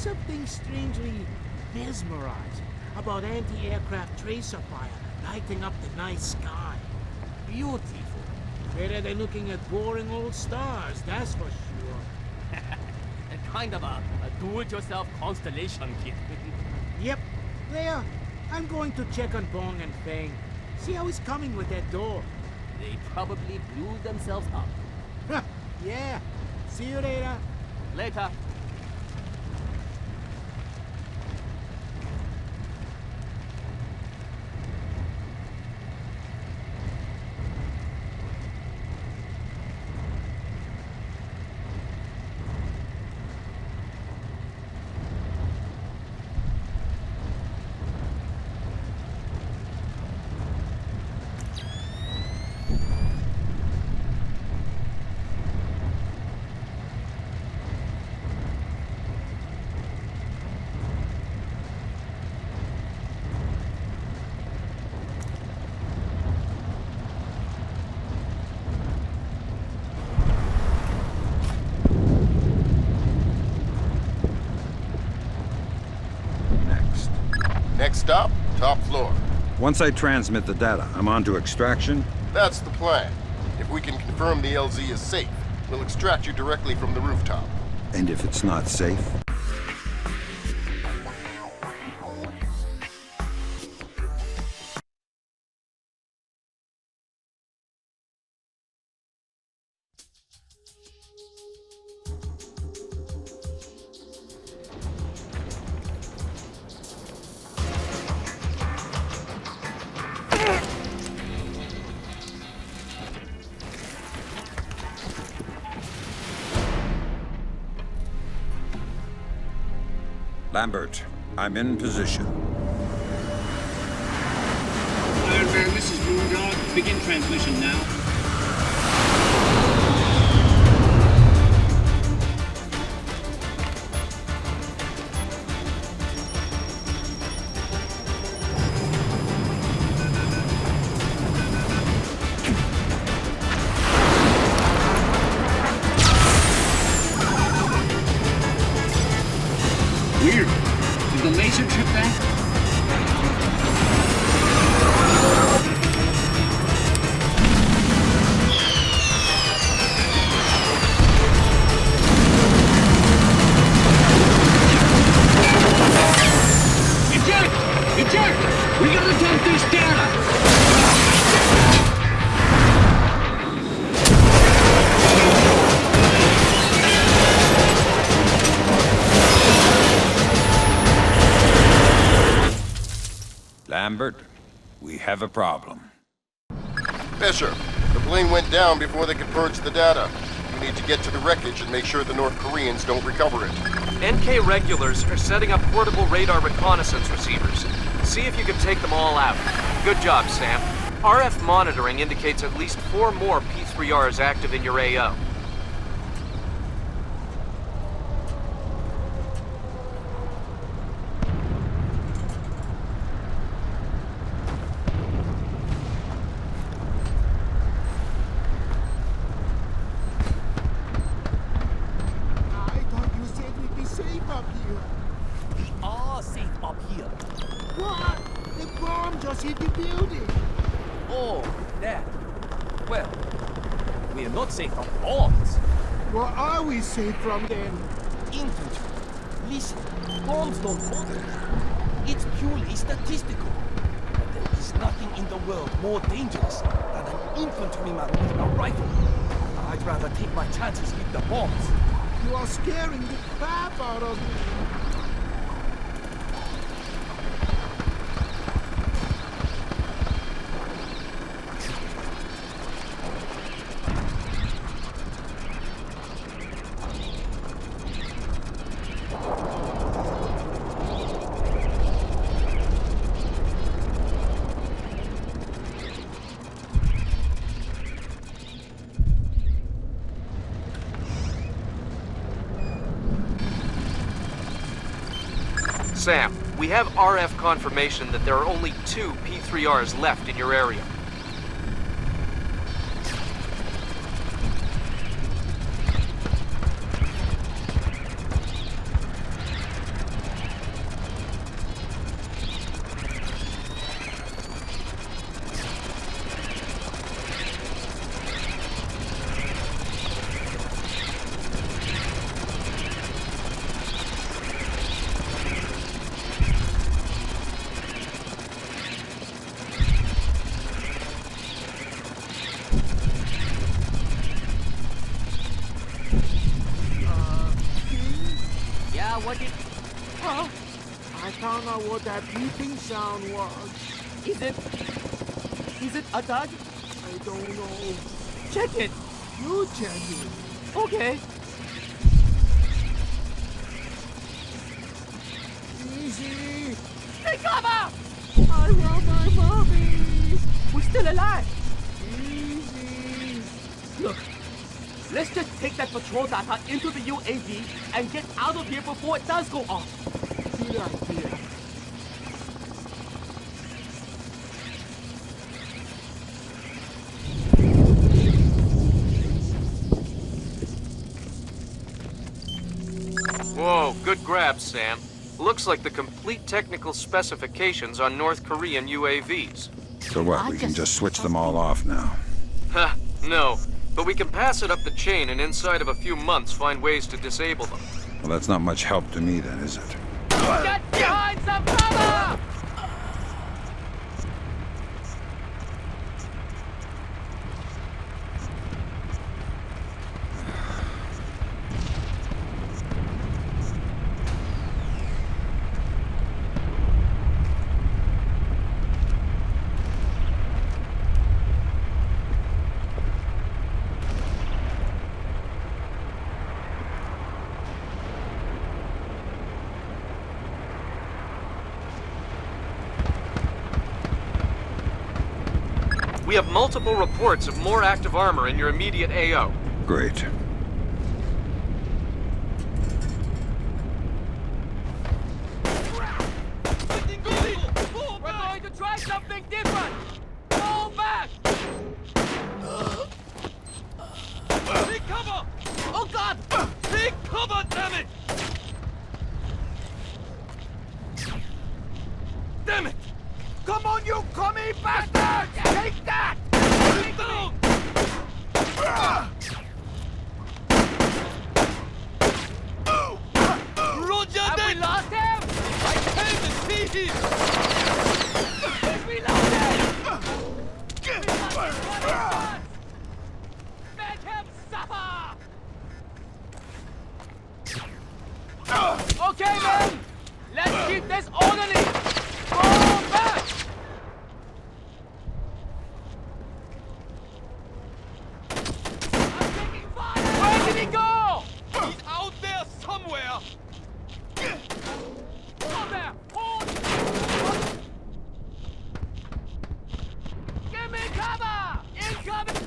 something strangely mesmerizing about anti-aircraft tracer fire lighting up the night sky. Beautiful. Better than looking at boring old stars, that's for sure. And kind of a do-it-yourself constellation kit. Yep. There. I'm going to check on Bong and Feng. See how he's coming with that door. They probably blew themselves up. Yeah. See you later. Later. Next stop, top floor. Once I transmit the data, I'm on to extraction? That's the plan. If we can confirm the LZ is safe, we'll extract you directly from the rooftop. And if it's not safe? Lambert, I'm in position. Iron Man, this is Moondog. Begin transmission now. Weird. Did the laser trip back? Eject! Eject! We gotta dump this data! Lambert, we have a problem. Fisher, the plane went down before they could purge the data. You need to get to the wreckage and make sure the North Koreans don't recover it. NK regulars are setting up portable radar reconnaissance receivers. See if you can take them all out. Good job, Sam. RF monitoring indicates at least 4 more P3Rs active in your AO. Oh, that. Well, we are not safe from bombs. What are we safe from then? Infantry. Listen, bombs don't bother us. It's purely statistical. But there is nothing in the world more dangerous than an infantryman with a rifle. I'd rather take my chances with the bombs. You are scaring the crap out of me. Sam, we have RF confirmation that there are only 2 P3Rs left in your area. out what it... Huh? I found out what that beeping sound was. Is it a dog? I don't know. Check it. You check it. Okay. Easy. Take cover! I want my mommy. We're still alive. Easy. Look, let's just take that patrol data into the UAV and get out of here before it does go off. Good idea. Whoa, good grab, Sam. Looks like the complete technical specifications on North Korean UAVs. So what, we can just switch them all off now? Ha, no. But we can pass it up the chain and inside of a few months find ways to disable them. Well, that's not much help to me then, is it? Get behind some cover! We have multiple reports of more active armor in your immediate AO. Great. We're going to try something different! Fall back! Take cover! Oh God! Take cover, damn it! Damn it! Come on, you commie bastards! Take that! Take down! Roger that! Have we lost him? I came to see him! We lost him! Make him suffer! Okay, men! Let's keep this orderly! Fall back! I'm taking fire! Where did he go? He's out there somewhere! Come there! Hold! Give me cover! Incoming!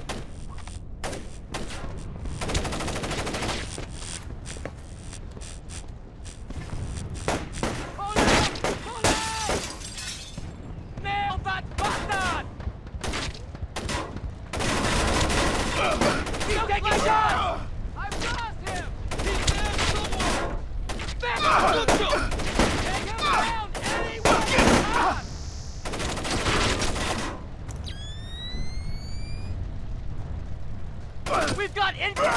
Nail that bastard! He's taking shots! I've lost him! He's there somewhere! There! Good job! Take him down anywhere you can! We've got infantry!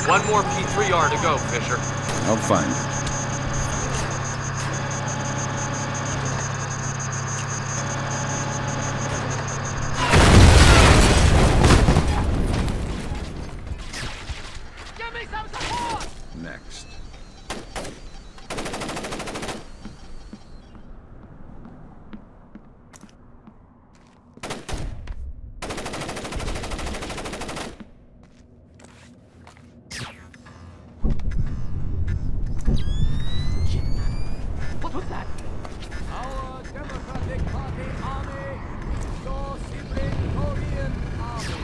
One more P3R to go, Fisher. I'll find it. Give me some support! Next. What was that? Our Democratic Party Army is your sibling Korean army.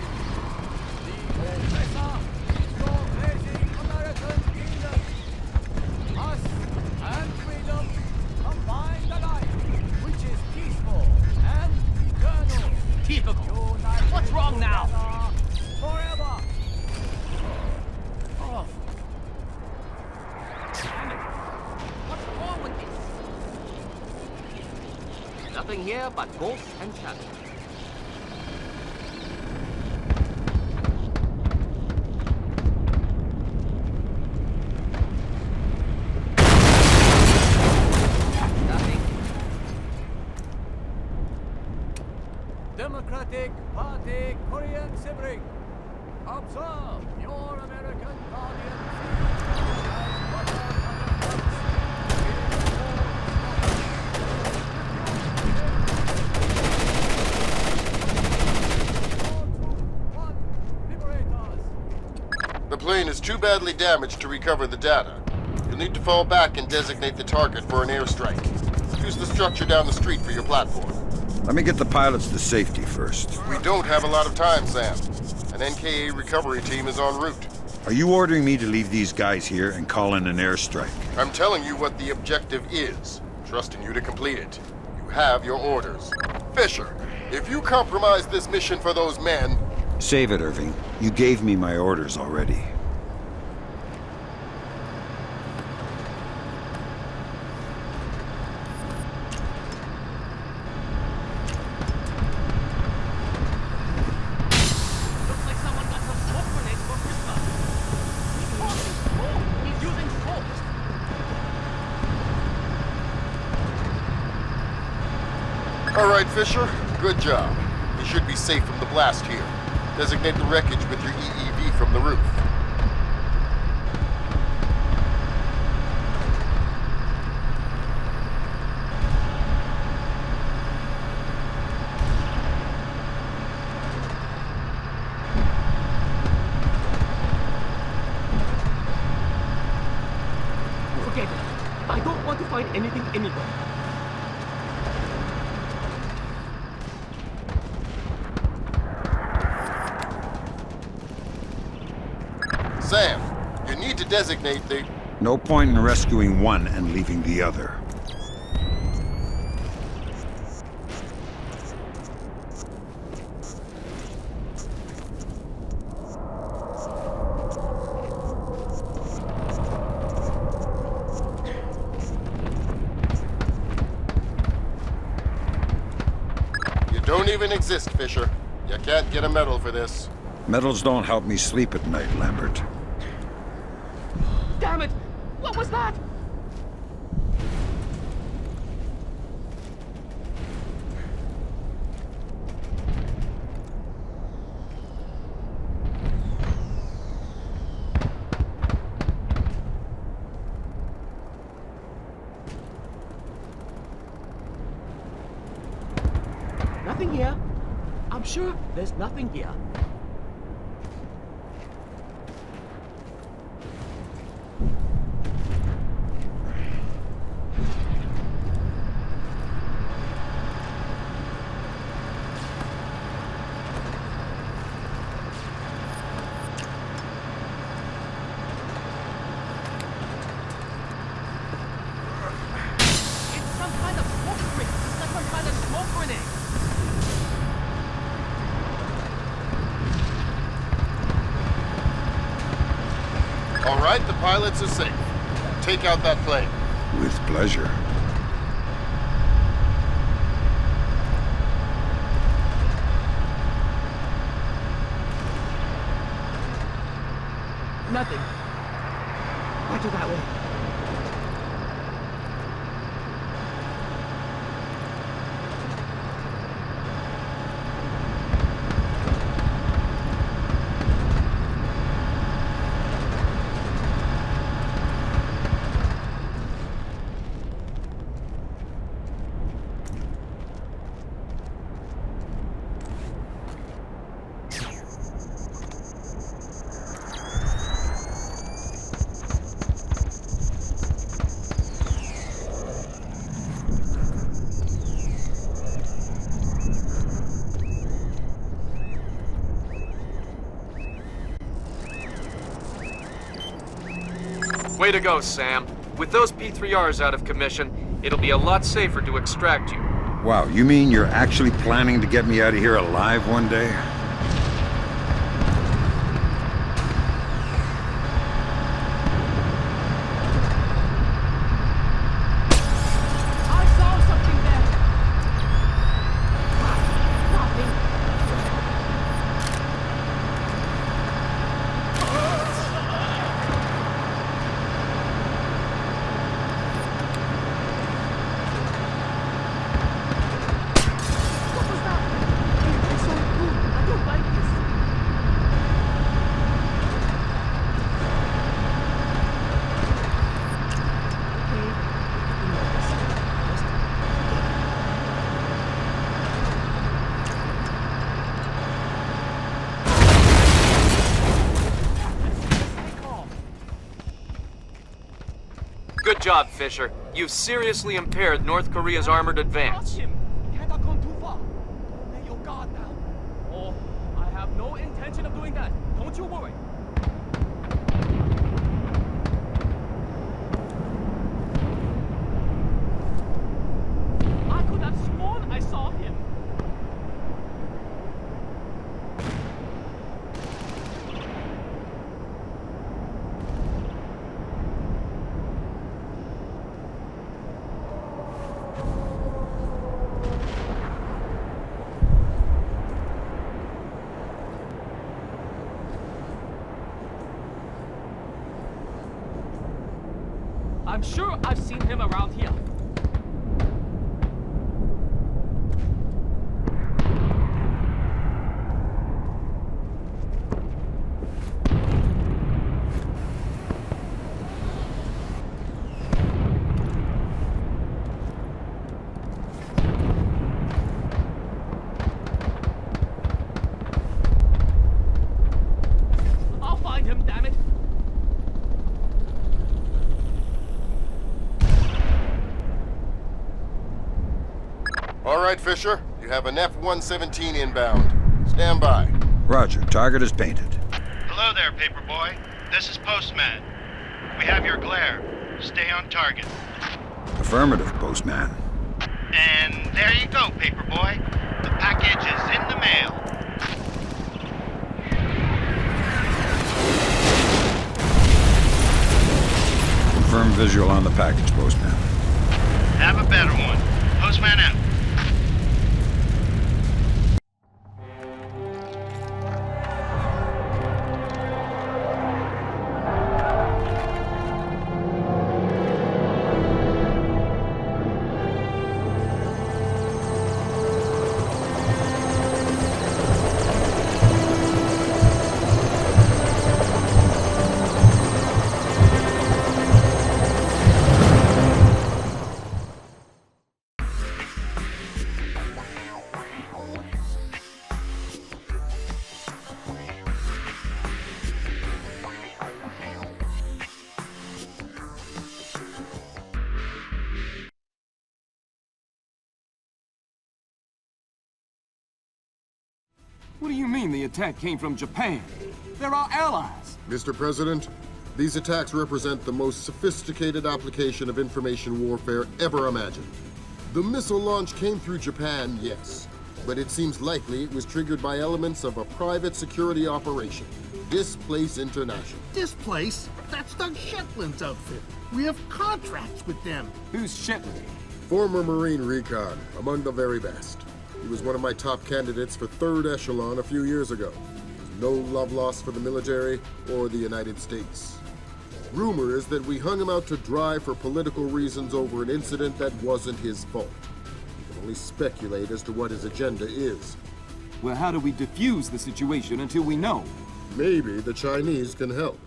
The oppressor is your blazing American kingdom. Us and freedom combine the life, which is peaceful and eternal. Typical. What's wrong now? Forever. Oh. Damn it. What's wrong with this? Nothing here but ghosts and shadows. Democratic Party Korean sibling, observe your American guardian. The plane is too badly damaged to recover the data. You'll need to fall back and designate the target for an airstrike. Use the structure down the street for your platform. Let me get the pilots to safety first. We don't have a lot of time, Sam. An NKA recovery team is en route. Are you ordering me to leave these guys here and call in an airstrike? I'm telling you what the objective is, trusting you to complete it. You have your orders. Fisher, if you compromise this mission for those men... Save it, Irving. You gave me my orders already. All right, Fisher. Good job. You should be safe from the blast here. Designate the wreckage with your EEV from the roof. Forget it. I don't want to find anything anywhere. Sam, you need to designate the... No point in rescuing one and leaving the other. You don't even exist, Fisher. You can't get a medal for this. Medals don't help me sleep at night, Lambert. Damn it! What was that? Nothing here. I'm sure there's nothing here. All right, the pilots are safe. Take out that plane. With pleasure. Nothing. Roger that way. Way to go, Sam. With those P3Rs out of commission, it'll be a lot safer to extract you. Wow, you mean you're actually planning to get me out of here alive one day? Good job, Fisher. You've seriously impaired North Korea's armored advance. Can't have gone too far. Lay your guard down. Oh, I have no intention of doing that. Don't you worry. I could have sworn I saw him. I'm sure I've seen him around here. I'll find him, damn it. All right, Fisher. You have an F-117 inbound. Stand by. Roger, target is painted. Hello there, Paperboy. This is Postman. We have your glare. Stay on target. Affirmative, Postman. And there you go, Paperboy. The package is in the mail. Confirm visual on the package, Postman. Have a better one. Postman out. What do you mean the attack came from Japan? They're our allies. Mr. President, these attacks represent the most sophisticated application of information warfare ever imagined. The missile launch came through Japan, yes, but it seems likely it was triggered by elements of a private security operation, Displace International. Displace? That's Doug Shetland's outfit. We have contracts with them. Who's Shetland? Former Marine recon, among the very best. He was one of my top candidates for 3rd Echelon a few years ago. No love lost for the military or the United States. Rumor is that we hung him out to dry for political reasons over an incident that wasn't his fault. We can only speculate as to what his agenda is. Well, how do we defuse the situation until we know? Maybe the Chinese can help.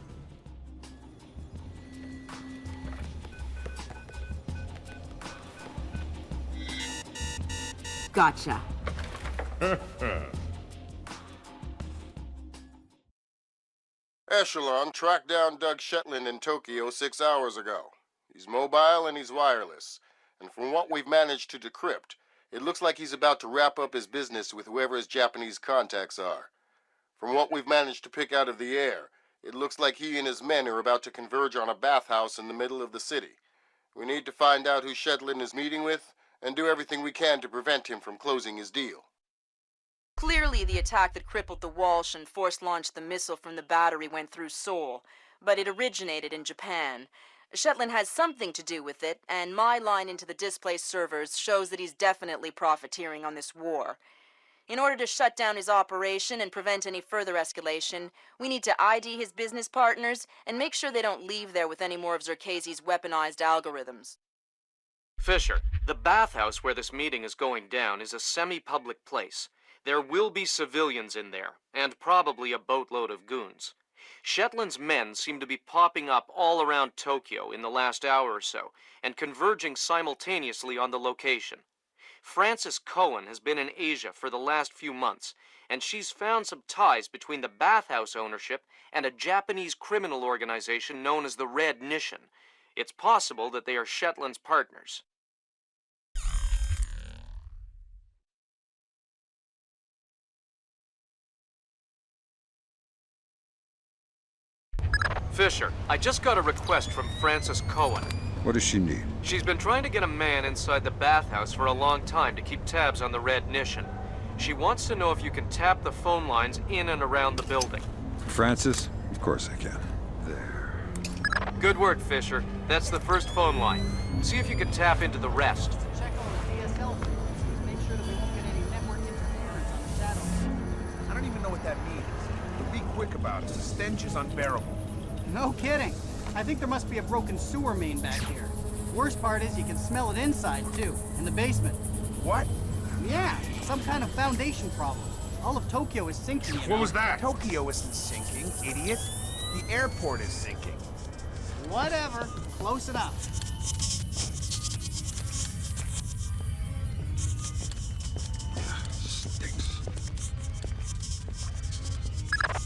Gotcha. Echelon tracked down Doug Shetland in Tokyo 6 hours ago. He's mobile and he's wireless. And from what we've managed to decrypt, it looks like he's about to wrap up his business with whoever his Japanese contacts are. From what we've managed to pick out of the air, It looks like he and his men are about to converge on a bathhouse in the middle of the city. We need to find out who Shetland is meeting with and do everything we can to prevent him from closing his deal. Clearly, the attack that crippled the Walsh and force-launched the missile from the battery went through Seoul, but it originated in Japan. Shetland has something to do with it, and my line into the Displace servers shows that he's definitely profiteering on this war. In order to shut down his operation and prevent any further escalation, we need to ID his business partners and make sure they don't leave there with any more of Zerkezi's weaponized algorithms. Fisher, the bathhouse where this meeting is going down is a semi-public place. There will be civilians in there, and probably a boatload of goons. Shetland's men seem to be popping up all around Tokyo in the last hour or so, and converging simultaneously on the location. Frances Cohen has been in Asia for the last few months, and she's found some ties between the bathhouse ownership and a Japanese criminal organization known as the Red Nation. It's possible that they are Shetland's partners. Fisher, I just got a request from Frances Cohen. What does she need? She's been trying to get a man inside the bathhouse for a long time to keep tabs on the Red Nation. She wants to know if you can tap the phone lines in and around the building. Francis? Of course I can. There. Good work, Fisher. That's the first phone line. See if you can tap into the rest. Check on the DSL frequencies. Make sure that we won't get any network interference on the satellite. I don't even know what that means. But be quick about it. The stench is unbearable. No kidding. I think there must be a broken sewer main back here. Worst part is you can smell it inside, too, in the basement. What? Yeah, some kind of foundation problem. All of Tokyo is sinking, you know? What was that? Tokyo isn't sinking, idiot. The airport is sinking. Whatever. Close enough.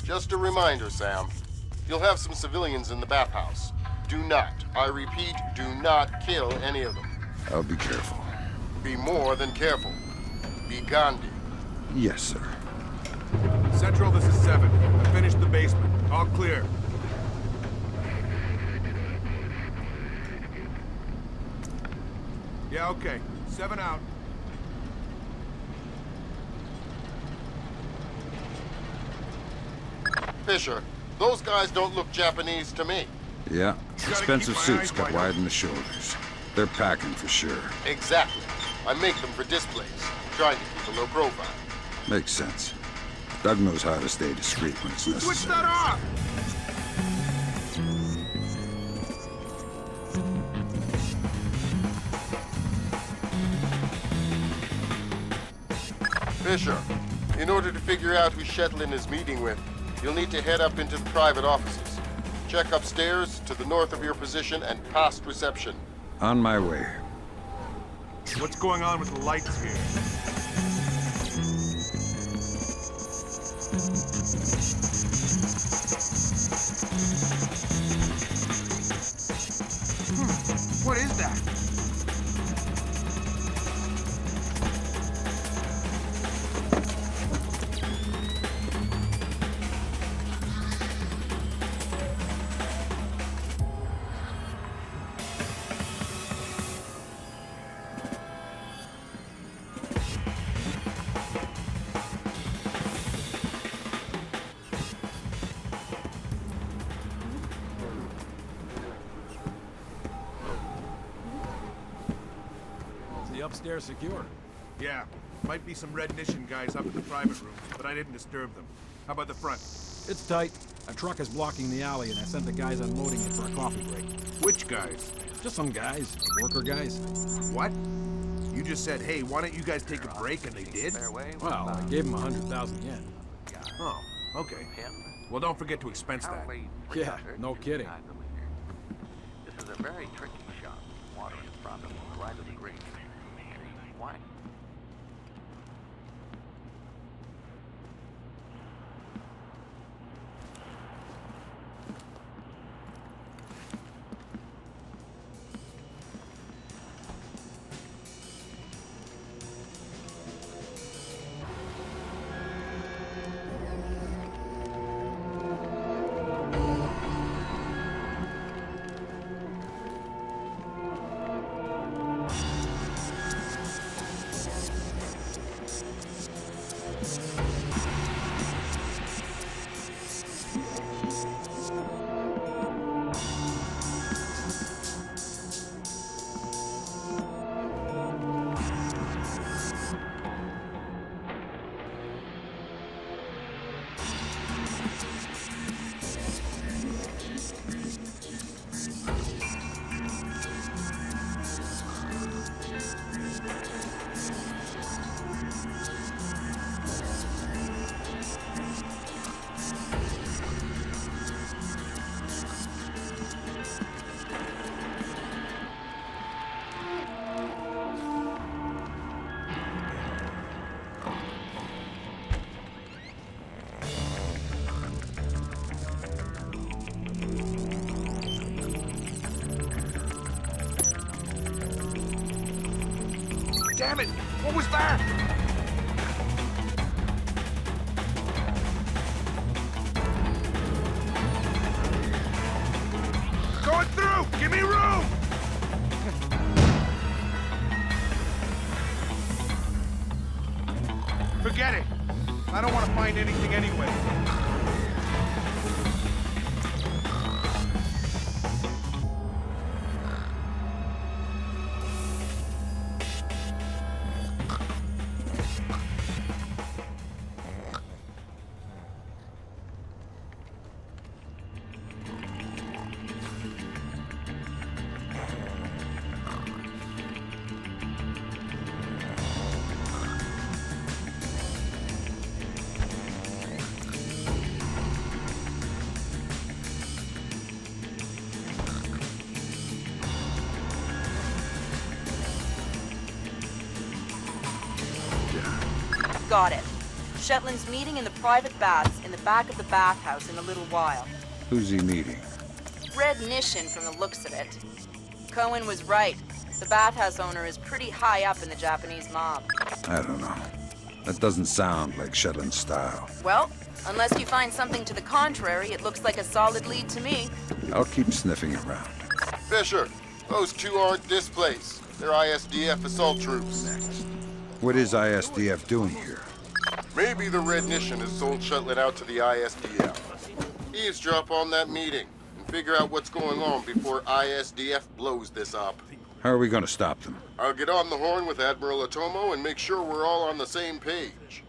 Just a reminder, Sam. You'll have some civilians in the bathhouse. Do not, I repeat, do not kill any of them. I'll be careful. Be more than careful. Be Gandhi. Yes, sir. Central, this is 7. I finished the basement. All clear. Yeah, okay. 7 out. Fisher, those guys don't look Japanese to me. Yeah, expensive suits cut wide in the shoulders. They're packing for sure. Exactly. I make them for Displace, trying to keep a low profile. Makes sense. Doug knows how to stay discreet when it's necessary. Switch that off! Fisher, in order to figure out who Shetland is meeting with, you'll need to head up into the private offices. Check upstairs, to the north of your position, and past reception. On my way. What's going on with the lights here? What is that? Upstairs secure? Yeah. Might be some Red Nation guys up in the private rooms, but I didn't disturb them. How about the front? It's tight. A truck is blocking the alley, and I sent the guys unloading it for a coffee break. Which guys? Just some guys. Worker guys. What? You just said, hey, why don't you guys take a break, and they did? Well, I gave them 100,000 yen. Oh, okay. Well, don't forget to expense that. Yeah, no kidding. This is a very tricky shot. Water in front of the right of the green. Why? Damn it! What was that? Going through! Give me room! Forget it. I don't want to find anything anyway. Got it. Shetland's meeting in the private baths in the back of the bathhouse in a little while. Who's he meeting? Red Nishin from the looks of it. Cohen was right. The bathhouse owner is pretty high up in the Japanese mob. I don't know. That doesn't sound like Shetland style. Well, unless you find something to the contrary, it looks like a solid lead to me. I'll keep sniffing around. Fisher, those two aren't Displace. They're ISDF assault troops. What is ISDF doing here? Maybe the Red Nishin has sold Shetland out to the ISDF. Eavesdrop on that meeting and figure out what's going on before ISDF blows this up. How are we going to stop them? I'll get on the horn with Admiral Otomo and make sure we're all on the same page.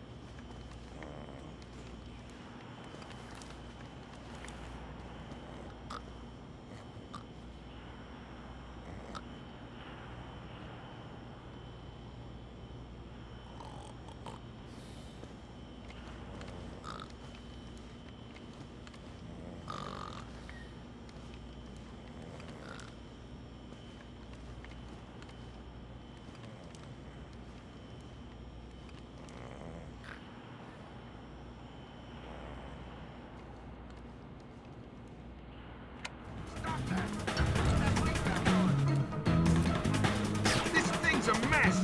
This thing's a mess!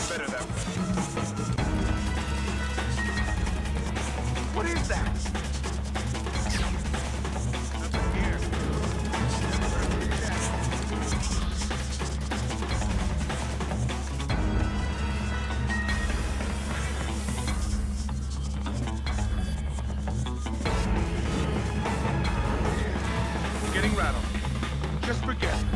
Better that way. What is that? Getting rattled. Just forget it.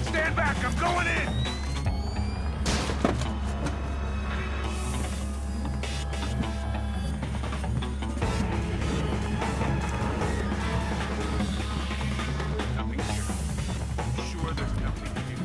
Stand back, I'm going in! Nothing here. Sure there's nothing here.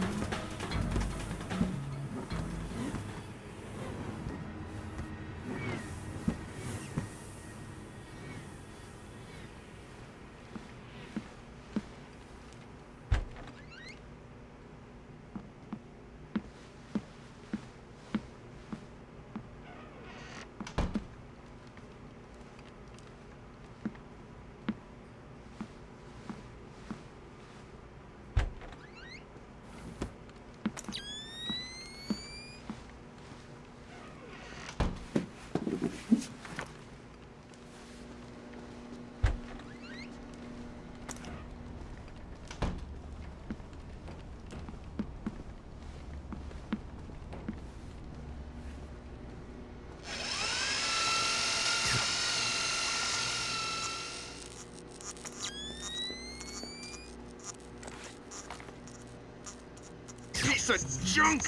Piece of junk!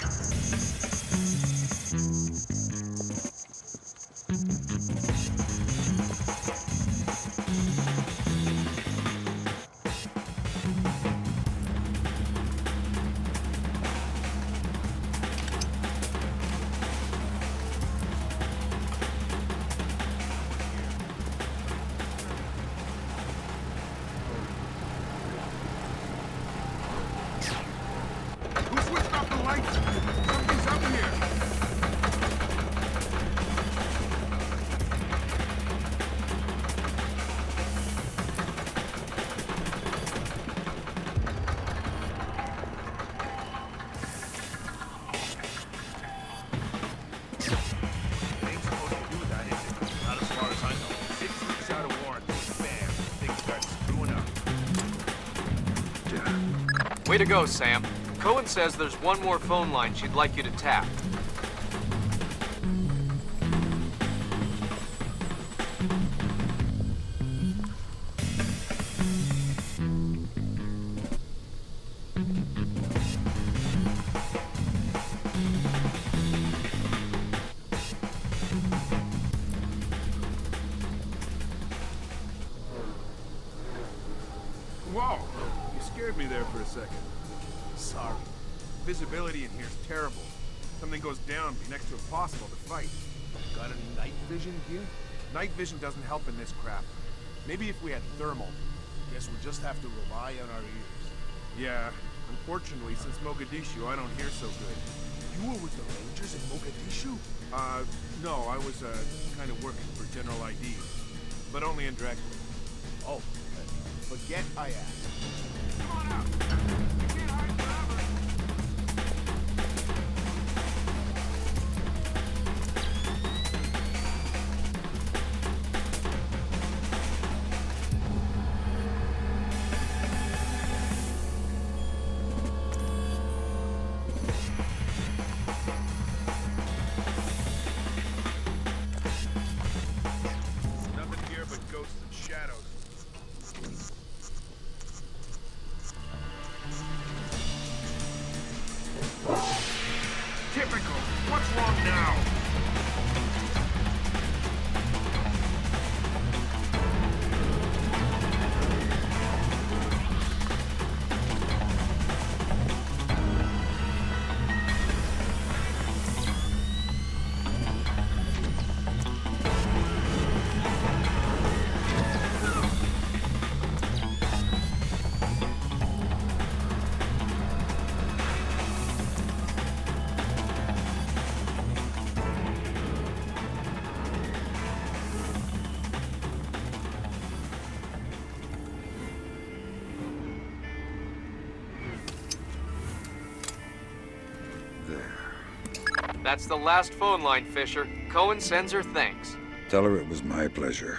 Way to go, Sam. Cohen says there's one more phone line she'd like you to tap. Whoa! You scared me there for a second. Sorry. Visibility in here is terrible. Something goes down, it'd be next to impossible to fight. Got any night vision gear? Night vision doesn't help in this crap. Maybe if we had thermal. Guess we'll just have to rely on our ears. Yeah, unfortunately, since Mogadishu, I don't hear so good. You were with the Rangers in Mogadishu? No, I was, kind of working for General ID. But only indirectly. Oh, forget I asked. Come on out! You can't hide forever! Nothing here but ghosts and shadows. Typical. What's wrong now? That's the last phone line, Fisher. Cohen sends her thanks. Tell her it was my pleasure.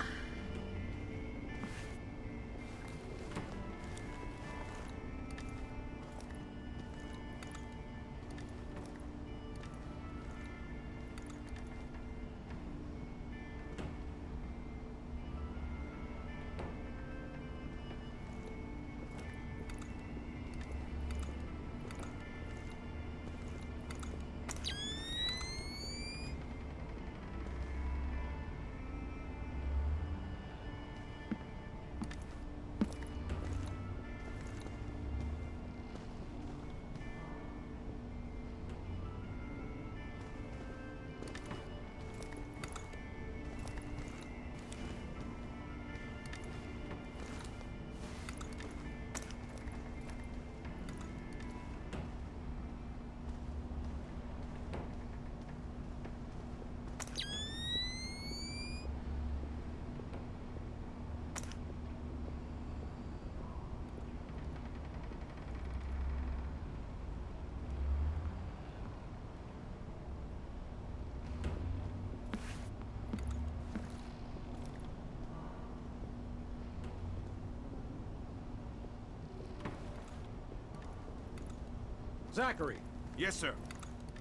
Zachary! Yes, sir.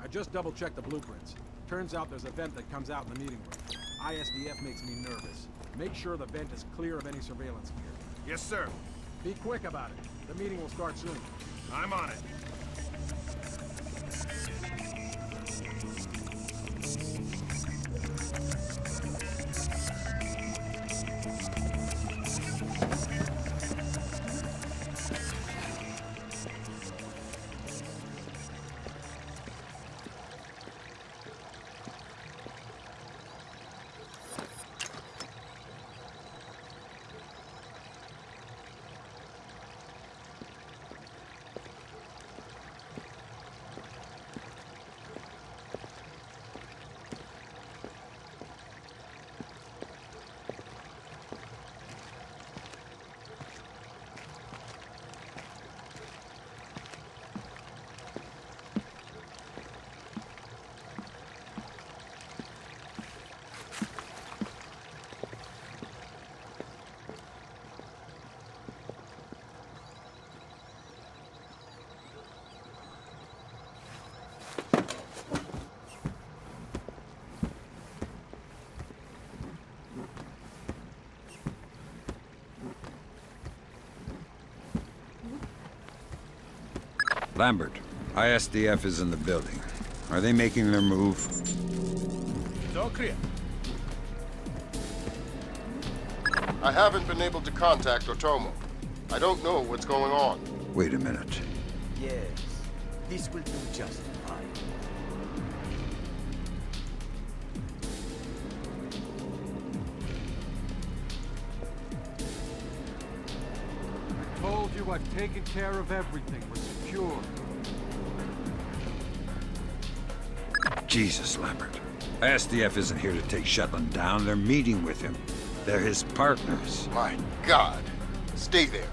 I just double-checked the blueprints. Turns out there's a vent that comes out in the meeting room. ISDF makes me nervous. Make sure the vent is clear of any surveillance gear. Yes, sir. Be quick about it. The meeting will start soon. I'm on it. Lambert, ISDF is in the building. Are they making their move? It's all clear. I haven't been able to contact Otomo. I don't know what's going on. Wait a minute. Yes, this will do just fine. I told you I've taken care of everything. We're secure. Jesus, Lambert. ISDF isn't here to take Shetland down. They're meeting with him. They're his partners. My God. Stay there.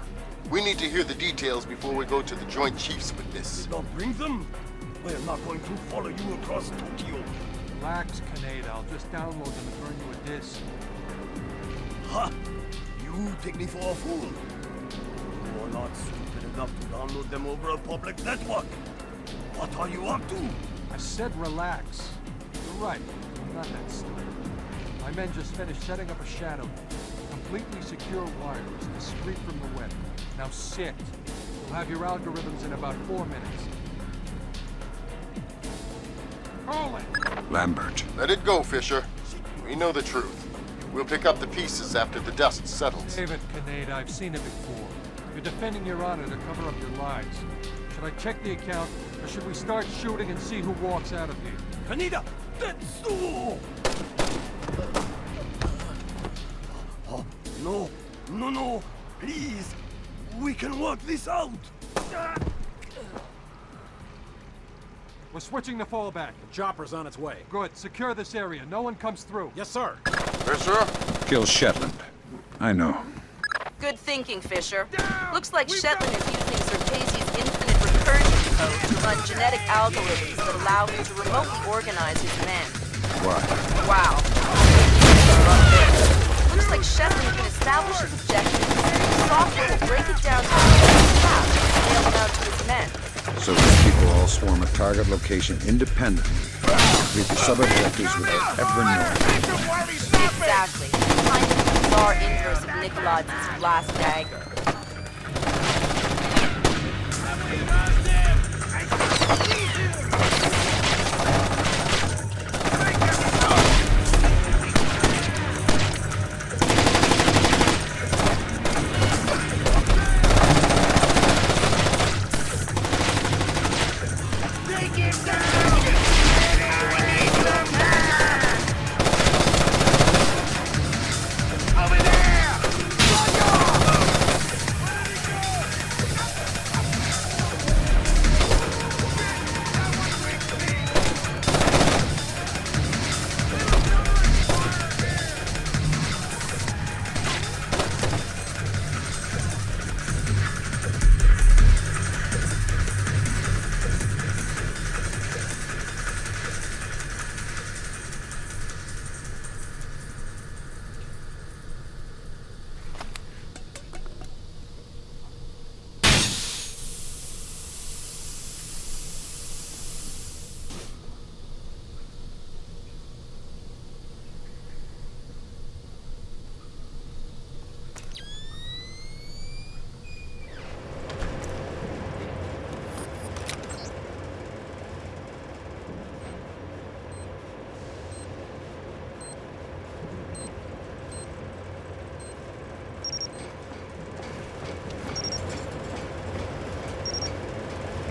We need to hear the details before we go to the Joint Chiefs with this. Don't bring them? We're not going to follow you across Tokyo. Relax, Kaneda. I'll just download them and burn you a disc. Ha! You take me for a fool. You're not stupid enough to download them over a public network. What are you up to? I said relax. You're right. I'm not that stupid. My men just finished setting up a shadow. Completely secure wires, discreet from the web. Now sit. You'll have your algorithms in about 4 minutes. Call it! Lambert. Let it go, Fisher. We know the truth. We'll pick up the pieces after the dust settles. David, Kaneda, I've seen it before. You're defending your honor to cover up your lies. Should I check the account, or should we start shooting and see who walks out of here? Kaneda! Tetsu! Oh, no, no, no, please. We can work this out. We're switching to fallback. The chopper's on its way. Good. Secure this area. No one comes through. Yes, sir. Fisher? Kill Shetland. I know. Good thinking, Fisher. Looks like Shetland is using Zertesi's infinite recursion code to run genetic algorithms that allow him to remotely organize his men. Why? Wow. Looks like Shetland can establish his objectives. The software will break it down to tasks and mail them out to his men. So these people all swarm a target location independently, complete the sub-objectives without ever knowing. Exactly. Kind of the bizarre inverse of Nikolai's last dagger.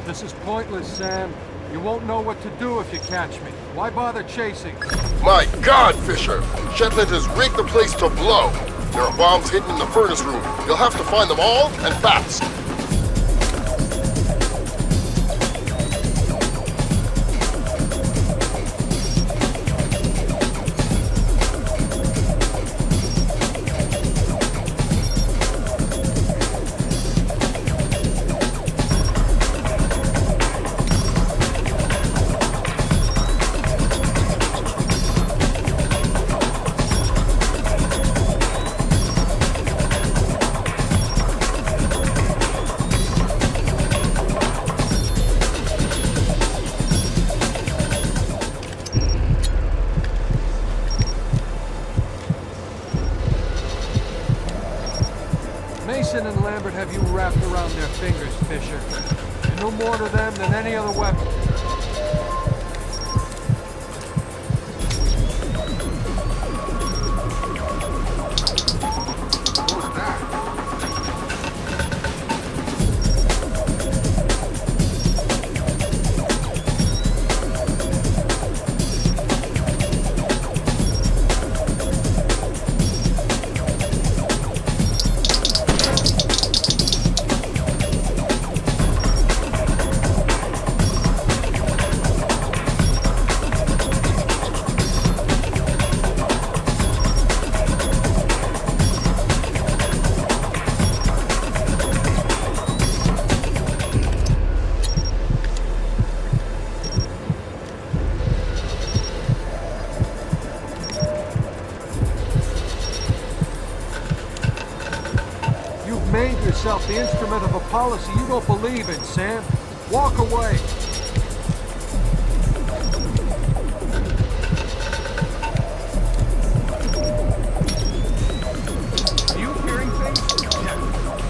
This is pointless, Sam. You won't know what to do if you catch me. Why bother chasing? My God, Fisher! Shetland has rigged the place to blow. There are bombs hidden in the furnace room. You'll have to find them all, and fast. Mason and Lambert have you wrapped around their fingers, Fisher. You no more to them than any other weapon. Yourself the instrument of a policy you don't believe in, Sam. Walk away. Are you hearing things? Yeah.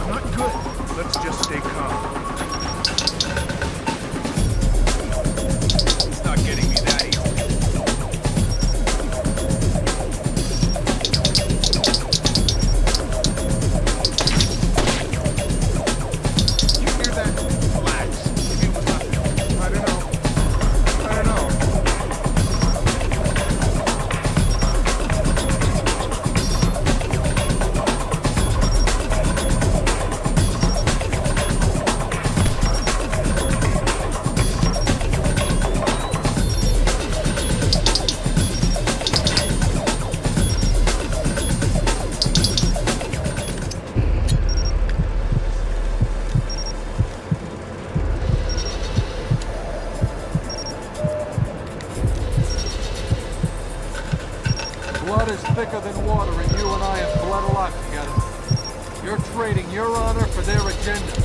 Not good. Let's just stay calm. It's not getting me that easy. Blood is thicker than water, and you and I have bled a lot together. You're trading your honor for their agenda.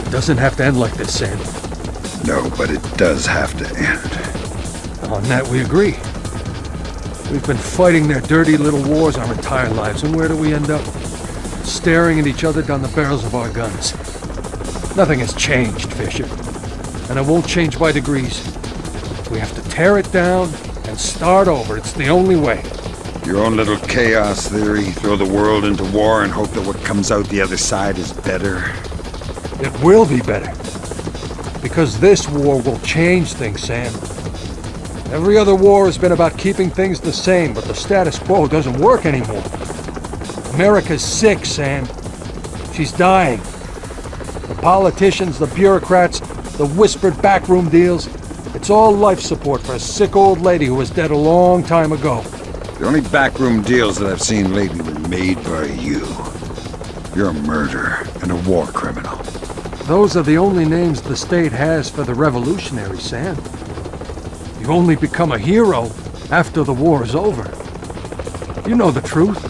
Doesn't have to end like this, Sam. No, but it does have to end. On that we agree. We've been fighting their dirty little wars our entire lives, and where do we end up? Staring at each other down the barrels of our guns. Nothing has changed, Fisher. And it won't change by degrees. We have to tear it down and start over. It's the only way. Your own little chaos theory, throw the world into war and hope that what comes out the other side is better. It will be better. Because this war will change things, Sam. Every other war has been about keeping things the same, but the status quo doesn't work anymore. America's sick, Sam. She's dying. The politicians, the bureaucrats, the whispered backroom deals, it's all life support for a sick old lady who was dead a long time ago. The only backroom deals that I've seen lately were made by you. You're a murderer and a war criminal. Those are the only names the state has for the revolutionaries, Sam. You only become a hero after the war is over. You know the truth.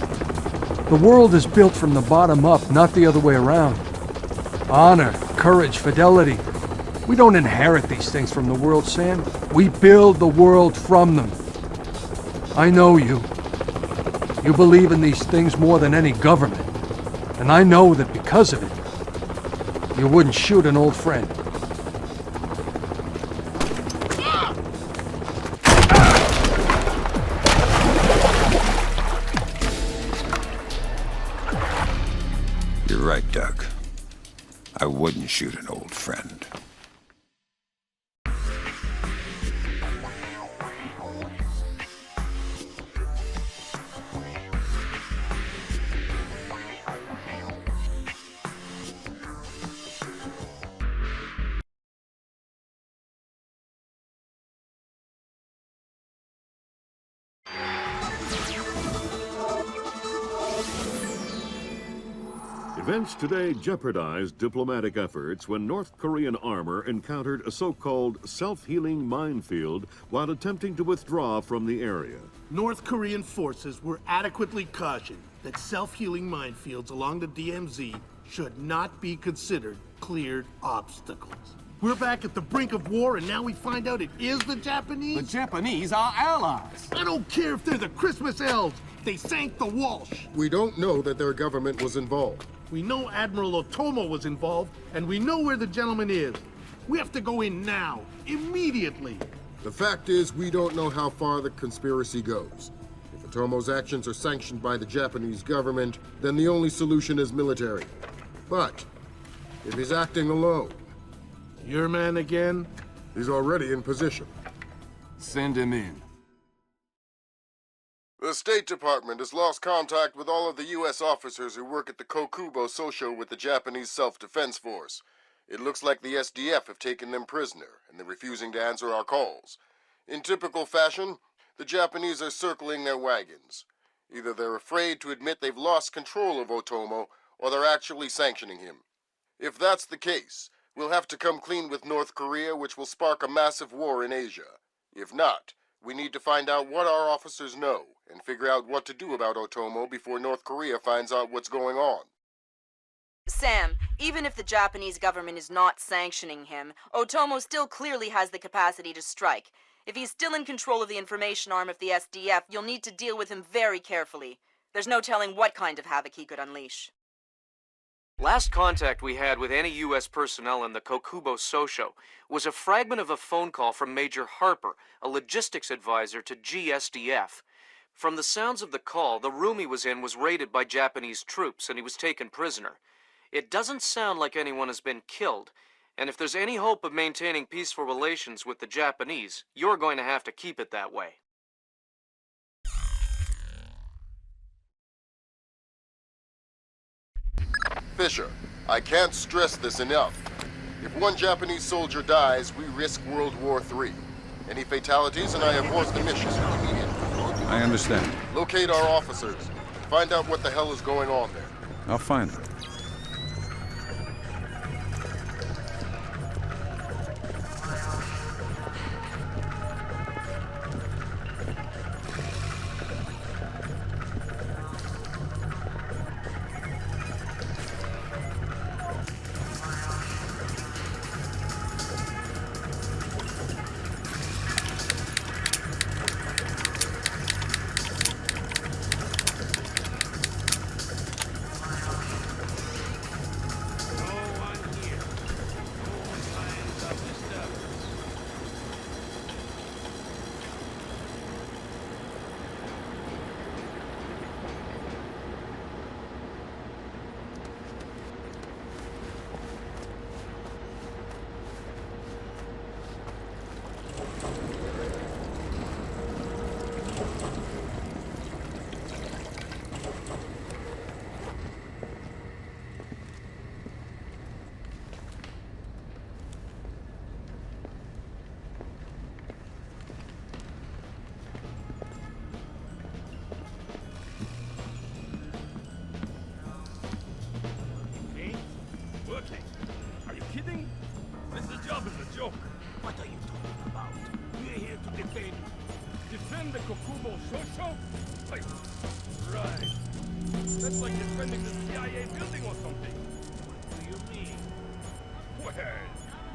The world is built from the bottom up, not the other way around. Honor, courage, fidelity. We don't inherit these things from the world, Sam. We build the world from them. I know you. You believe in these things more than any government. And I know that because of it, you wouldn't shoot an old friend. You're right, Doug. I wouldn't shoot an old friend. Events today jeopardized diplomatic efforts when North Korean armor encountered a so-called self-healing minefield while attempting to withdraw from the area. North Korean forces were adequately cautioned that self-healing minefields along the DMZ should not be considered cleared obstacles. We're back at the brink of war, and now we find out it is the Japanese? The Japanese are allies. I don't care if they're the Christmas elves. They sank the Walsh. We don't know that their government was involved. We know Admiral Otomo was involved, and we know where the gentleman is. We have to go in now, immediately. The fact is, we don't know how far the conspiracy goes. If Otomo's actions are sanctioned by the Japanese government, then the only solution is military. But if he's acting alone... Your man again? He's already in position. Send him in. The State Department has lost contact with all of the U.S. officers who work at the Kokubo Sosho with the Japanese Self-Defense Force. It looks like the SDF have taken them prisoner, and they're refusing to answer our calls. In typical fashion, the Japanese are circling their wagons. Either they're afraid to admit they've lost control of Otomo, or they're actually sanctioning him. If that's the case, we'll have to come clean with North Korea, which will spark a massive war in Asia. If not, we need to find out what our officers know, and figure out what to do about Otomo before North Korea finds out what's going on. Sam, even if the Japanese government is not sanctioning him, Otomo still clearly has the capacity to strike. If he's still in control of the information arm of the SDF, you'll need to deal with him very carefully. There's no telling what kind of havoc he could unleash. Last contact we had with any U.S. personnel in the Kokubo Sosho was a fragment of a phone call from Major Harper, a logistics advisor to GSDF. From the sounds of the call, the room he was in was raided by Japanese troops and he was taken prisoner. It doesn't sound like anyone has been killed, and if there's any hope of maintaining peaceful relations with the Japanese, you're going to have to keep it that way. Fisher, I can't stress this enough. If one Japanese soldier dies, we risk World War III. Any fatalities and I abort the mission immediately. I understand. Locate our officers. Find out what the hell is going on there. I'll find them. What are you talking about? We're here to defend. Defend the Kokubo Sosho? Wait, right. That's like defending the CIA building or something. What do you mean? Well,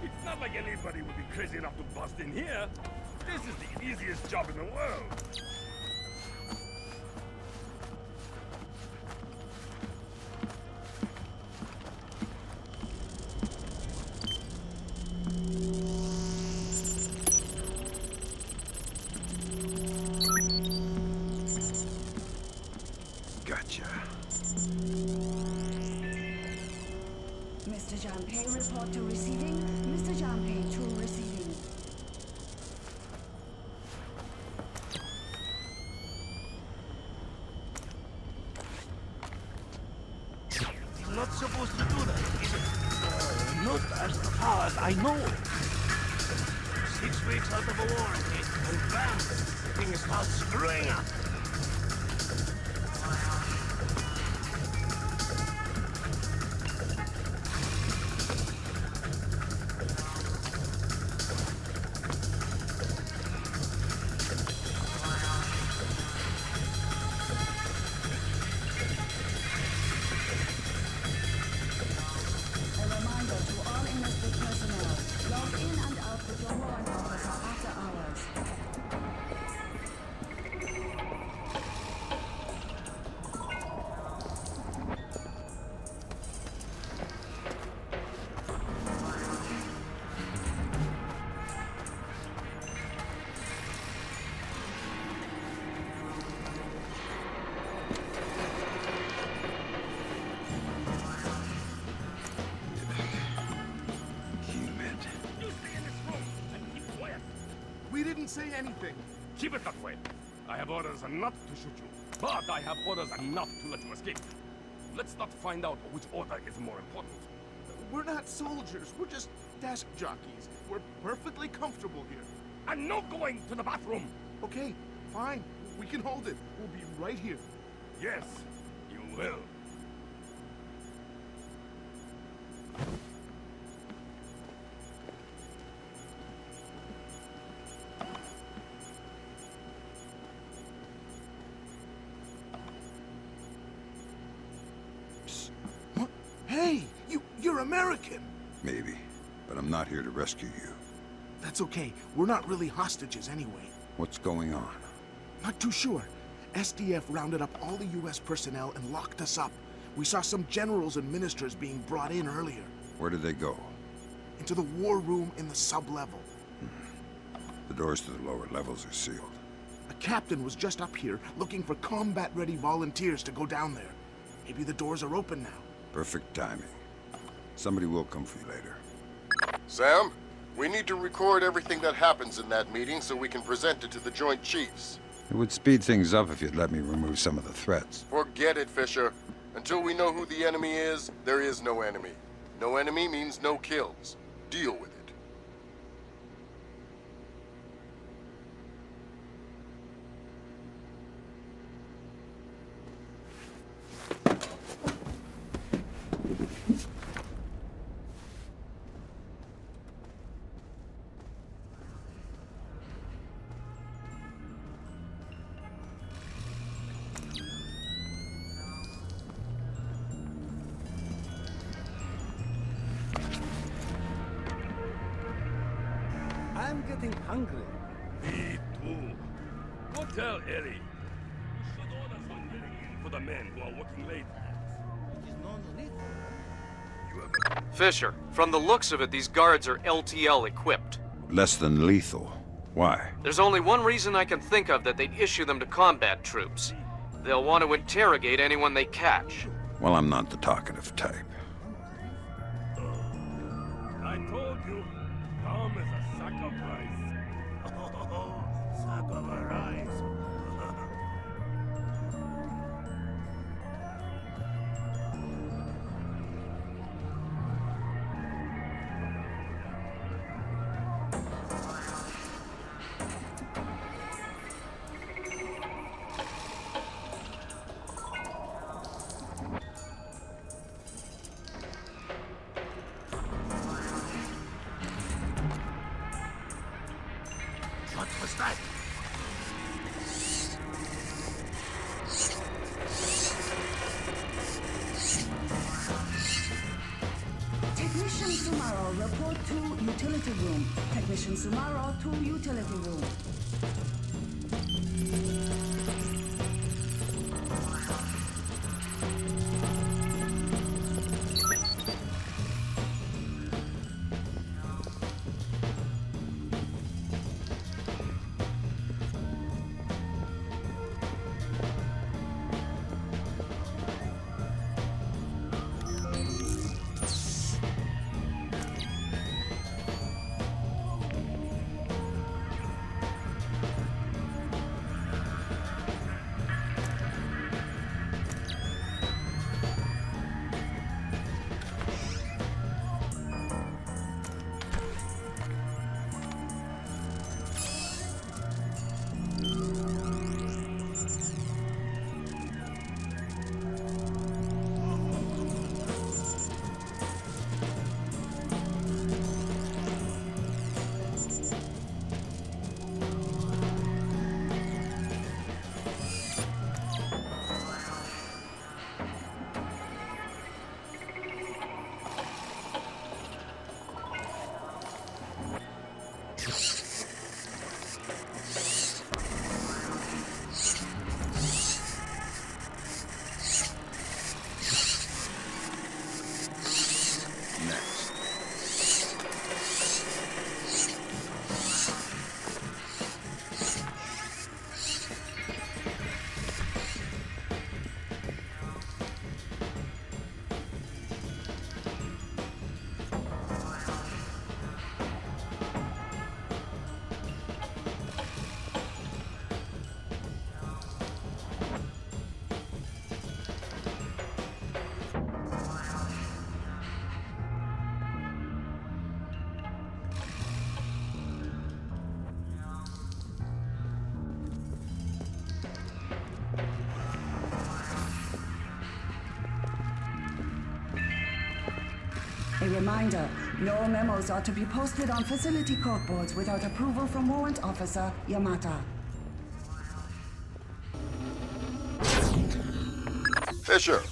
it's not like anybody would be crazy enough to bust in here. This is the easiest job in the world. Mr. Janpei, report to receiving. Mr. Janpei, to receiving. You're not supposed to do that, is it? Not as far as I know. 6 weeks out of a war, and bam, things start screwing up. anything. Keep it that way. I have orders not to shoot you, but I have orders not to let you escape. Let's not find out which order is more important. We're not soldiers. We're just desk jockeys. We're perfectly comfortable here. I'm not going to the bathroom. Okay, fine. We can hold it. We'll be right here. Yes, you will. What? Hey, you're American. Maybe, but I'm not here to rescue you. That's okay. We're not really hostages anyway. What's going on? Not too sure. SDF rounded up all the U.S. personnel and locked us up. We saw some generals and ministers being brought in earlier. Where did they go? Into the war room in the sub-level. The doors to the lower levels are sealed. A captain was just up here looking for combat-ready volunteers to go down there. Maybe the doors are open now. Perfect timing. Somebody will come for you later. Sam, we need to record everything that happens in that meeting so we can present it to the Joint Chiefs. It would speed things up if you'd let me remove some of the threats. Forget it, Fisher. Until we know who the enemy is, there is no enemy. No enemy means no kills. Deal with it. I'm getting hungry. Me too. Go tell Ellie. You should order some getting in for the men who are working late. It is non-lethal. Fisher, from the looks of it, these guards are LTL equipped. Less than lethal. Why? There's only one reason I can think of that they'd issue them to combat troops. They'll want to interrogate anyone they catch. Well, I'm not the talkative type. I told you, Tom is a sack of rice. Oh, sack of rice. What was that? Technician Sumaro, report to utility room. Technician Sumaro to utility room. Friendly reminder, no memos are to be posted on facility corkboards without approval from Warrant Officer Yamata. Fisher,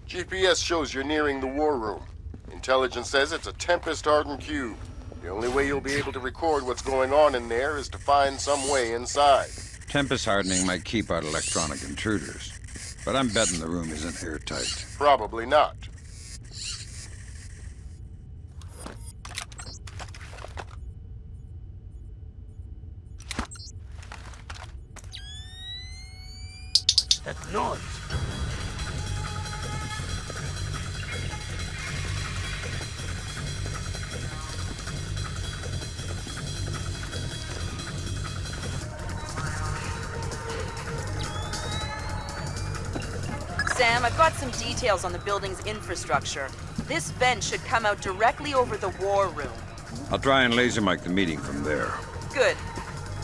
GPS shows you're nearing the war room. Intelligence says it's a Tempest-hardened cube. The only way you'll be able to record what's going on in there is to find some way inside. Tempest hardening might keep out electronic intruders, but I'm betting the room isn't airtight. Probably not. What's that noise? Sam, I've got some details on the building's infrastructure. This vent should come out directly over the war room. I'll try and laser mic the meeting from there. Good.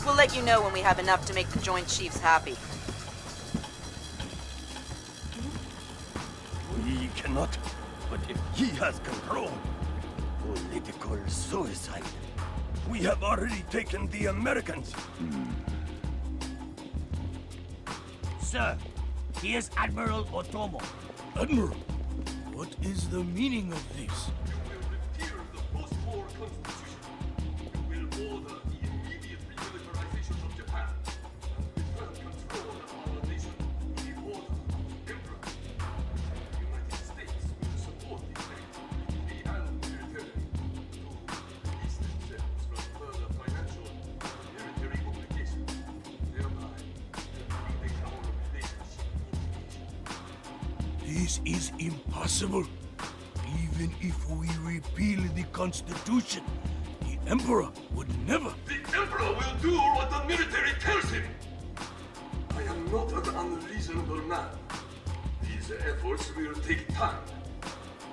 We'll let you know when we have enough to make the Joint Chiefs happy. We cannot, but if he has control, political suicide. We have already taken the Americans. Sir, here's Admiral Otomo. Admiral, what is the meaning of this? This is impossible. Even if we repeal the Constitution, the Emperor would never. The Emperor will do what the military tells him. I am not an unreasonable man. These efforts will take time.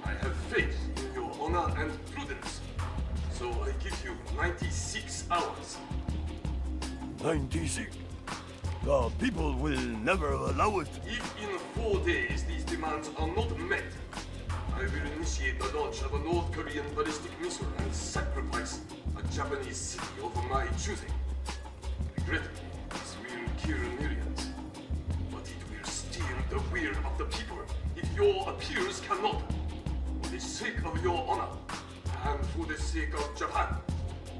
I have faith in your honor and prudence. So I give you 96 hours. 96? The people will never allow it. If in 4 days these demands are not met, I will initiate the launch of a North Korean ballistic missile and sacrifice a Japanese city of my choosing. Regrettably, this will kill millions, but it will steal the will of the people if your appeals cannot. For the sake of your honor, and for the sake of Japan,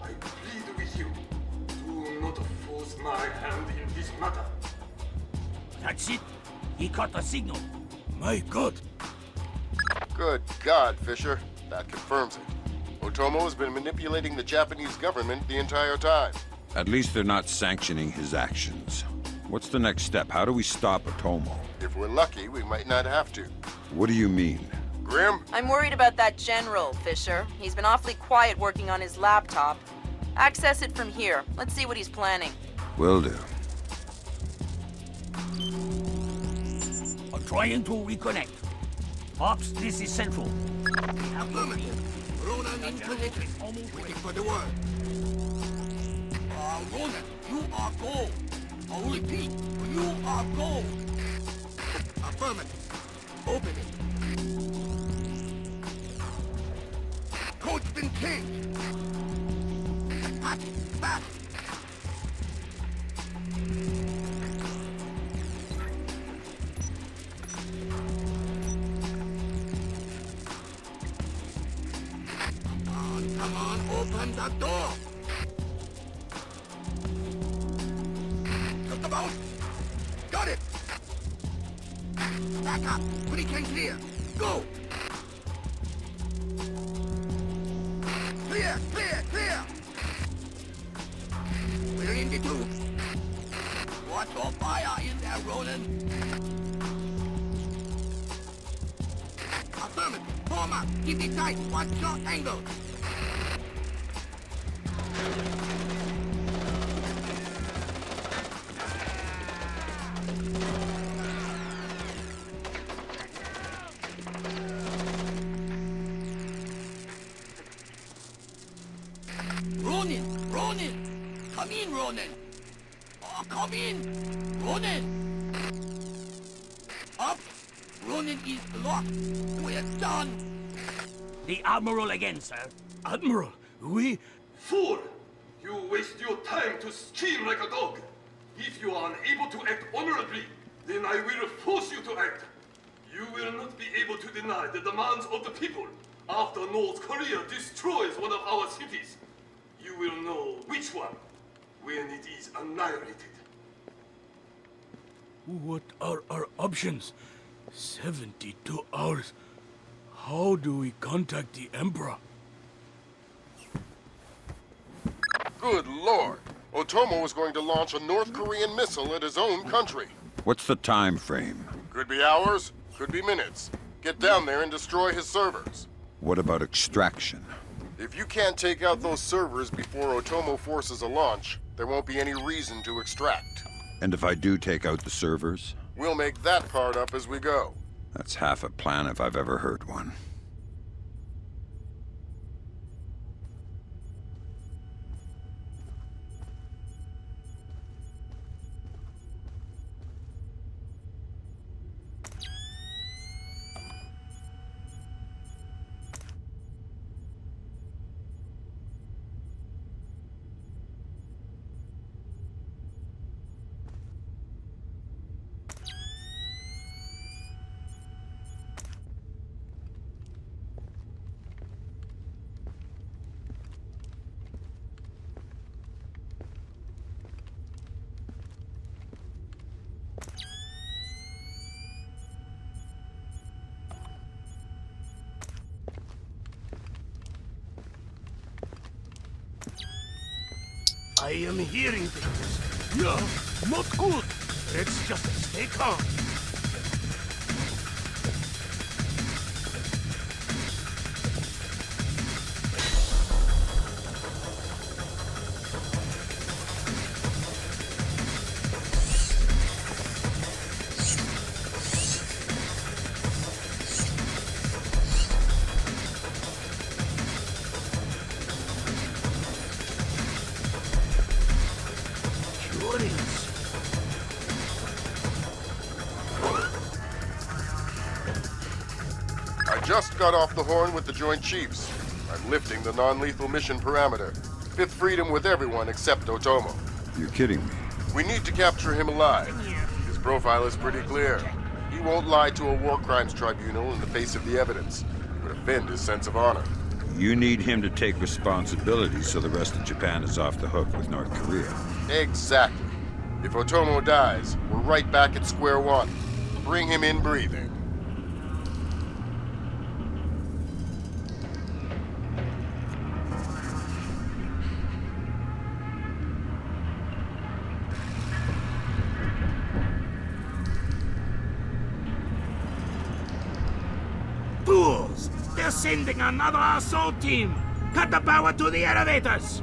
I plead with you, do not force my hand in this matter. That's it. He caught the signal. My God. Good God, Fisher. That confirms it. Otomo has been manipulating the Japanese government the entire time. At least they're not sanctioning his actions. What's the next step? How do we stop Otomo? If we're lucky, we might not have to. What do you mean? Grim? I'm worried about that general, Fisher. He's been awfully quiet working on his laptop. Access it from here. Let's see what he's planning. Will do. I'm trying to reconnect. Ops, this is Central. Affirmative. Ronan in position. Waiting for the word. Ronan, you are gold. I'll repeat, you are gold. Affirmative. Open it. Code's been changed. Back, back. Come on, open the door. Just about. Got it. Back up. Pretty can clear. Go. Clear, clear, clear. We're in the tube. Watch your fire in there, Roland. Affirmative. Form up. Keep it tight. Watch your angle. Ronin! Come in, Ronin! Oh, come in! Ronin! Up! Ronin is locked! We're done! The Admiral again, sir. Admiral, we... Fool! You waste your time to scheme like a dog. If you are unable to act honorably, then I will force you to act. You will not be able to deny the demands of the people after North Korea destroys one of our cities. You will know which one when it is annihilated. What are our options? 72 hours. How do we contact the Emperor? Good lord! Otomo is going to launch a North Korean missile at his own country. What's the time frame? Could be hours, could be minutes. Get down there and destroy his servers. What about extraction? If you can't take out those servers before Otomo forces a launch, there won't be any reason to extract. And if I do take out the servers? We'll make that part up as we go. That's half a plan if I've ever heard one. I am hearing things. No, not good. Let's just stay calm. Just got off the horn with the Joint Chiefs. I'm lifting the non-lethal mission parameter. Fifth freedom with everyone except Otomo. You're kidding me. We need to capture him alive. His profile is pretty clear. He won't lie to a war crimes tribunal in the face of the evidence. It would offend his sense of honor. You need him to take responsibility so the rest of Japan is off the hook with North Korea. Exactly. If Otomo dies, we're right back at square one. Bring him in breathing. Fools! They're sending another assault team! Cut the power to the elevators!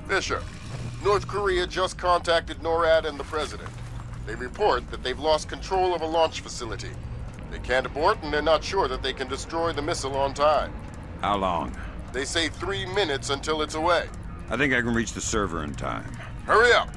Fisher, North Korea just contacted NORAD and the President. They report that they've lost control of a launch facility. They can't abort and they're not sure that they can destroy the missile on time. How long? They say 3 minutes until it's away. I think I can reach the server in time. Hurry up!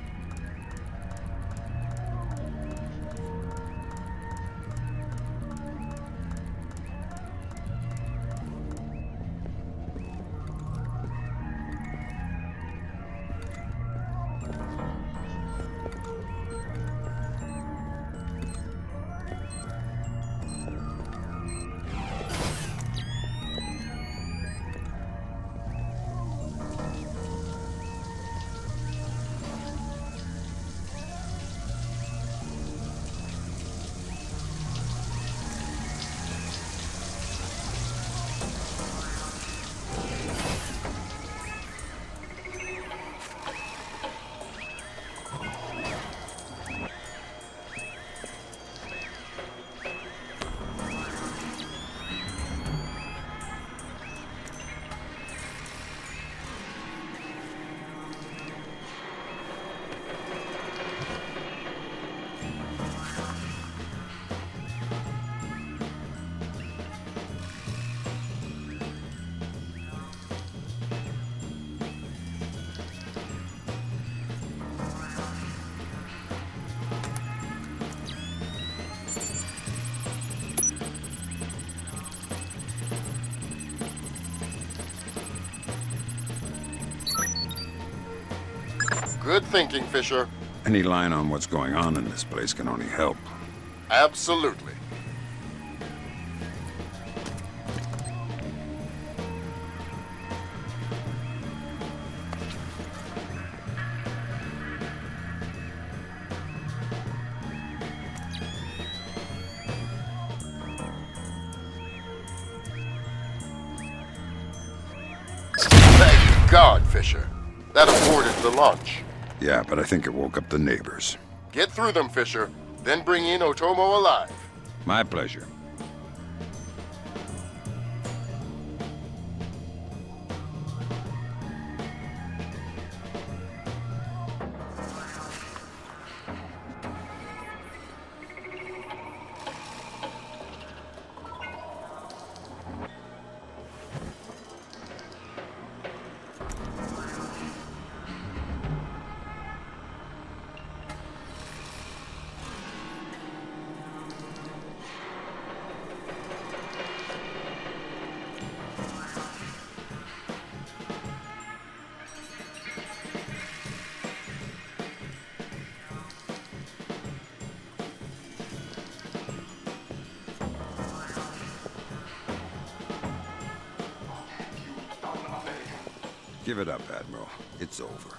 Good thinking, Fisher. Any line on what's going on in this place can only help. Absolutely. Thank God, Fisher. That aborted the launch. Yeah, but I think it woke up the neighbors. Get through them, Fisher. Then bring in Otomo alive. My pleasure. Give it up, Admiral. It's over.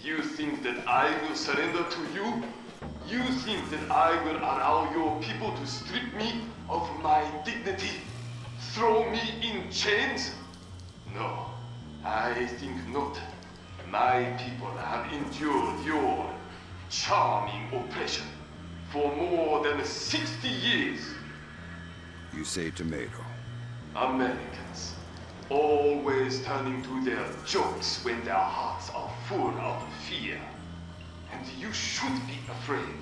You think that I will surrender to you? You think that I will allow your people to strip me of my dignity? Throw me in chains? No, I think not. My people have endured your charming oppression for more than 60 years. You say tomato. Americans, always turning to their jokes when their hearts are full of fear. And you should be afraid.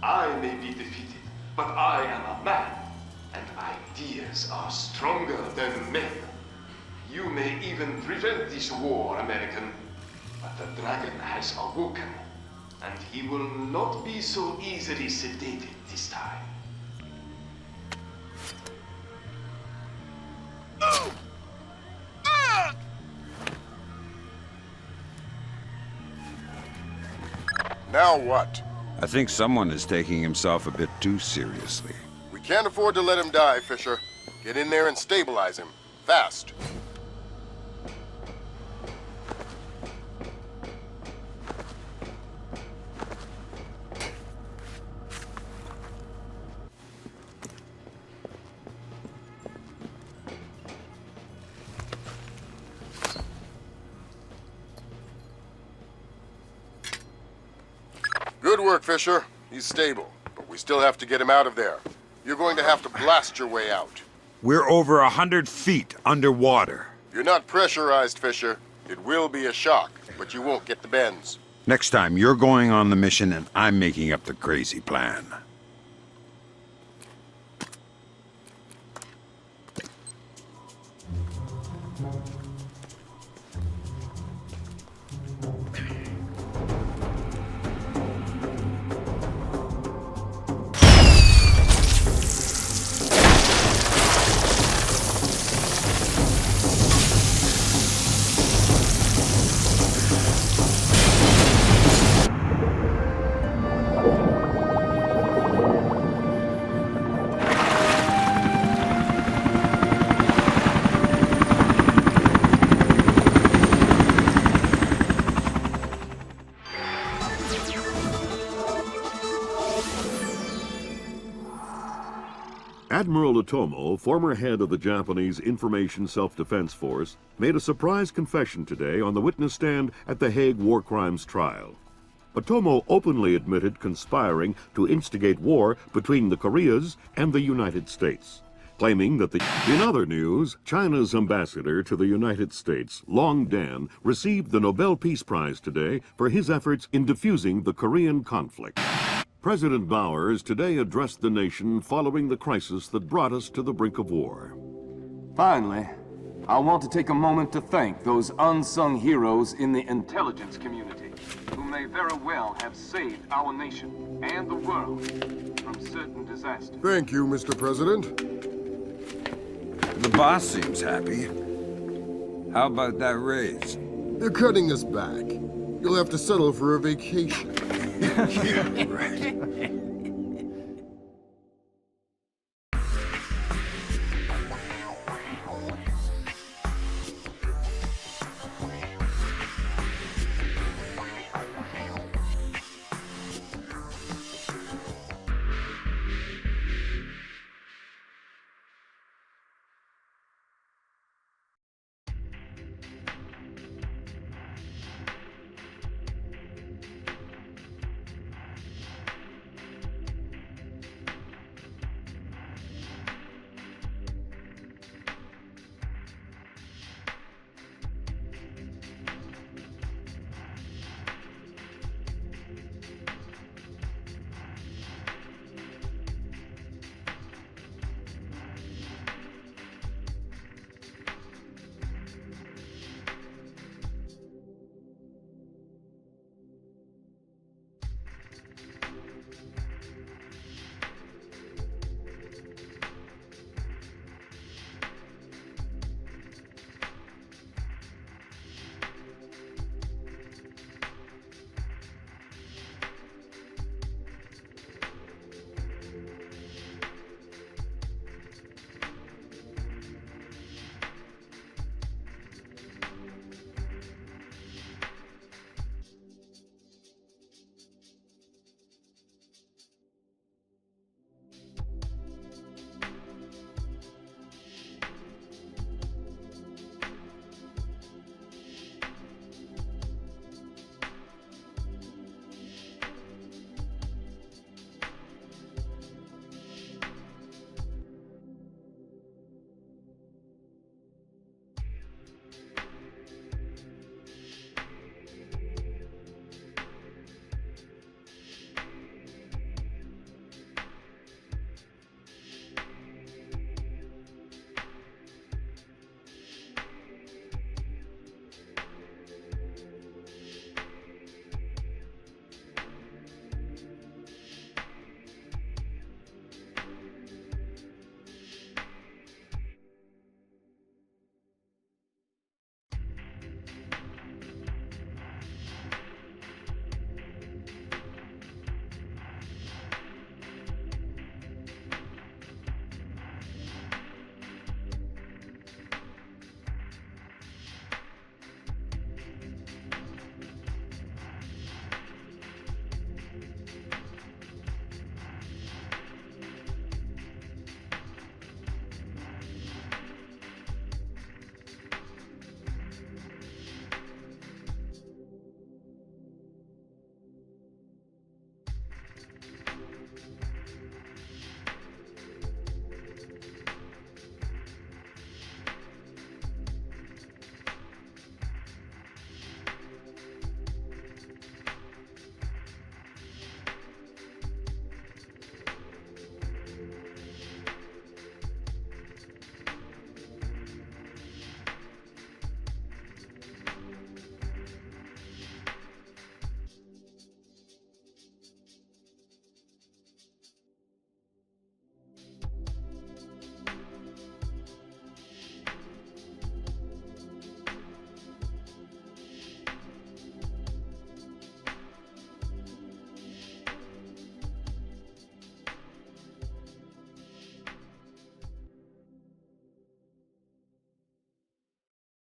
I may be defeated, but I am a man, and ideas are stronger than men. You may even prevent this war, American, but the dragon has awoken, and he will not be so easily sedated this time. Now what? I think someone is taking himself a bit too seriously. We can't afford to let him die, Fisher. Get in there and stabilize him. Fast. Good work, Fisher. He's stable, but we still have to get him out of there. You're going to have to blast your way out. We're over 100 feet underwater. You're not pressurized, Fisher. It will be a shock, but you won't get the bends. Next time, you're going on the mission and I'm making up the crazy plan. Admiral Otomo, former head of the Japanese Information Self-Defense Force, made a surprise confession today on the witness stand at the Hague War Crimes trial. Otomo openly admitted conspiring to instigate war between the Koreas and the United States, claiming that In other news, China's ambassador to the United States, Long Dan, received the Nobel Peace Prize today for his efforts in defusing the Korean conflict. President Bowers today addressed the nation following the crisis that brought us to the brink of war. Finally, I want to take a moment to thank those unsung heroes in the intelligence community who may very well have saved our nation and the world from certain disasters. Thank you, Mr. President. The boss seems happy. How about that raise? They're cutting us back. You'll have to settle for a vacation. Yeah, right.